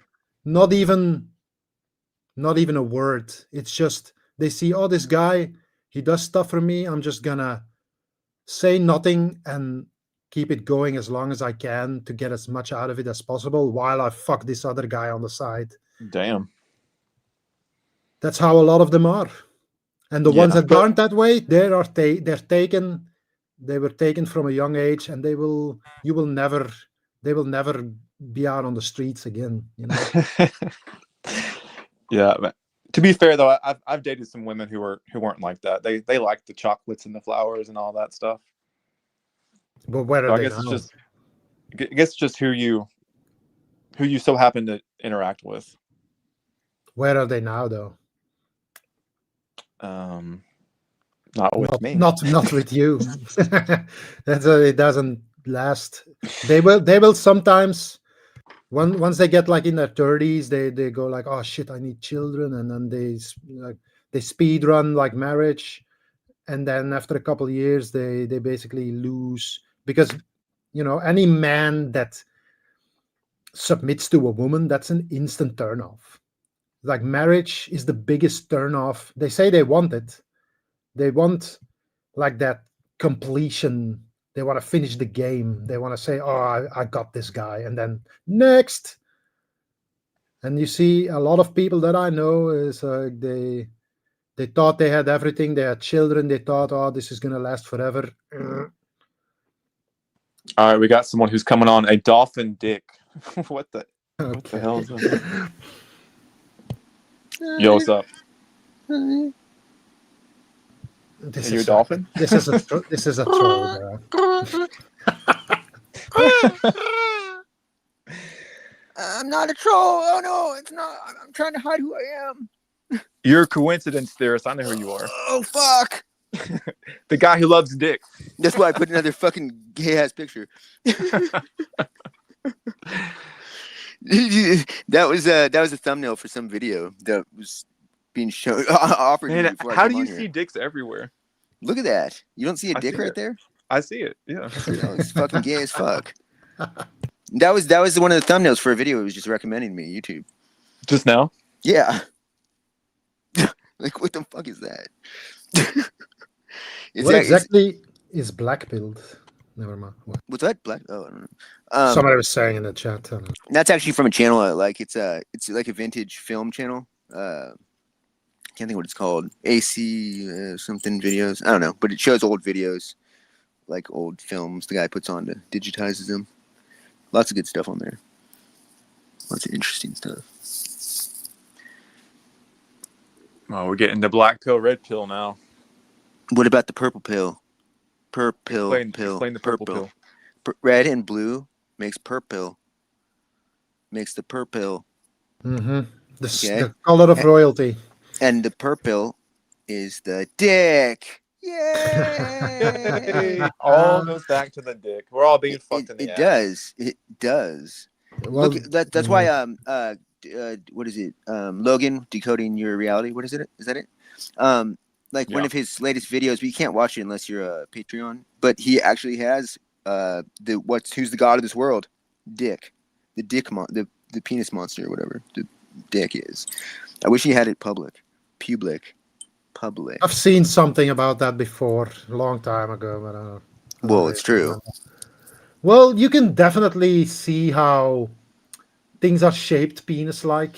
not even a word. It's just they see, oh, this guy, he does stuff for me. I'm just gonna say nothing and keep it going as long as I can to get as much out of it as possible while I fuck this other guy on the side. Damn. That's how a lot of them are. And the ones Yeah, that but- aren't that way, they're taken. They were taken from a young age, and they will never be out on the streets again. You know. Yeah. But to be fair though, I've dated some women who weren't like that. They liked the chocolates and the flowers and all that stuff. But where So are I they guess now? it's just who you so happen to interact with. Where are they now, though? Not with me. Not with you. It doesn't last. They will sometimes. Once they get like in their 30s, they go like, oh shit, I need children, and then they speed run like marriage, and then after a couple of years they basically lose, because any man that submits to a woman, that's an instant turn off. Like marriage is the biggest turn off. They say they want it. They want like that completion. They want to finish the game. They want to say, oh, I got this guy. And then next. And you see a lot of people that I know is they thought they had everything. They had children. They thought, oh, this is going to last forever. All right, we got someone who's coming on, a dolphin dick. What the hell is this? Yo, what's up? This Are you a is dolphin? This is a troll. Bro. I'm not a troll. Oh no, it's not. I'm trying to hide who I am. You're a coincidence theorist. I know who you are. Oh fuck. The guy who loves dick. That's why I put another fucking gay ass picture. That was a thumbnail for some video that was being shown offered to me Man, before I how came do you on here. see dicks everywhere? Look at that. You don't see a I dick see right it. there? I see it. Yeah. No, it's fucking gay as fuck. That was one of the thumbnails for a video it was just recommending me, YouTube. Just now? Yeah. Like what the fuck is that? What exactly is black-pilled? Never mind. What? What's that? Black? Oh, I don't know. Somebody was saying in the chat. That's actually from a channel. Like it's like a vintage film channel. Can't think what it's called. AC something videos. I don't know, but it shows old videos, like old films. The guy puts on to digitizes them. Lots of good stuff on there. Lots of interesting stuff. Oh, we're getting the black pill, red pill now. What about the purple pill? Purple pill. Explain the purple pill. Red and blue makes purple. Makes the purple. Mm-hmm. Okay. The color of royalty. And the purple is the dick. Yay! Hey, all goes back to the dick. We're all being fucked in the ass. Does. It does. Well, Look, that's why what is it? Logan, Decoding Your Reality. What is it? Is that it? Like one of his latest videos, but you can't watch it unless you're a Patreon. But he actually has who's the god of this world? Dick. The dick the penis monster or whatever the dick is. I wish he had it public. I've seen something about that before a long time ago, but I don't know. Well, it's true. Well, you can definitely see how things are shaped penis-like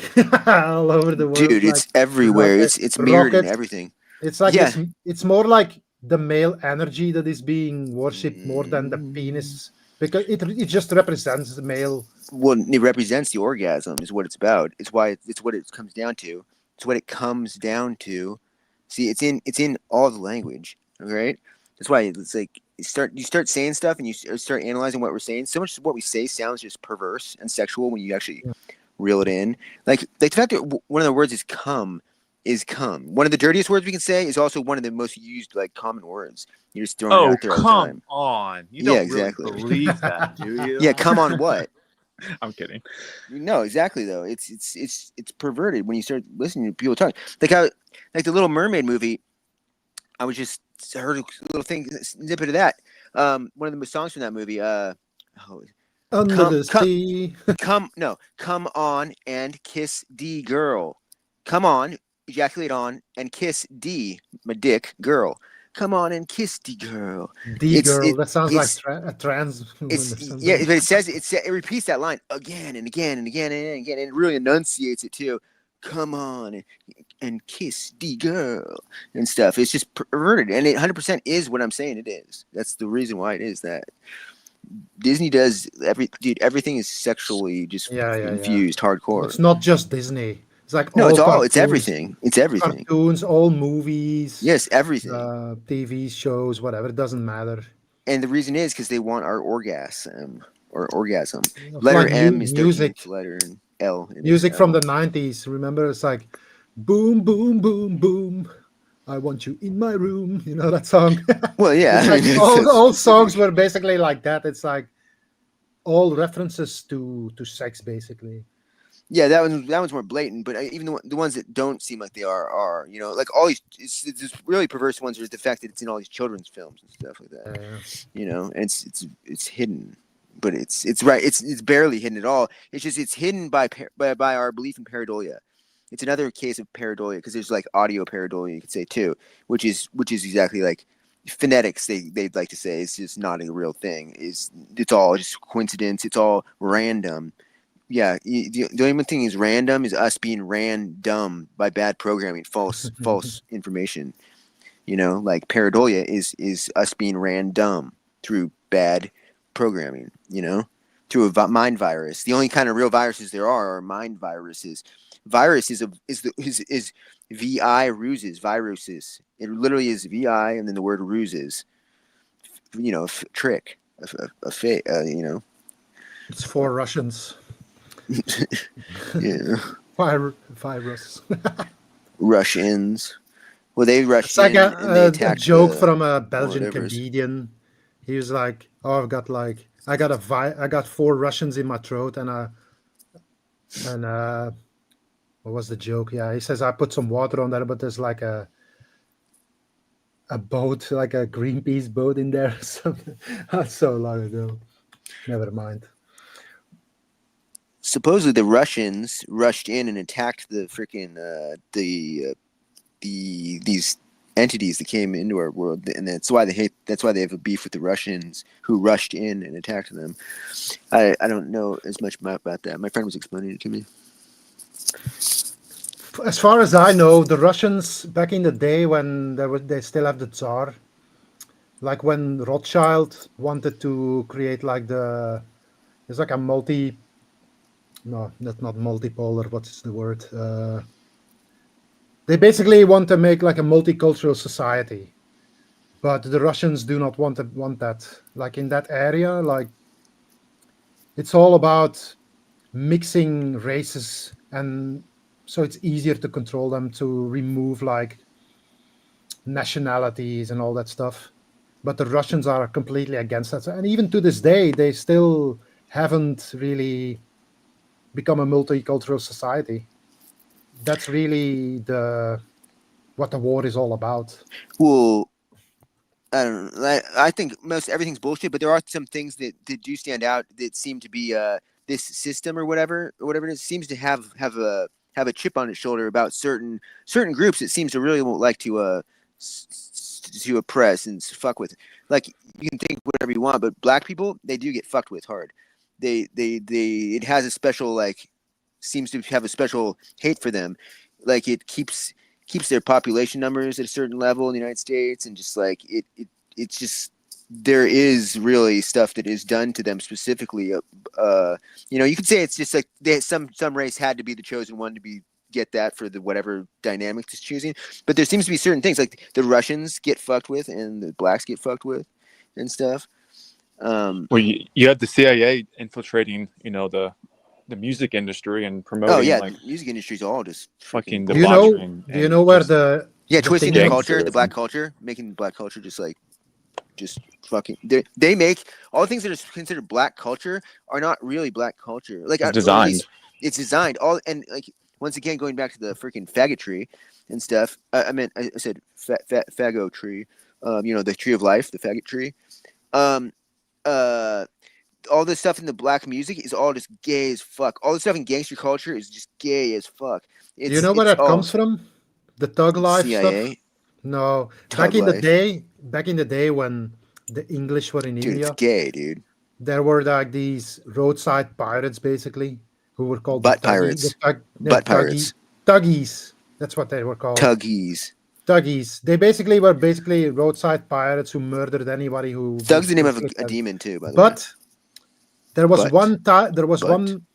all over the world. Dude, it's everywhere. It's mirrored in rocket. everything. It's like Yeah. it's more like the male energy that is being worshipped more than the penis, because it just represents the male. Well, it represents the orgasm is what it's about. It's why it's what it comes down to. It's what it comes down to. See, it's in all the language, right? That's why it's like you start saying stuff and you start analyzing what we're saying. So much of what we say sounds just perverse and sexual when you actually reel it in. Like the fact that one of the words is come. One of the dirtiest words we can say is also one of the most used like common words. You're just throwing it Oh, out there all the come time. on. You Yeah, don't exactly. really believe that, do you? Yeah, come on what? I'm kidding. No, exactly though. It's perverted when you start listening to people talk. Like the Little Mermaid movie. I was just heard a little thing snippet of that. One of the songs from that movie. Under the sea. Come on and kiss D girl. Come on, ejaculate on and kiss D, my dick girl. Come on and kiss D girl. D girl. That sounds like it's- a trans woman or It's something. yeah, but it repeats that line again and again and again and again, and it really enunciates it too. Come on and kiss the girl and stuff. It's just perverted, and it 100% is what I'm saying. It is. That's the reason why it is that. Disney does everything is sexually just infused hardcore. It's not just Disney. It's like No, all it's all. cartoons, It's everything. It's everything. Cartoons, all movies. Yes, everything. TV shows, whatever. It doesn't matter. And the reason is because they want our orgasm or orgasm. It's Letter like M is their music. letter, and L. Music from the 90s. Remember, it's like boom, boom, boom, boom. I want you in my room. You know that song? Well, yeah. Like all songs were basically like that. It's like all references to sex, basically. Yeah, that one's more blatant. But even the ones that don't seem like they are like all these. It's really perverse ones. There's the fact that it's in all these children's films and stuff like that. And it's hidden, but it's right. It's barely hidden at all. It's just it's hidden by our belief in pareidolia. It's another case of pareidolia because there's like audio pareidolia you could say too, which is exactly like phonetics. They'd like to say it's just not a real thing. It's all just coincidence. It's all random. Yeah, the only thing is random is us being random by bad programming, false information. Like pareidolia is us being random through bad programming. Through a mind virus. The only kind of real viruses there are mind viruses. Virus is VI ruses, viruses. It literally is VI and then the word ruses. Trick, a fake. It's for Russians. Yeah. Virus. Russians. Well, they rushed It's like in and they a attacked joke from a Belgian whatever's. comedian. He was like, "Oh, I got 4 Russians in my throat," and what was the joke? Yeah, he says I put some water on there, but there's like a boat, like a Greenpeace boat in there. Something. That's so long ago. Never mind. Supposedly the Russians rushed in and attacked the freaking these entities that came into our world, and that's why they have a beef with the Russians who rushed in and attacked them. I don't know as much about that. My friend was explaining it to me. As far as I know, the Russians back in the day when they still have the Tsar, like when Rothschild wanted to create like it's like a no, that's not multipolar. What's the word? They basically want to make like a multicultural society, but the Russians do not want that. Like in that area, like it's all about mixing races, and so it's easier to control them, to remove like nationalities and all that stuff. But the Russians are completely against that, and even to this day, they still haven't really become a multicultural society. That's really what the war is all about. Well, I don't know. I think most everything's bullshit, but there are some things that do stand out that seem to be this system or whatever it is seems to have a chip on its shoulder about certain groups. It seems to really like to oppress and fuck with. Like you can think whatever you want, but black people, they do get fucked with hard. It has a special seems to have a special hate for them. Like it keeps keeps their population numbers at a certain level in the United States, and just like it's just there is really stuff that is done to them specifically. You could say it's just like some race had to be the chosen one to get that for the whatever dynamic it's choosing, but there seems to be certain things like the Russians get fucked with and the blacks get fucked with and stuff. Well, you had the CIA infiltrating, the music industry and promoting. Oh yeah, like the music industry is all just fucking Do you know? debauchery. Do you know where the twisting thing the is- culture, the Gangsterism. black culture, making the black culture just fucking. They make all the things that are considered black culture are not really black culture. Like It's at designed. least it's designed all, and like once again going back to the freaking faggotry and stuff. I said fagot tree. The tree of life, the faggot tree. All this stuff in the black music is all just gay as fuck. All the stuff in gangster culture is just gay as fuck. Do you know where that comes from? The thug life CIA? stuff? No. Thug Back in life. the day when the English were in Dude, India, it's gay, dude. there were like these roadside pirates basically who were called Butt the thuggy- pirates. the thug- Butt thuggy- pirates. Thuggies. That's what they were called. Tuggies. Thuggies. They basically were roadside pirates who murdered anybody who. Thug's the name of a demon too, by the way. But there was But- one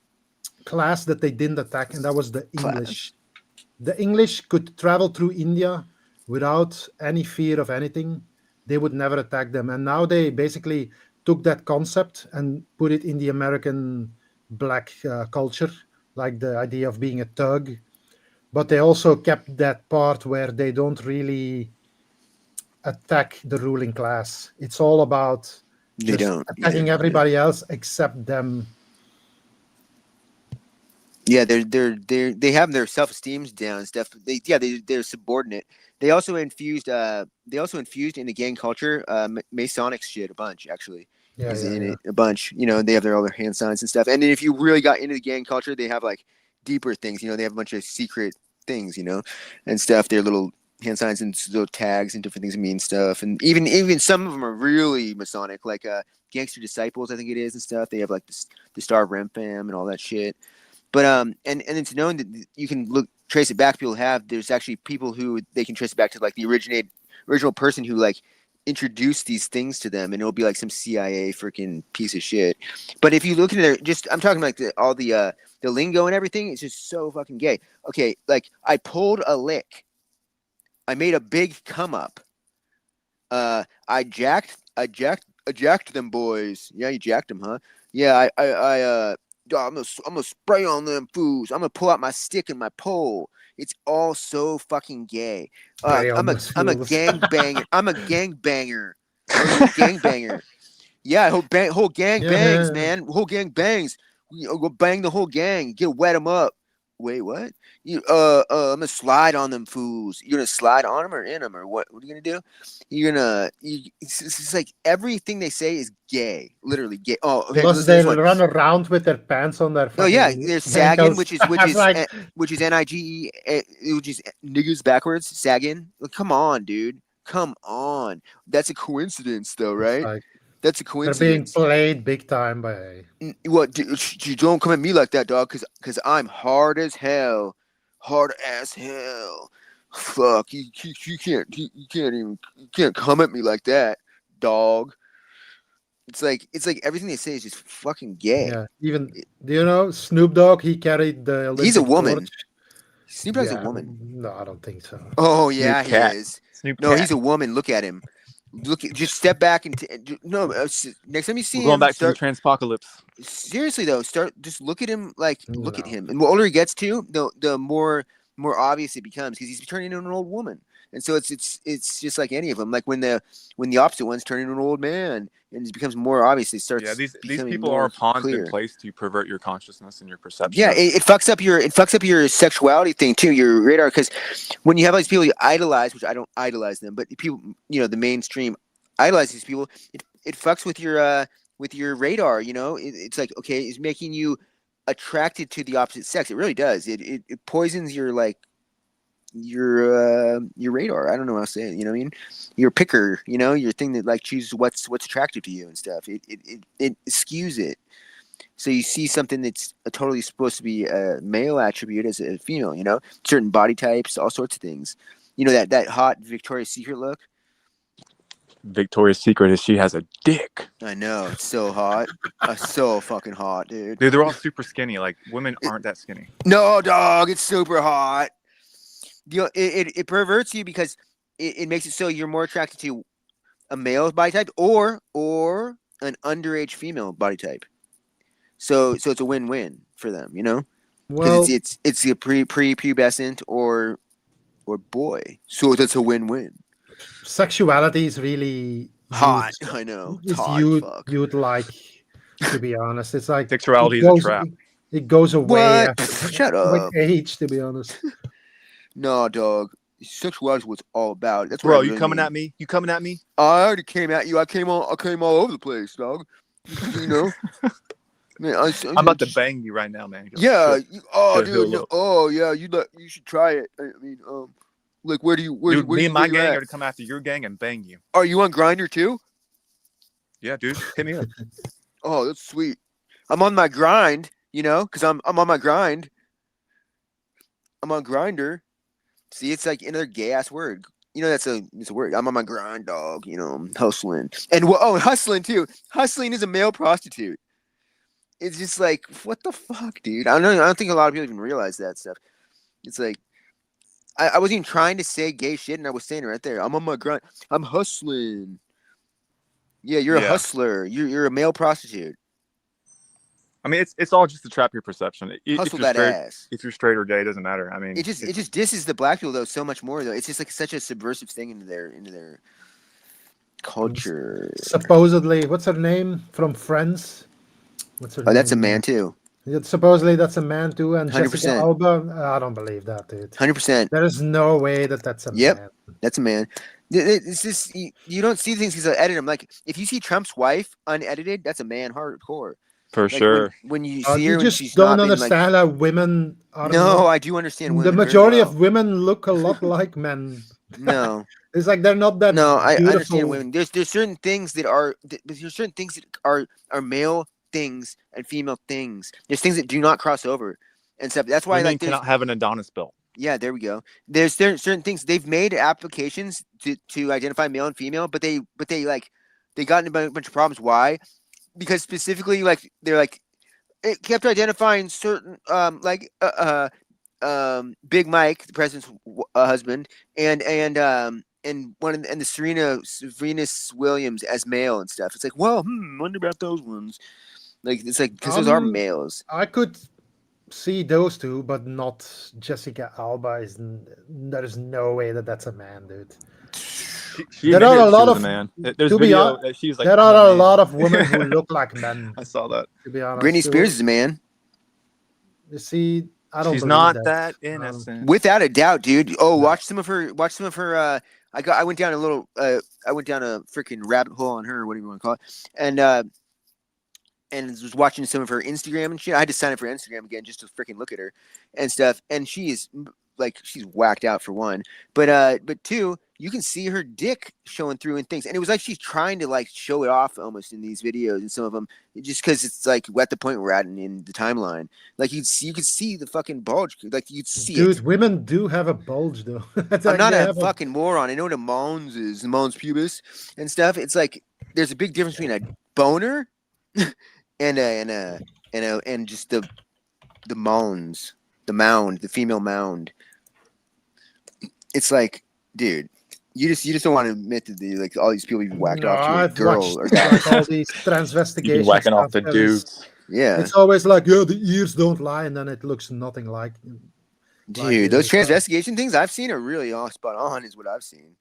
class that they didn't attack, and that was the Class. English. The English could travel through India without any fear of anything. They would never attack them. And now they basically took that concept and put it in the American black culture, like the idea of being a thug. But they also kept that part where they don't really attack the ruling class. It's all about They just don't. attacking either. everybody else except them. Yeah, they have their self-esteems down and stuff. They're subordinate. They also infused in the gang culture Masonic shit a bunch actually. Yeah, Is yeah, in yeah. it a bunch. They have their other hand signs and stuff. And then if you really got into the gang culture, they have like deeper things. They have a bunch of secret things, and stuff. Their little hand signs and little tags and different things mean stuff. And even some of them are really Masonic, like Gangster Disciples, I think it is, and stuff. They have like the Star of Rem Fam and all that shit. But and it's known that you can trace it back. People there's actually people who they can trace it back to like the original person who like introduced these things to them, and it'll be like some CIA freaking piece of shit. But if you look at I'm talking like all the lingo and everything, it's just so fucking gay. Okay, like I pulled a lick, I made a big come up, I jacked them boys. Yeah, you jacked them, huh? Yeah, I'm gonna spray on them fools. I'm gonna pull out my stick and my pole. It's all so fucking gay. Spray on I'm a those fools. gang banger. I'm a gang banger. Gang banger. Yeah, whole gang Yeah, bangs, yeah. man. Whole gang bangs. Go bang the whole gang. Get them up. Wait, what? I'm gonna slide on them fools. You're gonna slide on them or in them or what? What are you gonna do? It's like everything they say is gay, literally gay. Oh, okay. Plus, This they one. run around with their pants on their. Oh yeah, fucking they're sagging, ankles. which is Like, which is NIGE, which is niggas backwards, sagging. Like, come on, dude. Come on. That's a coincidence, though, right? like, That's a they're being coincidence. played big time by. What? You don't come at me like that, dog. Because I'm hard as hell. Fuck, you can't come at me like that, dog. It's like everything they say is just fucking gay. Yeah, even do you know Snoop Dogg? He carried the. He's a Olympic woman. torch. Snoop Dogg's Yeah, a woman. No, I don't think so. Oh yeah, Snoop Cat. he is. Snoop No, Cat. he's a woman. Look at him. Just step back and next time you see We're going him, back to the transpocalypse. seriously though, just look at him. Like look at No. him, and the older he gets to, the more obvious it becomes because he's turning into an old woman. And so it's just like any of them. Like when the opposite one's turning into an old man, and it becomes more obvious. It starts. Yeah, these becoming people more are pawns clear. in place to pervert your consciousness and your perception. Yeah, it fucks up your sexuality thing too, your radar. Because when you have all these people you idolize, which I don't idolize them, but people, the mainstream idolize these people. It fucks with your radar. It's like, okay, it's making you attracted to the opposite sex. It really does. It poisons your your radar. I don't know how to say it. You know what I mean? Your picker. Your thing that like chooses what's attractive to you and stuff. It skews it. So you see something that's totally supposed to be a male attribute as a female, you know, certain body types, all sorts of things. You know, that hot Victoria's Secret look. Victoria's Secret is she has a dick. I know, it's so hot. So fucking hot, dude. Dude, they're all super skinny. Like women aren't that skinny. No, dog, it's super hot. You know, it perverts you because it makes it so you're more attracted to a male body type or an underage female body type. So it's a win-win for them, you know, Well, because it's a pre-pubescent or boy. So that's a win-win. sexuality is really Hot, youth- I know. It's Hot, you'd fuck. like, to be honest. It's like Sexuality it is a goes- trap. It goes away What? Shut with up. age, to be honest. No, dog. Sexuality is what it's all about. That's what Bro, I you really coming mean. at me? You coming at me? I already came at you. I came all over the place, dog. You know. Man, I'm about to bang you right now, man. Yeah. Shut Dude. the hell No, up. oh, yeah. You should try it. I mean, like, where do you? Where, Dude, where, me and my where you gang at? are to come after your gang and bang you. Are you on Grindr too? Yeah, dude. Hit me up. Oh, that's sweet. I'm on my grind. You know, because I'm on my grind. I'm on Grindr. See, it's like another gay ass word. You know, it's a word. I'm on my grind, dog. You know, I'm hustling. And hustling too. Hustling is a male prostitute. It's just like, what the fuck, dude? I don't think a lot of people even realize that stuff. It's like, I wasn't even trying to say gay shit, and I was saying it right there. I'm on my grind. I'm hustling. Yeah, you're a Yeah. hustler. You're a male prostitute. I mean, it's all just to trap your perception. Hustle that ass. If you're straight or gay, it doesn't matter. I mean, It just disses the black people though so much more though. It's just like such a subversive thing into their culture. Supposedly, what's her name from Friends? What's her Oh, that's a name? man too. Supposedly that's a man too, and 100%. Jessica Alba. I don't believe that, dude. 100%. There is no way that's a Yep. man. That's a man. It's just you don't see things because I edit them. Like if you see Trump's wife unedited, that's a man hardcore. for Like, sure. When you see her, You when just she's don't not been, understand how women are. no, I do understand. the Women very majority well. of women look a lot like men. No, It's like they're not that. no, I beautiful. understand women. There's certain things that are male things and female things. There's things that do not cross over and stuff. That's why Women like there's cannot have an Adonis belt. yeah, there we go. There's certain things they've made applications to identify male and female, but they got in a bunch of problems. Why? Because specifically, like they're like it kept identifying certain Big Mike, the president's husband, and the Serena Venus Williams as male and stuff. It's like, well, wonder about those ones. Like it's like because those are males. I could see those two, but not Jessica Alba. There is no way that's a man, dude. She There admitted are a she lot was of- man. There's to be video hon- that she's like. There "I'm are a man." lot of women who look like men. I saw that. To be honest, Britney So, Spears is a man, You see, I don't. She's believe not that. that innocent. without a doubt, dude. Oh, watch some of her. I went down a freaking rabbit hole on her, whatever you want to call it, and was watching some of her Instagram and shit. I had to sign up for Instagram again just to freaking look at her and stuff. And she is like, she's whacked out for one, but two, you can see her dick showing through and things. And it was like she's trying to like show it off almost in these videos and some of them, just because it's like at the point we're at in the timeline. Like you could see the fucking bulge. Like you'd see Dude, it. women do have a bulge though. I'm not a fucking moron. I know what a mons is, the mons pubis and stuff. It's like there's a big difference between a boner and just the mons, the mound, the female mound. It's like, dude, you just don't want to admit that like all these people you've whacked off to a I've girl watched or guy. like, all these You've been transvestigation whacking off the stuff, and it's- dudes. Yeah, It's always like, yeah, the ears don't lie, and then it looks nothing like. dude, those it's, transvestigation things I've seen are really all spot on. Is what I've seen.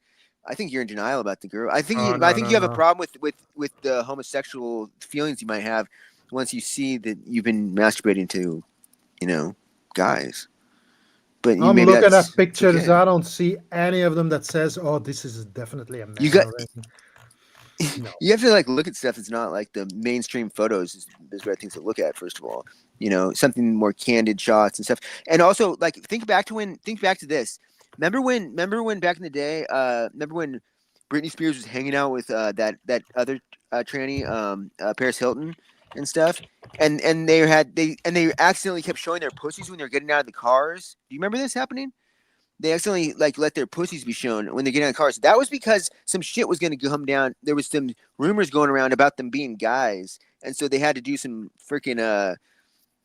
I think you're in denial about the girl. I think Oh, you no, have a no. problem with the homosexual feelings you might have once you see that you've been masturbating to, guys. But I'm maybe looking that's at pictures. okay. I don't see any of them that says, "Oh, this is definitely a man." You got- already." No. You have to like look at stuff that's not like the mainstream photos is the right things to look at. First of all, something more candid shots and stuff. And also like think back to this. Remember when back in the day, remember when Britney Spears was hanging out with that other tranny, Paris Hilton, and stuff, and they accidentally kept showing their pussies when they're getting out of the cars. Do you remember this happening? They accidentally like let their pussies be shown when they're getting out of the cars. That was because some shit was going to come down. There was some rumors going around about them being guys, and so they had to do some freaking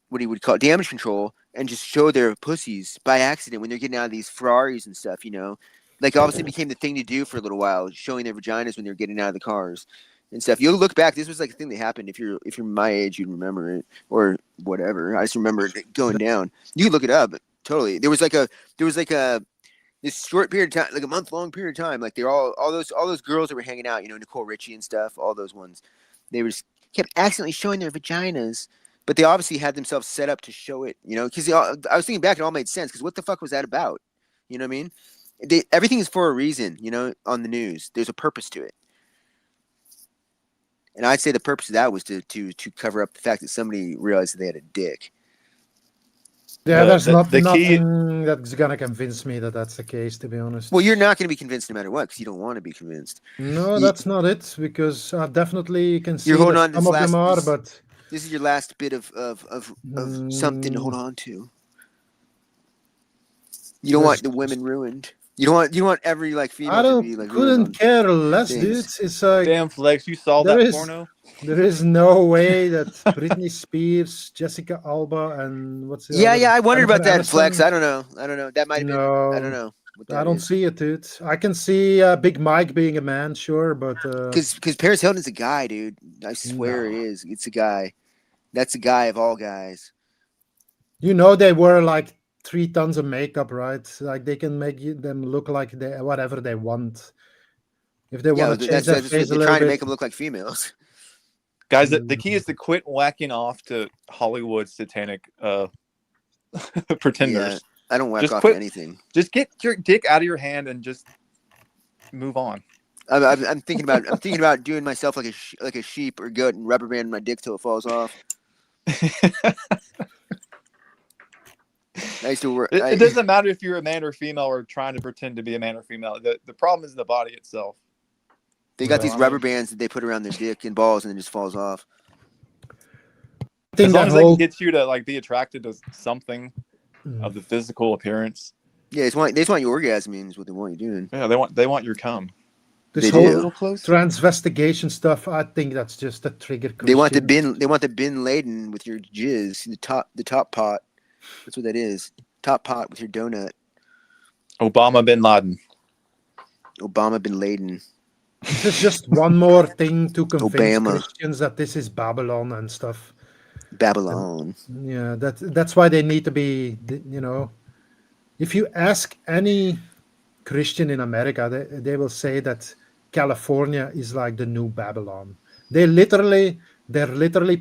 what he would call damage control and just show their pussies by accident when they're getting out of these Ferraris and stuff. You know, like all of a sudden became the thing to do for a little while, showing their vaginas when they're getting out of the cars and stuff. You'll look back. This was like a thing that happened. If you're my age, you'd remember it or whatever. I just remember it going down. You can look it up. Totally. There was like a this short period of time, like a month-long period of time. Like they're all those girls that were hanging out. You know, Nicole Richie and stuff. All those ones. They were just kept accidentally showing their vaginas. But they obviously had themselves set up to show it, you know, because I was thinking back, it all made sense. Because what the fuck was that about? You know what I mean? Everything is for a reason, you know, on the news. There's a purpose to it. And I'd say the purpose of that was to cover up the fact that somebody realized that they had a dick. Yeah, there's the key- nothing that's gonna convince me that that's the case, to be honest. Well, you're not going to be convinced no matter what because you don't want to be convinced. No, you- that's not it, because I definitely can see You're holding that on to some this of them are, last- but This is your last bit of something to hold on to. You don't want the women ruined. You don't want every like female I to be like ruined couldn't on care less, things. dude. It's like Damn, Flex, you saw There that is- porno? there is no way that Britney Spears, Jessica Alba, and what's the Yeah, other? yeah. I wondered about Jennifer that, Flex. Aniston? I don't know. That might have been. I don't know. What I don't see it, dude. I can see Big Mike being a man, sure, but because Paris Hilton's a guy, dude. I swear it is. It's a guy. That's a guy of all guys. you know they wear like 3 tons of makeup, right? Like they can make them look like they whatever they want. If they Yeah, want to change their that's face a they're little trying to bit, make them look like females. Guys, the key is to quit whacking off to Hollywood satanic pretenders. Yeah, I don't whack Just off quit- to anything. Just get your dick out of your hand and just move on. I'm thinking about doing myself like a sheep or goat and rubber banding my dick till it falls off. I used to work. It doesn't matter if you're a man or female or trying to pretend to be a man or female. The problem is in the body itself. They got these Well, rubber bands that they put around their dick and balls, and it just falls off. I As think long that as they can whole get you to like be attracted to something of the physical appearance. Yeah, they just want your orgasming is what they want you doing. Yeah, they want your cum. this they whole do. A little close. transvestigation stuff, I think that's just a trigger. They want the Christian. bin laden with your jizz, the top pot. That's what that is. Top pot with your donut. Obama bin Laden. Obama bin laden. This is just one more thing to convince Obama. Christians that this is Babylon and stuff. Babylon. Yeah, that's why they need to be, you know, if you ask any Christian in America, they will say that California is like the new Babylon. They're literally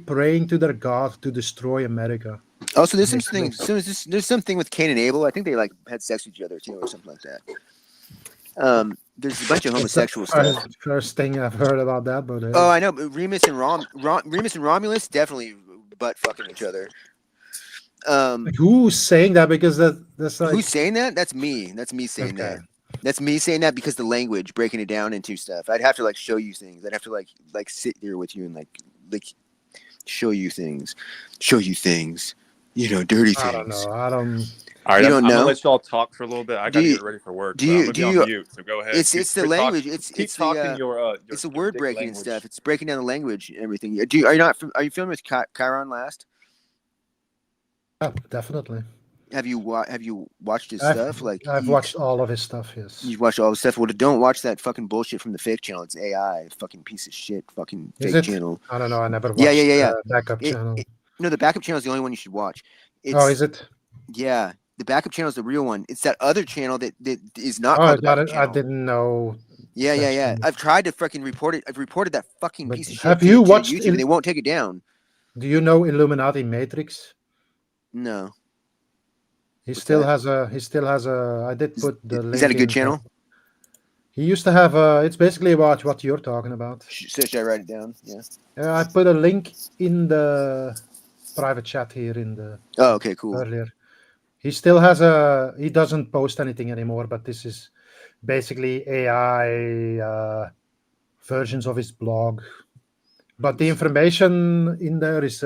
praying to their God to destroy America. Also, there's Makes there's something with Cain and Abel. I think they like had sex with each other too, or something like that. There's a bunch of homosexual stuff. First thing I've heard about that, but Oh, I know. But Remus and Romulus definitely butt fucking each other. like, who's saying that? Because that's like Who's saying that? That's me. That's me saying Okay. that. That's me saying that because the language, breaking it down into stuff. I'd have to like show you things. I'd have to like sit there with you and like show you things. You know, dirty things. I don't know. I don't. All right, You I'm don't gonna know? let y'all talk for a little bit. I Do gotta you- get ready for work. do so you- I'm gonna do be on you- mute, so go ahead. It's the Quit language. talking- It's keep the talking your it's the your word dick breaking and language. stuff. It's breaking down the language and everything. Are you familiar with Chiron Last? Yeah, definitely. Have you watched his I've- stuff? Like I've watched all of his stuff. Yes. You watched all the stuff. Well, don't watch that fucking bullshit from the fake channel. It's AI, fucking piece of shit, fucking Is fake it? channel. I don't know. I never watched. Yeah. Backup It- channel. No, the backup channel is the only one you should watch. It's, Oh, is it? Yeah, the backup channel is the real one. It's that other channel that is not Oh, I called the got backup it. I channel. didn't know. Yeah. That's- I've tried to fucking report it. I've reported that fucking But piece of shit. have to- you to watched YouTube, Il- and they won't take it down. Do you know Illuminati Matrix? No. He What's still that? has a. He still has a. I did put the link. Is that a good in. channel? He used to have a. It's basically about what you're talking about. So should I write it down? Yeah. I put a link in the private chat here in the Oh, okay, cool. earlier. He still has a. He doesn't post anything anymore, but this is basically AI versions of his blog. But the information in there is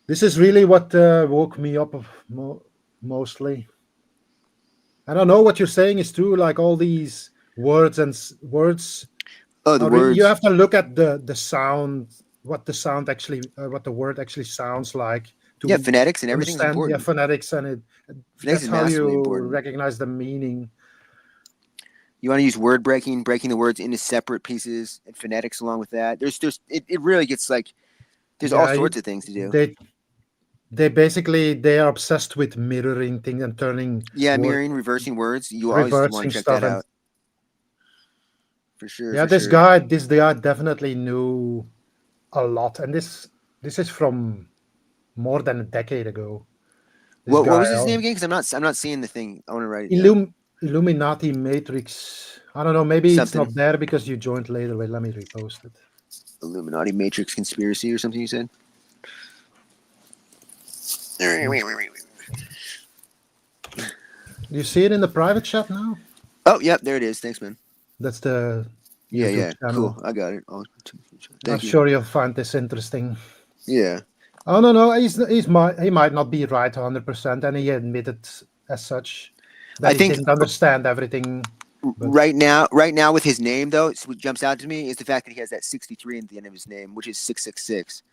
this is really what woke me up mostly. I don't know what you're saying is true. Like all these words and words. Oh, the are words. you have to look at the sound, what the sound actually, what the word actually sounds like. To Yeah, phonetics and everything's understand, yeah, important. phonetics, and Phonetics that's is how massively you important. recognize the meaning. You want to use word breaking the words into separate pieces, and phonetics along with that. It really gets like there's all Yeah, sorts of things to do. They basically they are obsessed with mirroring things and turning Yeah, word- mirroring, reversing words. You always want reversing to check stuff. that And out. For sure. yeah, for this sure. guy definitely knew a lot, and this is from more than a decade ago. This What guy, was his name again? Because I'm not seeing the thing. I want to write it down. Illuminati Matrix. I don't know. Maybe it's Something. not there because you joined later. Wait, let me repost it. Illuminati Matrix Conspiracy or something you said? Do you see it in the private chat now? Oh, yep, there it is. Thanks, man. That's the Yeah, YouTube yeah. channel. Cool. I got it. I'm Thank you. sure you'll find this interesting. Yeah. Oh no, he might not be right 100%, and he admitted as such that I he think didn't understand everything. But right now with his name though, what jumps out to me is the fact that he has that 63 at the end of his name, which is 666.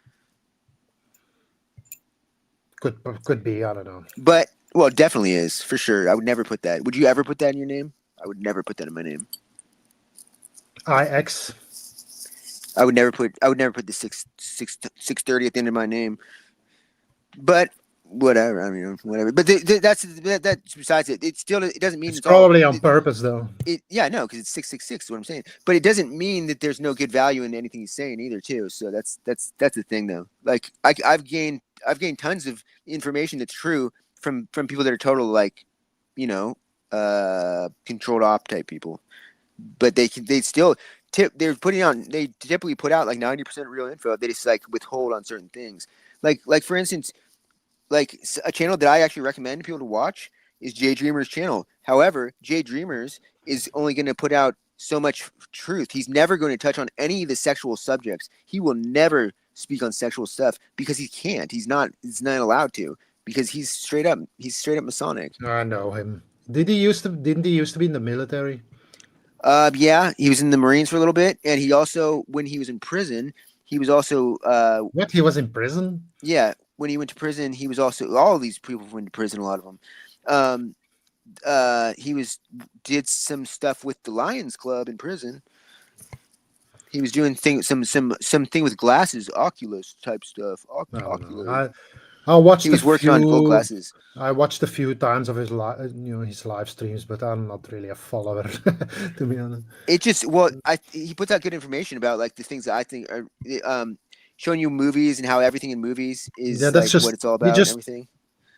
could be, I don't know. But well, it definitely is for sure. I would never put that. Would you ever put that in your name? I would never put that in my name. IX. I would never put the 630 at the end of my name. But whatever. I mean, whatever. But that's besides it. It still it doesn't mean It's probably on it, purpose though. Yeah, no, because it's 666 is what I'm saying. But it doesn't mean that there's no good value in anything he's saying either, too. So that's the thing though. Like I've gained tons of information that's true from people that are total like, you know, controlled op type people. But they still they're putting out, they typically put out like 90% real info. They just like withhold on certain things. Like for instance, like a channel that I actually recommend people to watch is Jay Dreamer's channel. However, Jay Dreamer's is only going to put out so much truth. He's never going to touch on any of the sexual subjects. He will never speak on sexual stuff because he can't. He's not allowed to, because he's straight up Masonic. I know him. Didn't he used to be in the military? Yeah, he was in the Marines for a little bit, and he also, when he was in prison, he was also What, he was in prison? Yeah, when he went to prison, he was also, all of these people went to prison, a lot of them. He did some stuff with the Lions Club in prison. He was doing some thing with glasses, Oculus type stuff. I don't know. Oculus. I watched He was working on gold glasses. I watched a few times of his his live streams, but I'm not really a follower, to be honest. It just he puts out good information about like the things that I think are showing you movies and how everything in movies is Yeah, that's like just, what it's all he about just and everything.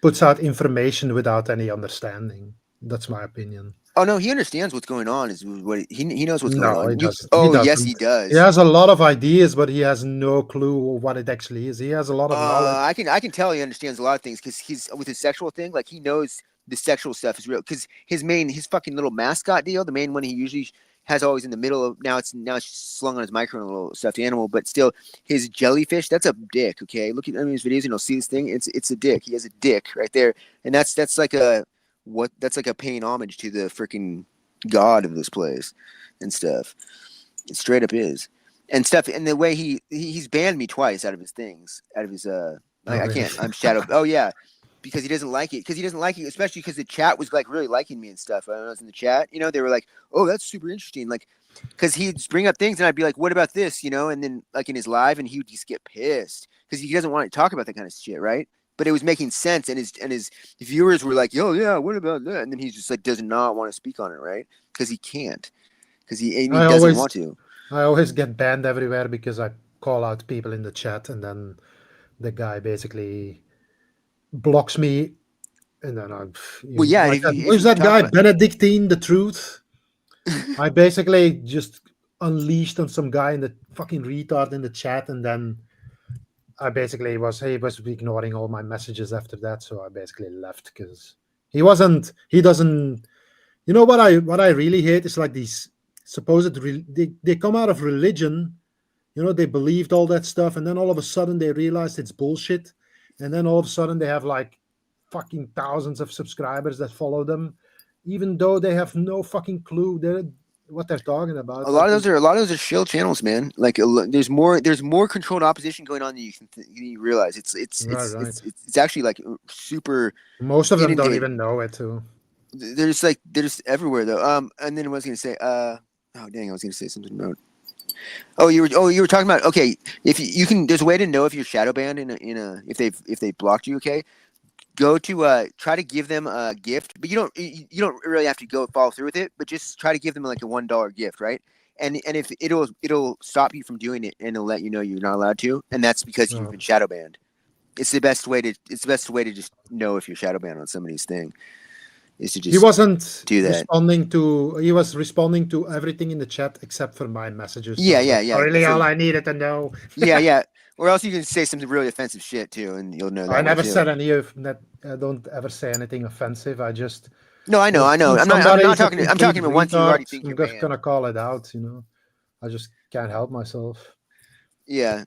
puts out information without any understanding. That's my opinion. Oh no, he understands what's going on. Is what he knows what's going No, on. he doesn't. Oh He yes, doesn't. he does. He has a lot of ideas, but he has no clue what it actually is. He has a lot of knowledge. I can tell he understands a lot of things because he's with his sexual thing. Like he knows the sexual stuff is real. Because his fucking little mascot deal, the main one he usually has always in the middle of, now it's slung on his microphone, a little stuffed animal, but still his jellyfish, that's a dick. Okay, look at his videos and you'll see this thing. It's a dick. He has a dick right there, and that's like a paying homage to the freaking god of this place and stuff. It straight up is. And stuff, and the way he's banned me twice out of his things, out of his I can't. I'm shadow. Oh yeah, because he doesn't like it. Especially because the chat was like really liking me and stuff. When I was in the chat, they were like, "Oh, that's super interesting." Like, because he'd bring up things and I'd be like, "What about this?" And then like in his live, and he would just get pissed because he doesn't want to talk about that kind of shit, right? But it was making sense, and his viewers were like, "Yo, yeah, what about that?" And then he just like does not want to speak on it, right? Because he can't, because he doesn't want to. I always get banned everywhere because I call out people in the chat, and then the guy basically blocks me, and then well, yeah. Like who's that guy? Benedictine the Truth. I basically just unleashed on some guy in the fucking retard in the chat, and then I basically he was ignoring all my messages after that, so I basically left because he doesn't. You know what I really hate is like these supposed they come out of religion they believed all that stuff, and then all of a sudden they realized it's bullshit, and then all of a sudden they have like fucking thousands of subscribers that follow them, even though they have no fucking clue what they're talking about. A lot of those are shill channels, man. Like there's more controlled opposition going on than you realize. It's actually like super. Most of them don't inundated. even know it too. They're just everywhere though. And then what was I gonna say? Oh dang, I was gonna say something about. Oh, you were talking about, okay, if you can, there's a way to know if you're shadow banned if they've blocked you. Okay, go to try to give them a gift, but you don't really have to follow through with it, but just try to give them like a $1 gift, right? And if it'll stop you from doing it, and it'll let you know you're not allowed to, and that's because you've been shadow banned. It's the best way to just know if you're shadow banned on somebody's thing. Is to just he wasn't do that. He was responding to everything in the chat except for my messages. Yeah. Really, So, all I needed to know. yeah. Or else you can say something really offensive shit too, and you'll know that. I never said any of that. I don't ever say anything offensive. I just. No, I know. I'm not talking. I'm talking about once you already think you're banned. I'm just gonna call it out. I just can't help myself. Yeah,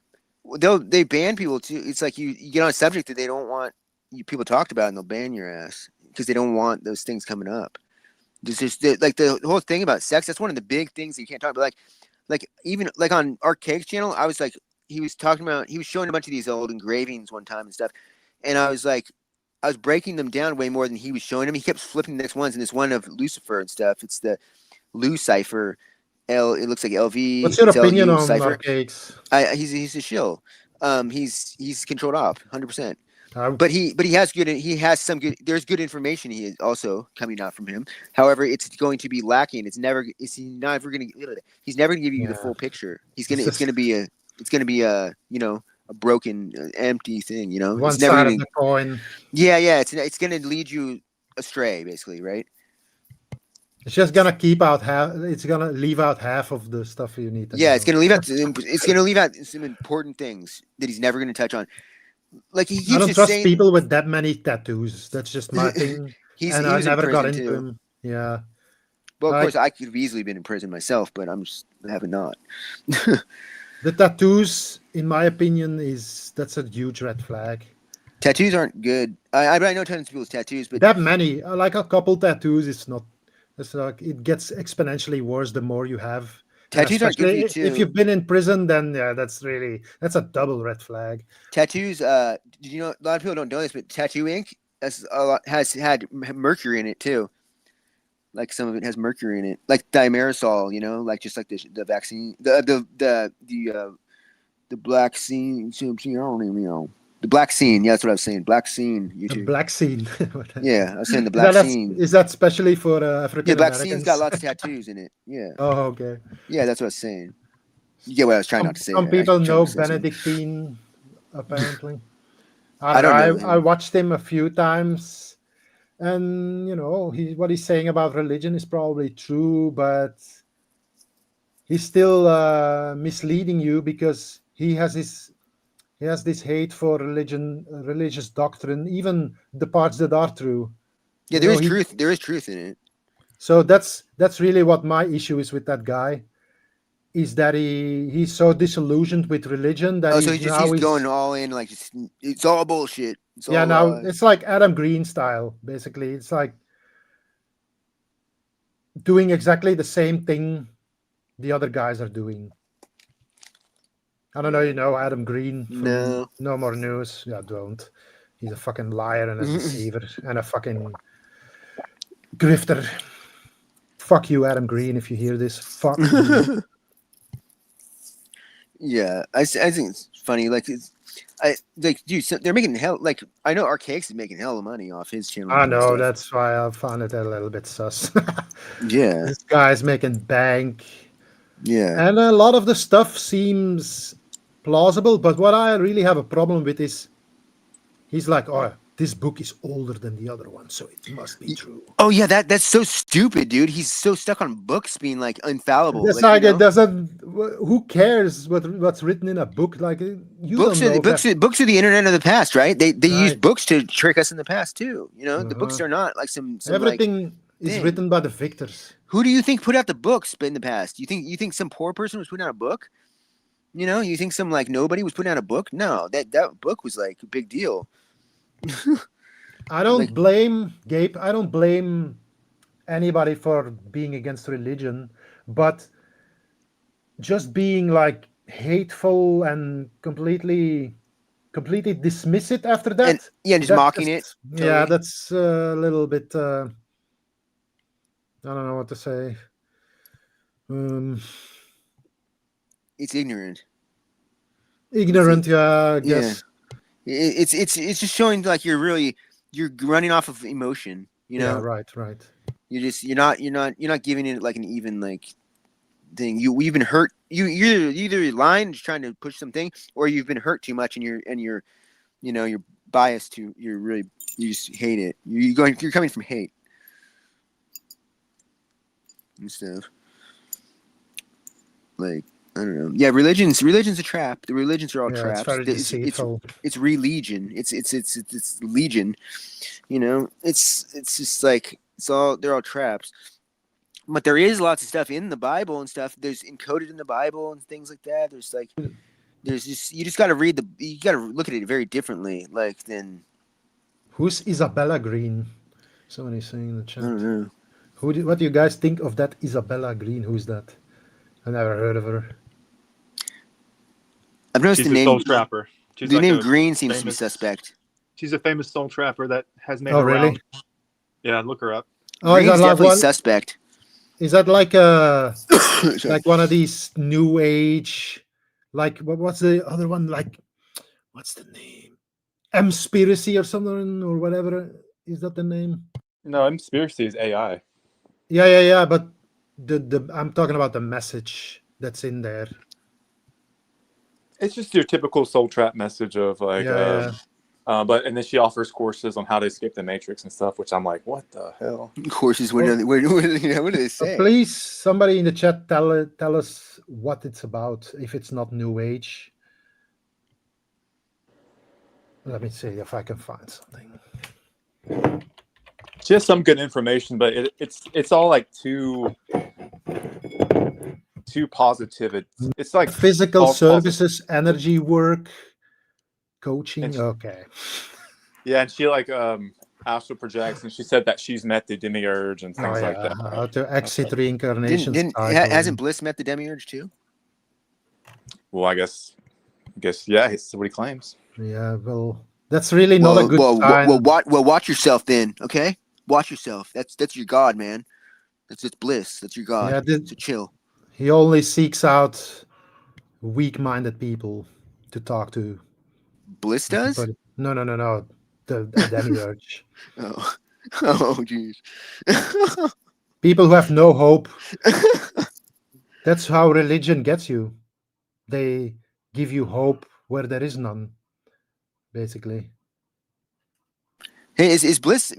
they ban people too. It's like you get on a subject that they don't want people talked about, and they'll ban your ass because they don't want those things coming up. Just like the whole thing about sex. That's one of the big things that you can't talk about. Like even like on Archaic's channel, I was like, he was showing a bunch of these old engravings one time and stuff, and I was like, I was breaking them down way more than he was showing them. He kept flipping the next ones, and this one of Lucifer and stuff. It's the Lu cipher. It looks like LV. What's your opinion on cipher. Archaic's? He's a shill. He's controlled off 100%. But he has some good. There's good information he is also coming out from him. However, it's going to be lacking. He's never going to give you the full picture. It's going to be a a broken, empty thing. One side of the coin. Yeah. It's going to lead you astray, basically, right? It's just gonna keep out half. It's gonna leave out half of the stuff you need. It's gonna leave out. It's gonna leave out some important things that he's never gonna touch on. Like he keeps I don't trust saying, people with that many tattoos. That's just my thing. I never got into him. Yeah. Well, of course, I could have easily been in prison myself, but I haven't not. The tattoos, in my opinion, that's a huge red flag. Tattoos aren't good. I know tons of people with tattoos, but that many, like a couple tattoos, it's not. It's like it gets exponentially worse the more you have. Tattoos aren't good for you too. If you've been in prison, then that's a double red flag. Tattoos. Did you know? A lot of people don't know this, but tattoo ink has had mercury in it too. Like some of it has mercury in it, like dimersal. Like just like the vaccine, the black scene. I don't even know. The black scene, yeah, that's what I was saying. Black scene, YouTube. The black scene. Yeah, I was saying the black scene. Is that specially for African Americans? Yeah, black scene's got lots of tattoos in it. Yeah. Oh, okay. Yeah, that's what I was saying. You get what I was trying not to say. Some people know Benedictine, apparently. I don't know. I watched him a few times, and what he's saying about religion is probably true, but he's still misleading you because he has this hate for religious doctrine, even the parts that are true. Yeah, there is truth. There is truth in it. So that's really what my issue is with that guy, is that he's so disillusioned with religion that he's going all in, like it's all bullshit. It's like Adam Green style, basically. It's like doing exactly the same thing the other guys are doing. I don't know, Adam Green from No More News. Yeah, don't. He's a fucking liar and a deceiver and a fucking grifter. Fuck you, Adam Green, if you hear this. Fuck you. Yeah, I think it's funny. Dude, they're making hell. Like, I know Archaic's is making hell of money off his channel. I know, that's why I found it a little bit sus. Yeah. This guy's making bank. Yeah. And a lot of the stuff seems plausible, but what I really have a problem with is he's like, oh, this book is older than the other one, so it must be true. Oh yeah, that's so stupid, dude. He's so stuck on books being like infallible. That's like it doesn't. Who cares what's written in a book? Like books are the internet of the past, right? They use books to trick us in the past too. The books are not like some everything is written by the victors. Who do you think put out the books in the past? You think some poor person was putting out a book? You know, you think some like nobody was putting out a book? No, that book was like a big deal. I don't Like- blame Gabe. I don't blame anybody for being against religion, but just being like hateful and completely dismiss it after that. And yeah, just that mocking it. Yeah, totally. that's a little bit. I don't know what to say. It's ignorant. Ignorant, yeah, I guess. It's just showing like you're running off of emotion. You know, Yeah, right. you're not giving it like an even like thing. You've been hurt. You're either lying, just trying to push something, or you've been hurt too much, and you're biased to. You just hate it. You're coming from hate and stuff. Like, I don't know. Yeah, religion's a trap. The religions are all Yeah, traps. it's very deceitful. It's religion. It's legion. You know, it's just like they're all traps. But there is lots of stuff in the Bible and stuff. There's encoded in the Bible and things like that. You just got to you got to look at it very differently. Like than Who's Isabella Green? Somebody saying in the I chat. don't know. What do you guys think of that Isabella Green? Who's that? I never heard of her. I've noticed She's the a soul name. trapper. She's The like name a Green seems to be famous- suspect. She's a famous soul trapper that has made Oh, her really? round. Yeah, look her up. Oh, is Green's that like definitely one? suspect. Is that like a Sorry. like one of these new age? Like what's the other one? Like what's the name? Mspiracy or something or whatever. Is that the name? No, conspiracy is AI. Yeah. But the I'm talking about the message that's in there. It's just your typical soul trap message of like, Yeah. and then she offers courses on how to escape the matrix and stuff, which I'm like, what the hell? Courses. What do they So say? please, somebody in the chat, tell us what it's about. If it's not new age, let me see if I can find something. She has some good information, but it's all like too positive. It's like Physical all services, energy work, coaching. And- Okay. yeah, and she like astral projects, and she said that she's met the demiurge and things like that. How to exit reincarnation. Hasn't Bliss met the demiurge too? Well, I guess yeah, it's what he claims. Yeah, well, that's really not a good sign. Watch yourself then, okay? Watch yourself. That's your God, man. That's Bliss. That's your God. Yeah, So chill. he only seeks out weak-minded people to talk to. Bliss does? But no. The demiurge. Oh, jeez. People who have no hope. That's how religion gets you. They give you hope where there is none, basically. Hey, is Bliss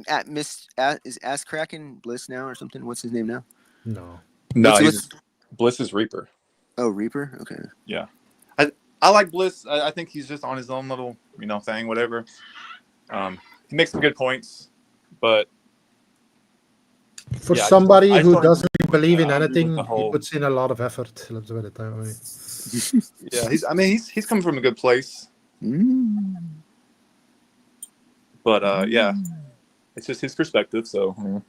is Ass Kraken Bliss now or something? What's his name now? No. No, What's- Bliss is Reaper. Oh, Reaper. Okay. Yeah, I like Bliss. I think he's just on his own little thing, whatever. He makes some good points, but For Yeah, I somebody just who don't- doesn't believe in I agree with anything, the he whole- puts in a lot of effort. Let's put it that way. yeah, he's coming from a good place. Mm. But yeah, it's just his perspective. So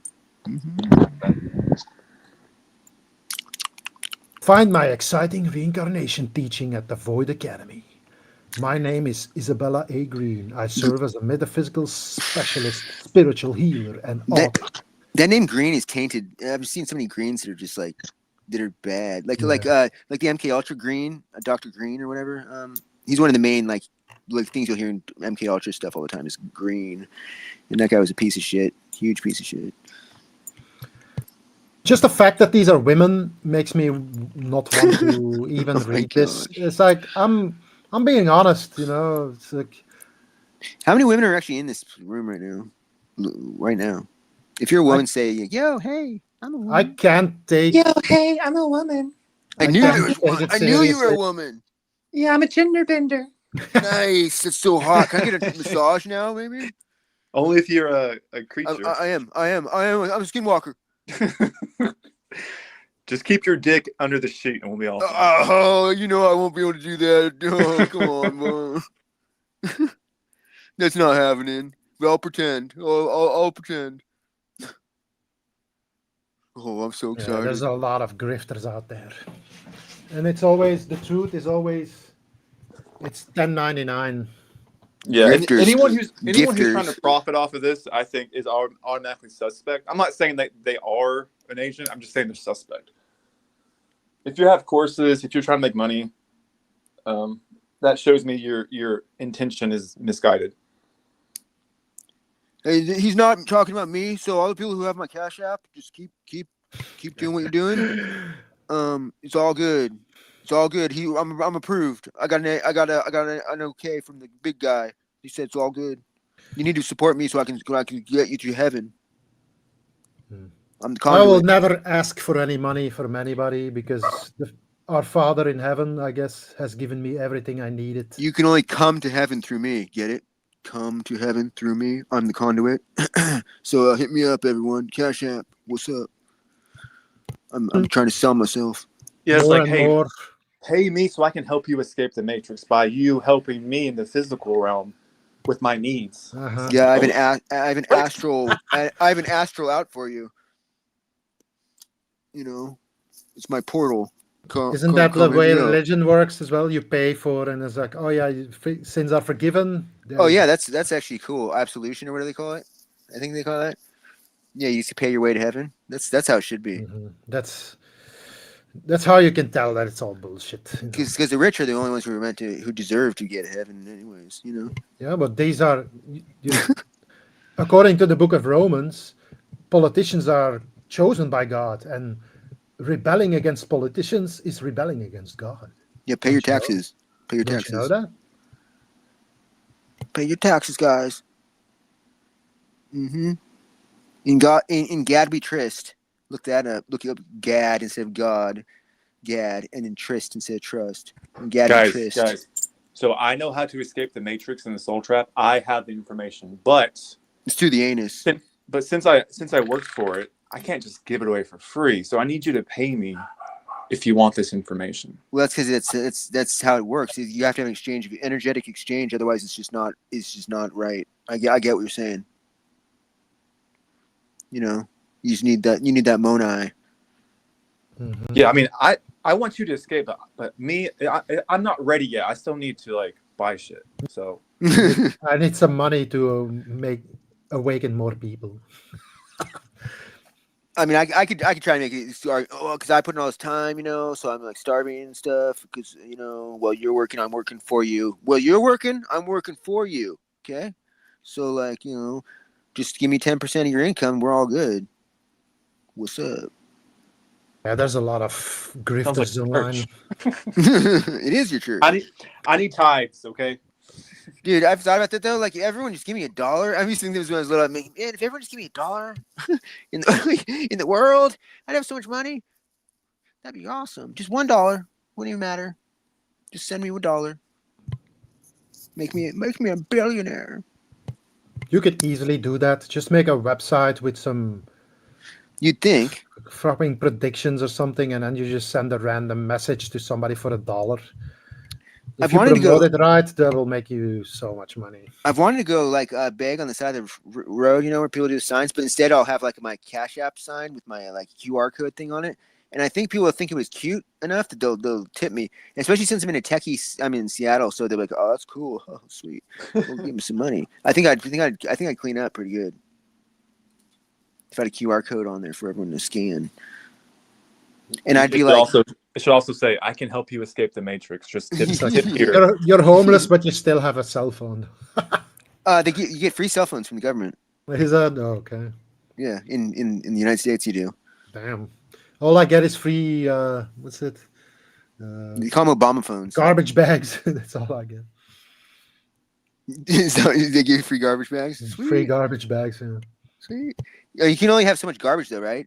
Find my exciting reincarnation teaching at the Void Academy. My name is Isabella A. Green. I serve as a metaphysical specialist, spiritual healer, and author. That name Green is tainted. I've seen so many Greens that are just like that are bad. Like the MK Ultra Green, Dr. Green or whatever. He's one of the main like things you'll hear in MK Ultra stuff all the time is Green, and that guy was a piece of shit, huge piece of shit. Just the fact that these are women makes me not want to even Oh my read this. gosh. It's like I'm being honest, It's like How many women are actually in this room right now? Right now, if you're a woman, say, "Yo, hey, I'm a woman." I can't take. Hey, I'm a woman. I knew can't there was take one. it I knew you were a seriously. woman. Yeah, I'm a gender bender. Nice. That's so hot. Can I get a massage now, maybe? only if you're a creature. I am. I'm a skinwalker. Just keep your dick under the sheet, and we'll be all. fine. Oh, you know I won't be able to do that. Oh, come on, man. That's not happening. I'll pretend. I'll pretend. Oh, I'm so Yeah, excited. there's a lot of grifters out there, and it's always the truth is always it's 10.99. Yeah, and Grifters, anyone who's trying gifters. to profit off of this, I think, is automatically suspect. I'm not saying that they are an agent. I'm just saying they're suspect. If you have courses, if you're trying to make money, that shows me your intention is misguided. Hey, he's not talking about me. So all the people who have my Cash App, just keep doing what you're doing. It's all good. It's all good. I'm approved. I got an okay from the big guy. He said it's all good. You need to support me so I can get you to heaven. I'm the I will conduit. never ask for any money from anybody because our Father in heaven, I guess, has given me everything I needed. You can only come to heaven through me. Get it? Come to heaven through me. I'm the conduit. So hit me up, everyone. Cash App. What's up? I'm trying to sell myself. Yeah, it's more like, and hey, more. pay me so I can help you escape the matrix by you helping me in the physical realm with my needs. Uh-huh. Yeah, I have an astral out for you. You know, it's my portal. Isn't that the way hit me up. religion works as well? You pay for, and it's like, oh yeah, sins are forgiven. Oh yeah, that's actually cool. Absolution or what do they call it? I think they call that. Yeah, you used to pay your way to heaven. That's how it should be. Mhm. That's how you can tell that it's all bullshit. You know? Because the rich are the only ones who deserve to get heaven, anyways. You know. Yeah, but these are, according to the book of Romans, politicians are chosen by God, and rebelling against politicians is rebelling against God. Yeah, pay your Don't you know? taxes. Pay your Don't taxes. you know that? Pay your taxes, guys. Mm-hmm. In Gad we trust. Look that up. Look up Gad instead of God. Gad, and then Trist instead of trust. And Gad we trust. Guys. So I know how to escape the matrix and the soul trap. I have the information, but It's through the anus. since I worked for it, I can't just give it away for free. So I need you to pay me if you want this information. Well, that's because that's how it works. You have to have an exchange, energetic exchange. Otherwise, it's just not right. I get what you're saying. You know, you just need that. You need that monai. Mhm. Yeah, I mean, I want you to escape, but me, I'm not ready yet. I still need to like buy shit. So I need some money to awaken more people. I mean, I could try to make it start. Oh, because I put in all this time, you know. So I'm like starving and stuff. Because you know, while you're working, I'm working for you. While you're working, I'm working for you. Okay. So like, you know, just give me 10% of your income. We're all good. What's up? Yeah, there's a lot of grifters like online. It is your church. I need tithes, okay? Dude, I've thought about that though. Like, everyone just give me $1. I used to think this when I was little. I'm like, man, if everyone just give me $1 in the world, I'd have so much money. That'd be awesome. Just $1 wouldn't even matter. Just send me $1. Make me a billionaire. You could easily do that. Just make a website with some You'd think. fucking predictions or something, and then you just send a random message to somebody for $1. If I've you wanted to go- promote it right, that will make you so much money. I've wanted to go like beg on the side of the road, you know, where people do signs, but instead I'll have like my Cash App sign with my like QR code thing on it. And I think people will think it was cute enough that they'll tip me, especially since I'm in Seattle, so they're like, "Oh, that's cool, oh, sweet, we'll give me some money." I think I'd clean up pretty good if I had a QR code on there for everyone to scan. And I'd be like, it should also say, I can help you escape the matrix. Just tip here. You're homeless, but you still have a cell phone. you get free cell phones from the government. Is that okay? Yeah, in the United States you do. Damn. All I get is free. What's it? They call them Obama phones. Garbage bags. That's all I get. So they give you free garbage bags. Free Sweet. garbage bags. Yeah. Sweet. You can only have so much garbage though, right?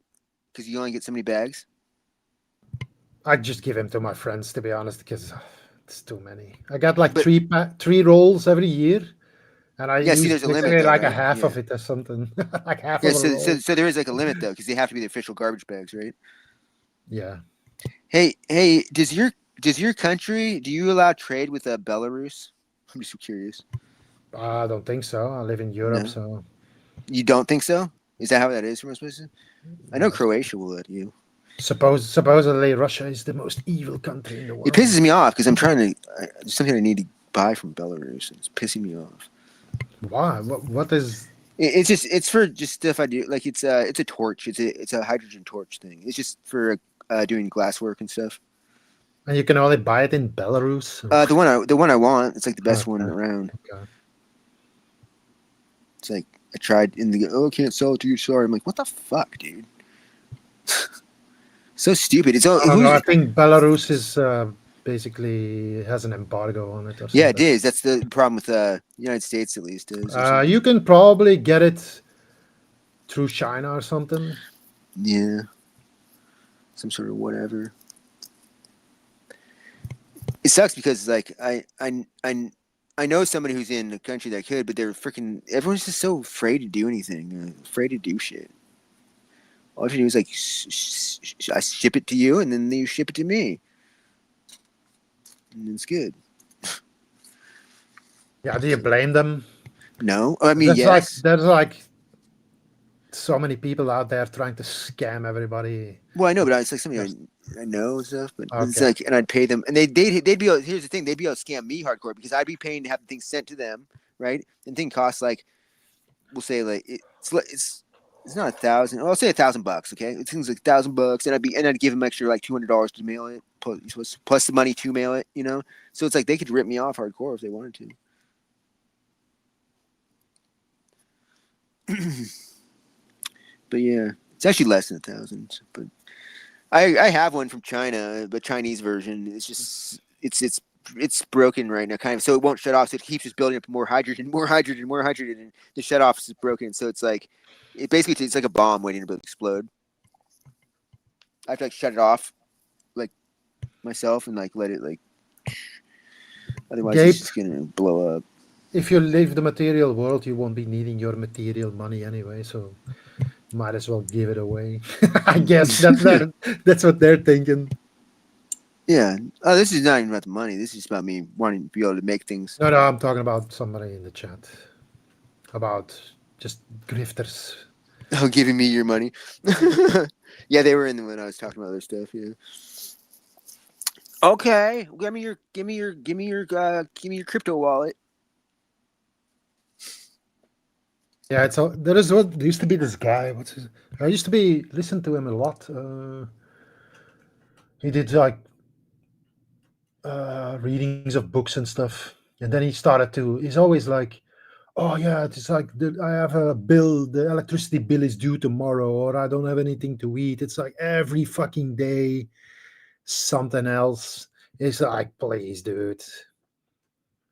Because you only get so many bags. I just give them to my friends, to be honest, because it's too many. I got like three rolls every year, and I use there's a limit literally though, like a right? half Yeah. of it or something. Like half Yeah, of a roll. so there is like a limit though, because they have to be the official garbage bags, right? Yeah. Hey, does your country, do you allow trade with Belarus? I'm just curious. I don't think so. I live in Europe, No, so you don't think so? Is that how that is for most places? I know Croatia will let you. supposedly Russia is the most evil country in the It world. pisses me off because I'm trying to. There's something I need to buy from Belarus. And it's pissing me off. Why? What is? It's for just stuff I do. Like it's a torch. It's a hydrogen torch thing. It's just for doing glasswork and stuff. And you can only buy it in Belarus. The one I want. It's like the best one Okay. around. Okay. It's like I tried and they go, oh, can't sell it to you. Sorry. I'm like, what the fuck, dude? So stupid. It's all. I don't know. I Who's, think Belarus is basically has an embargo on it or yeah, it something. is. That's the problem with the United States, at least. Is You can probably get it through China or something. yeah, some sort of whatever. It sucks because like I know somebody who's in a country that could, but they're freaking. Everyone's just so afraid to do anything. Afraid to do shit. All you have to do is like I ship it to you, and then you ship it to me, and it's good. Yeah. Do you blame them? No, I mean There's yes. there's like so many people out there trying to scam everybody. Well, I know, but it's like something I know and stuff. But it's Okay. like, and I'd pay them, and they'd be able. Here's the thing: they'd be able to scam me hardcore because I'd be paying to have the thing sent to them, right? And the thing costs like, we'll say like it's not 1,000. Well, I'll say $1,000. Okay, it seems like $1,000, and I'd give them extra like $200 to mail it, plus the money to mail it. You know, so it's like they could rip me off hardcore if they wanted to. But yeah, it's actually less than 1,000. But I have one from China, but Chinese version. It's just it's broken right now, kind of. So it won't shut off. So it keeps just building up more hydrogen, and the shut off is broken. So it's like it's like a bomb waiting to explode. I have to like shut it off, like myself, and like let it like. Otherwise, Gabe, it's just gonna blow up. if you leave the material world, you won't be needing your material money anyway, so might as well give it away. I guess that's what they're thinking. Yeah. Oh, this is not even about the money. This is about me wanting to be able to make things. No, I'm talking about somebody in the chat. About just grifters. Oh, giving me your money. Yeah, they were in when I was talking about other stuff. Yeah. Okay, give me your crypto wallet. Yeah, there used to be this guy. I used to listen to him a lot. He did like readings of books and stuff, and then he's always like, oh yeah, it's like I have a bill, the electricity bill is due tomorrow, or I don't have anything to eat. It's like every fucking day something else. It's like, please, dude.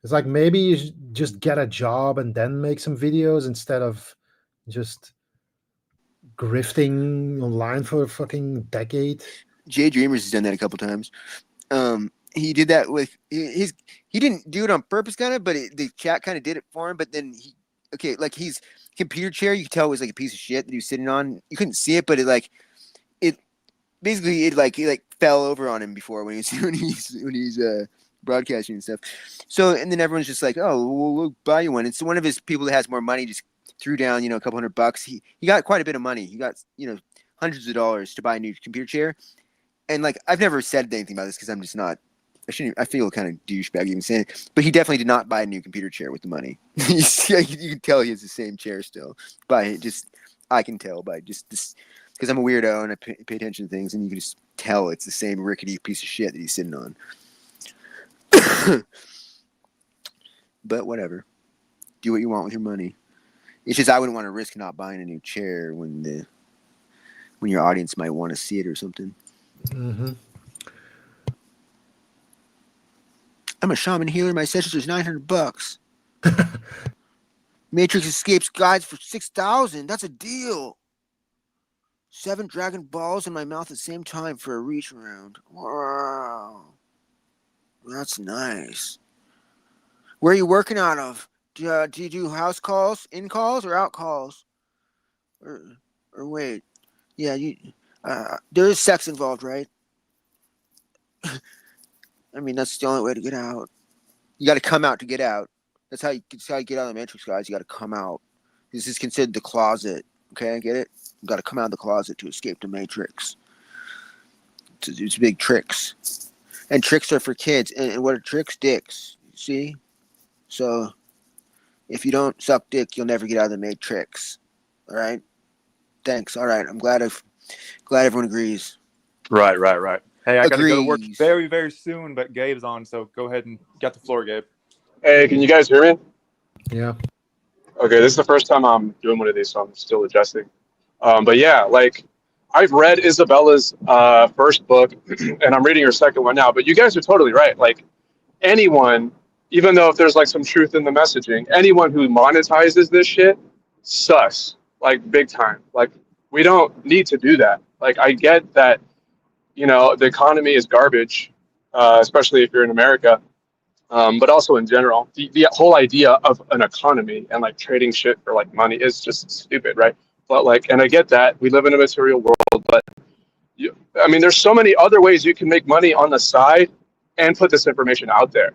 It's like maybe you should just get a job and then make some videos instead of just grifting online for a fucking decade. Jay Dreamers has done that a couple times. He did that with he didn't do it on purpose, kind of, but the chat kind of did it for him. But then like his computer chair, you could tell it was like a piece of shit that he was sitting on. You couldn't see it, but it basically fell over on him before when he's broadcasting and stuff. So and then everyone's just like, oh, we'll buy you one. And so one of his people that has more money just threw down, a couple $100. He got quite a bit of money. He got hundreds of dollars to buy a new computer chair. And like I've never said anything about this because I'm just not. I feel kind of douchebag even saying it, but he definitely did not buy a new computer chair with the money. You can tell he has the same chair still. I can tell by just this because I'm a weirdo and I pay attention to things, and you can just tell it's the same rickety piece of shit that he's sitting on. But whatever, do what you want with your money. It's just I wouldn't want to risk not buying a new chair when your audience might want to see it or something. Mm-hmm. I'm a shaman healer. My sessions is $900. Matrix Escapes guides for 6,000. That's a deal. 7 Dragon Balls in my mouth at the same time for a reach around. Wow, that's nice. Where are you working out of? Do you do house calls, in calls, or out calls? Or wait, yeah, There is sex involved, right? I mean, that's the only way to get out. You got to come out to get out. That's how you get out of the Matrix, guys. You got to come out. This is considered the closet. Okay, get it? You got to come out of the closet to escape the Matrix. It's big tricks, and tricks are for kids. And what are tricks? Dicks. See? So if you don't suck dick, you'll never get out of the Matrix. All right. Thanks. All right. I'm glad everyone agrees. Right. Hey, I got to go to work Agrees. very, very soon, but Gabe's on, so go ahead and get the floor, Gabe. Hey, can you guys hear me? Yeah. Okay, this is the first time I'm doing one of these, so I'm still adjusting. But yeah, like I've read Isabella's first book, and I'm reading her second one now. But you guys are totally right. Like anyone, even though if there's like some truth in the messaging, anyone who monetizes this shit, sus, like big time. Like we don't need to do that. Like I get that, you know, the economy is garbage, especially if you're in America. But also in general, the whole idea of an economy and like trading shit for like money is just stupid, right? But like, and I get that we live in a material world, but I mean, there's so many other ways you can make money on the side and put this information out there.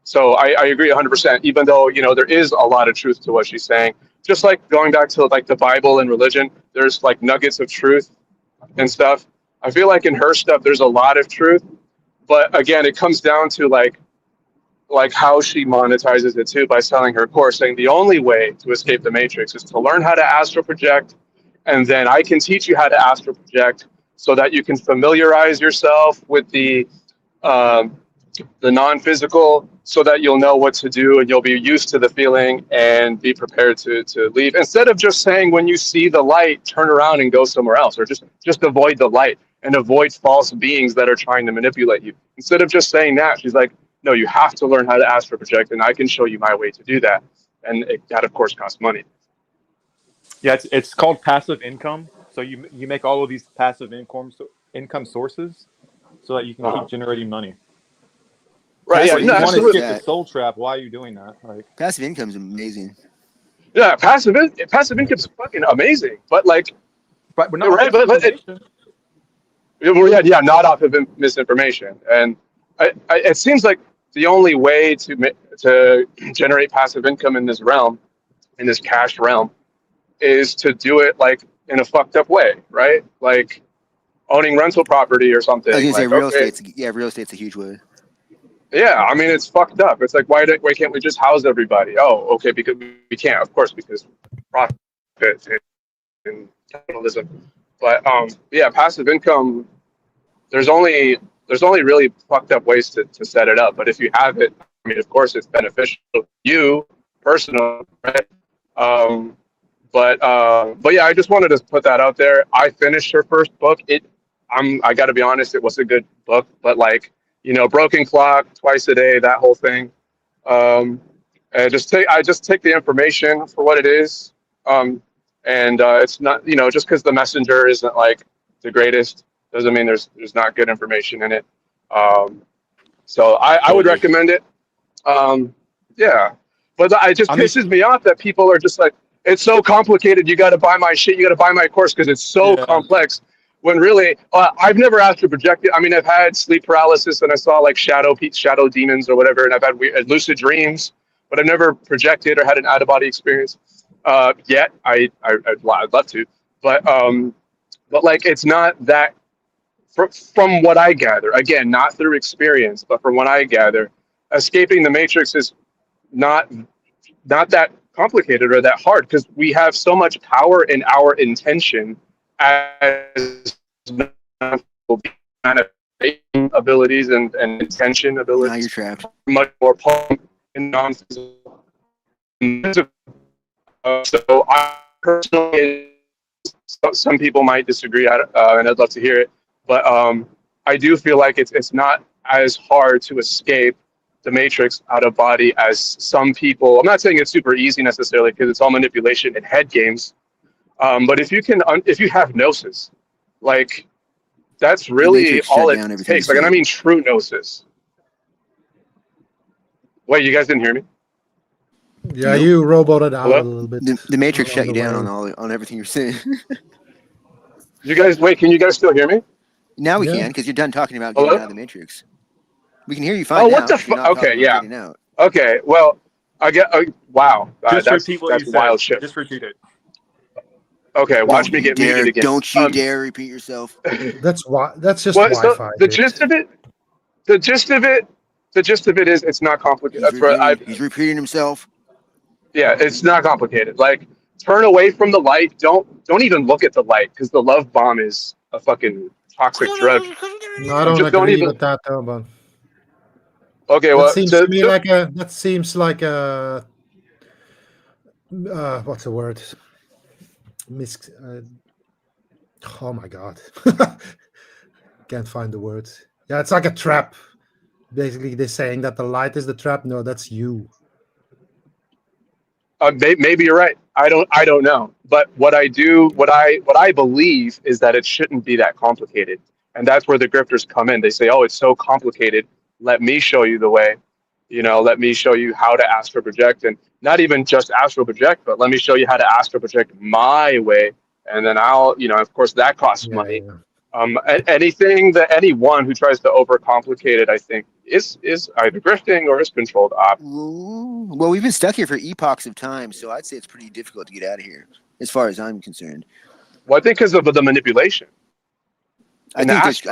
So I agree 100%, even though, you know, there is a lot of truth to what she's saying. Just like going back to like the Bible and religion, there's like nuggets of truth and stuff. I feel like in her stuff, there's a lot of truth. But again, it comes down to like how she monetizes it too, by selling her course, saying the only way to escape the Matrix is to learn how to astral project, and then I can teach you how to astral project so that you can familiarize yourself with the non-physical, so that you'll know what to do and you'll be used to the feeling and be prepared to leave. Instead of just saying when you see the light, turn around and go somewhere else, or just avoid the light and avoid false beings that are trying to manipulate you. Instead of just saying that, she's like, no, you have to learn how to astral project, and I can show you my way to do that. And that, of course, costs money. Yeah, it's called passive income. So you make all of these passive income sources so that you can keep generating money. Right? So Yeah, no, you want to absolutely. skip the soul trap. Why are you doing that? Like, Passive income is amazing. Yeah, passive income is fucking amazing, but like, but not right? But yeah, not off of misinformation. And it seems like the only way to generate passive income in this realm, in this cash realm, is to do it like in a fucked up way, right? Like owning rental property or something. I was gonna say like, real estate's a huge way. Yeah, I mean, it's fucked up. It's like, why can't we just house everybody? Oh, okay, because we can't, of course, because profit and capitalism. But yeah, passive income. There's only really fucked up ways to set it up. But if you have it, I mean, of course, it's beneficial to you personally, right? But yeah, I just wanted to put that out there. I finished her first book. I got to be honest, it was a good book, but like, you know, broken clock, twice a day, that whole thing. And I just take the information for what it is. And it's not, you know, just because the messenger isn't like the greatest doesn't mean there's not good information in it. So I would recommend it. Yeah, but it just pisses me off that people are just like, it's so complicated. You got to buy my shit. You got to buy my course because it's so complex. When really, I've never astral projected. I mean, I've had sleep paralysis and I saw like shadow demons or whatever, and I've had lucid dreams, but I've never projected or had an out-of-body experience yet. I'd love to, but like it's not that. From what I gather, again, not through experience, but from what I gather, escaping the Matrix is not that complicated or that hard, because we have so much power in our intention as manifestation abilities and intention abilities. Now you're trapped. Much more potent and non-physical. So I personally, some people might disagree, and I'd love to hear it. But I do feel like it's not as hard to escape the Matrix out of body as some people. I'm not saying it's super easy necessarily, because it's all manipulation and head games. But if you have gnosis, like that's really all it takes. Like, and I mean true gnosis. Wait, you guys didn't hear me? Yeah, you roboted out Hello? a little bit. The Matrix shut you the down way. on everything you're saying. You guys, wait, can you guys still hear me? Now we Yeah. can, because you're done talking about getting Hello? out of the Matrix. We can hear you fine Oh, now. what the You're fuck? not talking Okay, about yeah. getting out. Okay, well, I get. Wow, Just repeat what that's you said. wild shit. Just repeat it. Okay, watch Don't me you get dare! muted again. Don't you dare repeat yourself. That's why. That's just Well, so Wi-Fi. the dude. gist of it, the gist of it is it's not complicated. He's That's where he's repeating himself. yeah, it's not complicated. Like, turn away from the light. Don't even look at the light because the love bomb is a fucking toxic drug. No, I don't Just don't agree even. with that though, but Okay, that well, seems to me like a. That seems like a. What's the word? Oh my god, can't find the words. Yeah, it's like a trap. Basically, they're saying that the light is the trap. No, that's you. maybe you're right. I don't know. But what I believe is that it shouldn't be that complicated, and that's where the grifters come in. They say, "Oh, it's so complicated. Let me show you the way. Let me show you how to astral project, and not even just astral project, but let me show you how to astral project my way, and then I'll, of course, that costs Yeah, money. yeah. Anyone who tries to overcomplicate it, I think, is either grifting or is controlled op. Well, we've been stuck here for epochs of time, so I'd say it's pretty difficult to get out of here, as far as I'm concerned. Well, I think because of the manipulation. I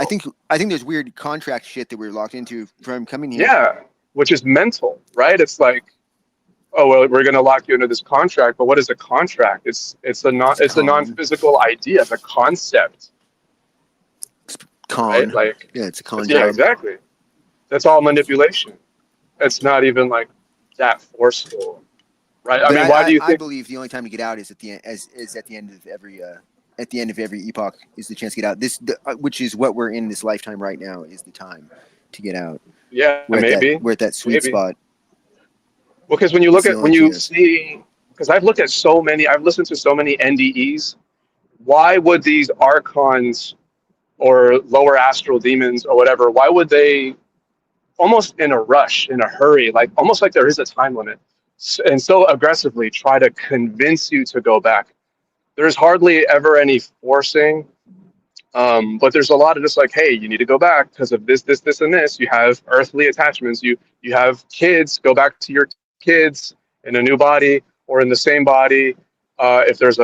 think there's weird contract shit that we're locked into from coming here. Yeah, which is mental, right? It's like, oh well, we're going to lock you into this contract, but what is a contract? It's a non-physical idea, it's a concept. Con. Right? Like, yeah, it's a con. yeah, job. exactly. That's all manipulation. It's not even like that forceful, right? But I mean, why do you I think? believe the only time to get out is at the end, is at the end of every epoch is the chance to get out. Which is what we're in this lifetime right now is the time to get out. Yeah, maybe We're at that sweet maybe. spot. Well, because when you look It's at the when only you chance. see, because I've listened to so many NDEs. Why would these archons or lower astral demons or whatever? Why would they, almost in a rush, in a hurry, like almost like there is a time limit, and so aggressively try to convince you to go back? There's hardly ever any forcing, but there's a lot of just like, hey, you need to go back because of this, and this. You have earthly attachments. You have kids. Go back to your kids in a new body or in the same body. If there's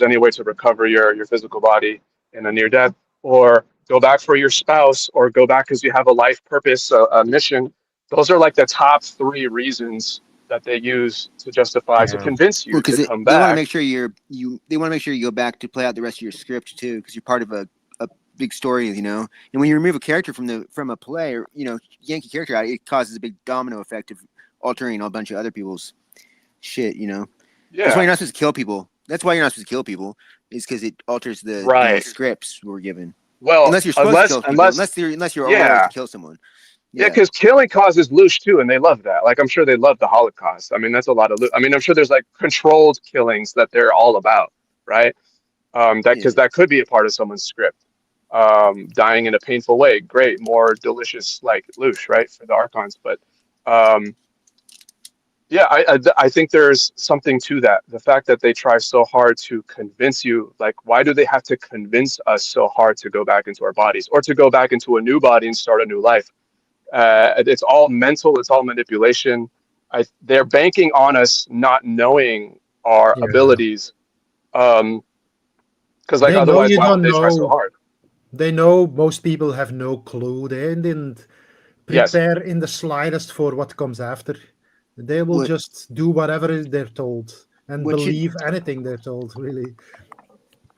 any way to recover your physical body in a near death, or go back for your spouse, or go back because you have a life purpose, a mission. Those are like the top 3 reasons that they use to justify to convince you Because to come they want to back. make sure they want to make sure you go back to play out the rest of your script too, because you're part of a big story, And when you remove a character from a play, or yank a character out, it causes a big domino effect of altering a bunch of other people's shit. Yeah. That's why you're not supposed to kill people. That's why you're not supposed to kill people. Is because it alters the scripts we're given. Well, Unless you're supposed to kill people, unless you're authorized to kill someone. Yeah, because killing causes loosh too, and they love that. Like, I'm sure they love the Holocaust. I mean, that's a lot of I mean, I'm sure there's like controlled killings that they're all about, right? Because that could be a part of someone's script. Dying in a painful way, great, more delicious, like loosh, right, for the archons. But yeah, I think there's something to that. The fact that they try so hard to convince you, like, why do they have to convince us so hard to go back into our bodies or to go back into a new body and start a new life? It's all mental. It's all manipulation. They're banking on us not knowing our abilities, because like otherwise, why would they try so hard? They know most people have no clue. They didn't prepare in the slightest for what comes after. They will just do whatever they're told and believe anything they're told. Really.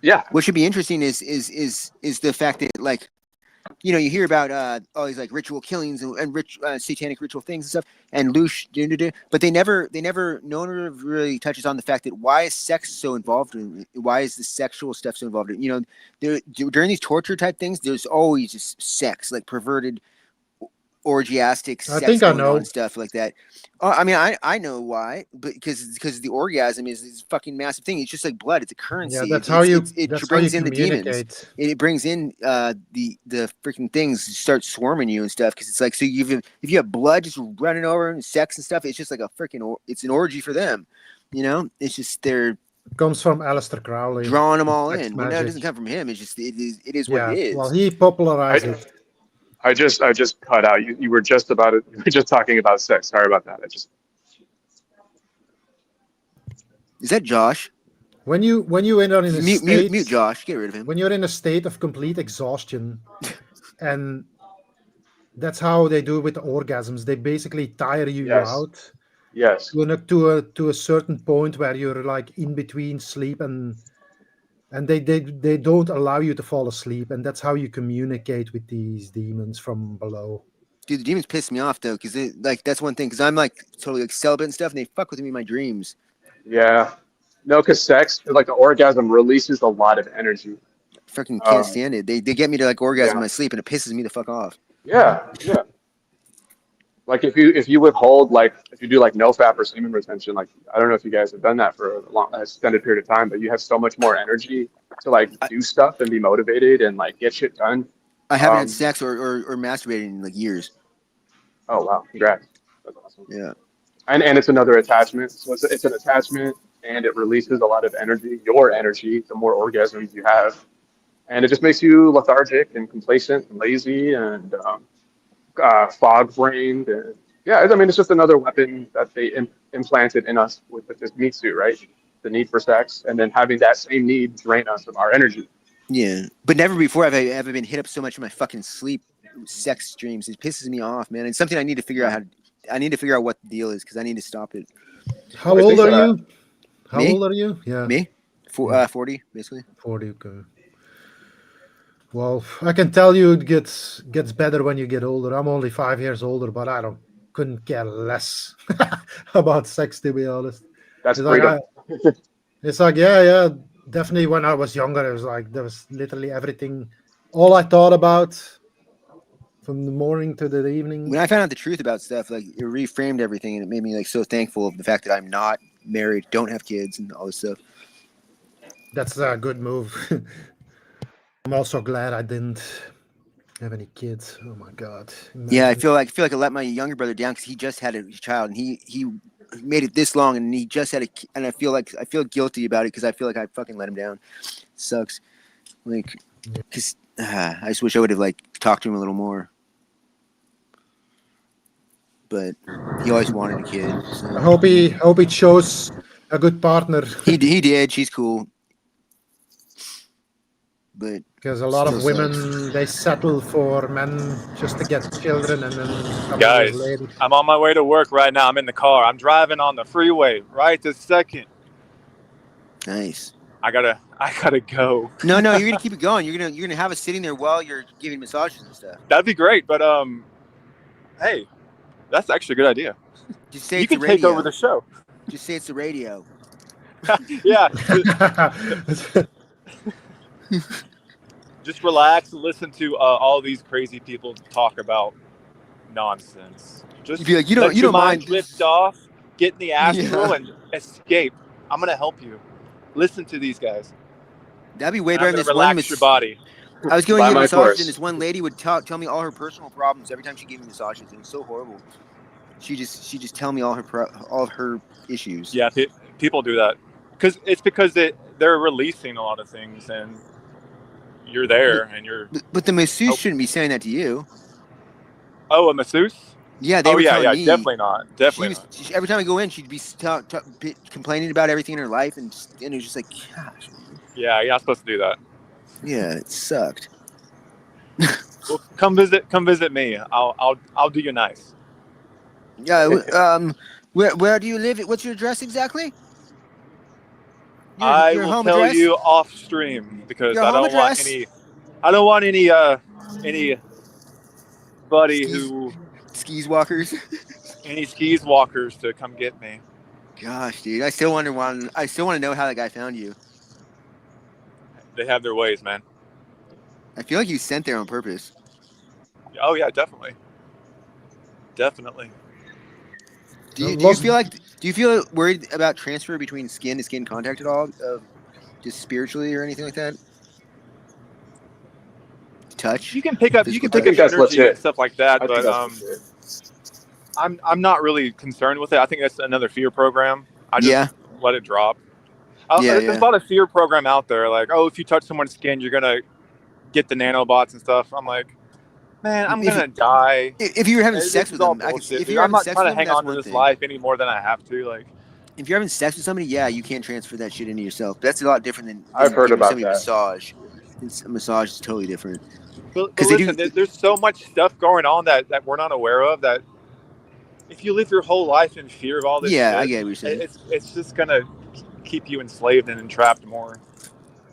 Yeah. What should be interesting is the fact that, like, you hear about all these like ritual killings and satanic ritual things and stuff, and loosh, but no one really touches on the fact that why is sex so involved in? Why is the sexual stuff so involved in? During these torture type things, there's always just sex, like perverted, orgiastic sex going on, stuff like that. I mean, I know why, but because the orgasm is this fucking massive thing. It's just like blood. It's a currency. Yeah, that's it brings in the demons. It brings in the freaking things start swarming you and stuff, because it's like, so if you have blood just running over and sex and stuff, it's just like a freaking it's an orgy for them. It's just comes from Aleister Crowley. drawing them all Sex in. Well, no, it doesn't magic. come from him. It's just it is what Yeah, it is. well, he popularized it. I just cut out. You were just about it. You were just talking about sex. Sorry about that. Is that Josh? When you enter in a state, Mute Josh. Get rid of him. when you're in a state of complete exhaustion, and that's how they do it with the orgasms. They basically tire you Yes. out Yes. to a certain point where you're like in between sleep and they don't allow you to fall asleep, and that's how you communicate with these demons from below. Dude, the demons piss me off though, because like that's one thing. Because I'm like totally like celibate and stuff, and they fuck with me in my dreams. Yeah. No, because sex, like the orgasm, releases a lot of energy. Fucking can't stand it. They get me to like orgasm in my sleep, and it pisses me the fuck off. Yeah. Yeah. Like if you withhold, like if you do like no-fap or semen retention, like I don't know if you guys have done that for a long extended period of time, but you have so much more energy to like do stuff and be motivated and like get shit done. I haven't had sex or masturbated in like years. Oh wow, congrats. That's awesome. Yeah. And it's another attachment. So it's an attachment, and it releases a lot of energy, your energy, the more orgasms you have. And it just makes you lethargic and complacent and lazy and fog-brained. And yeah, I mean, it's just another weapon that they implanted in us with this meat suit, right? The need for sex, and then having that same need drain us of our energy. Yeah, but never before have I ever been hit up so much in my fucking sleep. Sex dreams. It pisses me off, man. It's something I need to figure out I need to figure out what the deal is because I need to stop it. How old are you? How Me? old are you? Yeah. Me? 40, basically. 40. Okay. Well, I can tell you it gets better when you get older. I'm only 5 years older, but I couldn't care less about sex, to be honest. That's it's freedom. like it's like yeah, definitely. When I was younger, it was like there was literally everything. All I thought about from the morning to the evening. When I found out the truth about stuff, like it reframed everything, and it made me like so thankful of the fact that I'm not married, don't have kids, and all this stuff. That's a good move. I'm also glad I didn't have any kids. Oh my god. Imagine. Yeah, I feel like I let my younger brother down because he just had a child and he made it this long and he just had and I feel guilty about it because I feel like I fucking let him down. It sucks. Like, because I just wish I would have like talked to him a little more. But he always wanted a kid. So. I hope he chose a good partner. He did. She's cool. But because a lot of women they settle for men just to get children and then guys, I'm on my way to work right now. I'm in the car. I'm driving on the freeway right this second. Nice. I gotta go. No, you're gonna keep it going. You're gonna have us sitting there while you're giving massages and stuff. That'd be great, but hey, that's actually a good idea. Just say you can take over the show. Just say it's the radio. Yeah. Just relax and listen to all these crazy people talk about nonsense. Just be like, you don't mind drift off, get in the astral, and escape. I'm gonna help you. Listen to these guys. That'd be way better than this relax one. Your body. I was going to get a massage, and this one lady would tell me all her personal problems every time she gave me massages, and it was so horrible. She just tell me all of her issues. Yeah, people do that because they're releasing a lot of things, and you're there, and you're. But the masseuse shouldn't be saying that to you. Oh, a masseuse? Yeah, they were telling me, definitely not. Definitely not. Every time I go in, she'd be complaining about everything in her life, and it was just like, gosh. Yeah, you're not supposed to do that. Yeah, it sucked. Well, come visit me. I'll do you nice. Yeah. Where do you live? What's your address exactly? I will tell you off stream because I don't want anybody who skis walkers. Any skis walkers to come get me. Gosh, dude, I still want to know how that guy found you. They have their ways, man. I feel like you sent there on purpose. Oh yeah, definitely. Do you feel worried about transfer between skin to skin contact at all, just spiritually or anything like that? Touch. You can pick up energy and stuff like that, but I'm not really concerned with it. I think that's another fear program. I just let it drop. There's yeah. a lot of fear program out there, like, oh, if you touch someone's skin, you're gonna get the nanobots and stuff. I'm like, man, I'm If- gonna die. If you were having This sex is with all them, I could, bullshit, if dude. you're I'm having not sex trying with to them, hang that's on to one this thing. life any more than I have to. Like, If you're having sex with somebody, yeah, you can't transfer that shit into yourself. That's a lot different than I've heard giving about somebody a that. massage. A massage is totally different. but 'Cause they listen, do- there's so much stuff going on that we're not aware of. That if you live your whole life in fear of all this Yeah, shit, I get what you're saying. it's just gonna keep you enslaved and entrapped more.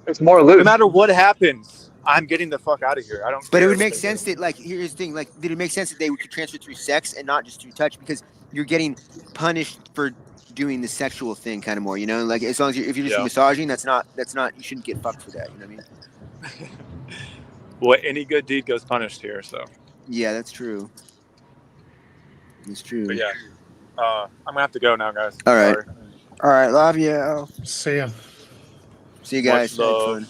It's more No loose. matter what happens, I'm getting the fuck out of here. I don't. But it care would what make they sense do. that, like, here's the thing, like, did it make sense that they could transfer through sex and not just through touch, because you're getting punished for doing the sexual thing kind of more, you know? Like, as long as if you're just Yeah. massaging, that's not you shouldn't get fucked for that, you know what I mean? Well, any good deed goes punished here. So, Yeah, that's true. It's true. but yeah, I'm gonna have to go now, guys. All right. Sorry. All right, love you. See ya. See you guys. Much Had love. fun.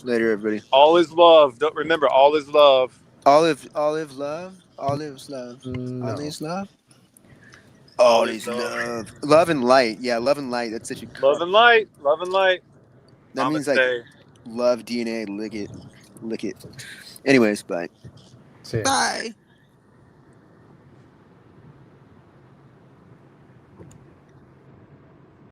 Later, everybody. All is love. Don't remember, all is love. Olive love. Olive's love. No. Olive's love. All Olive's is love. love. Love and light. Yeah, love and light. That's such a Love and light. Love and light. that means like Namaste. love DNA. Lick it. Anyways, bye. See ya. Bye.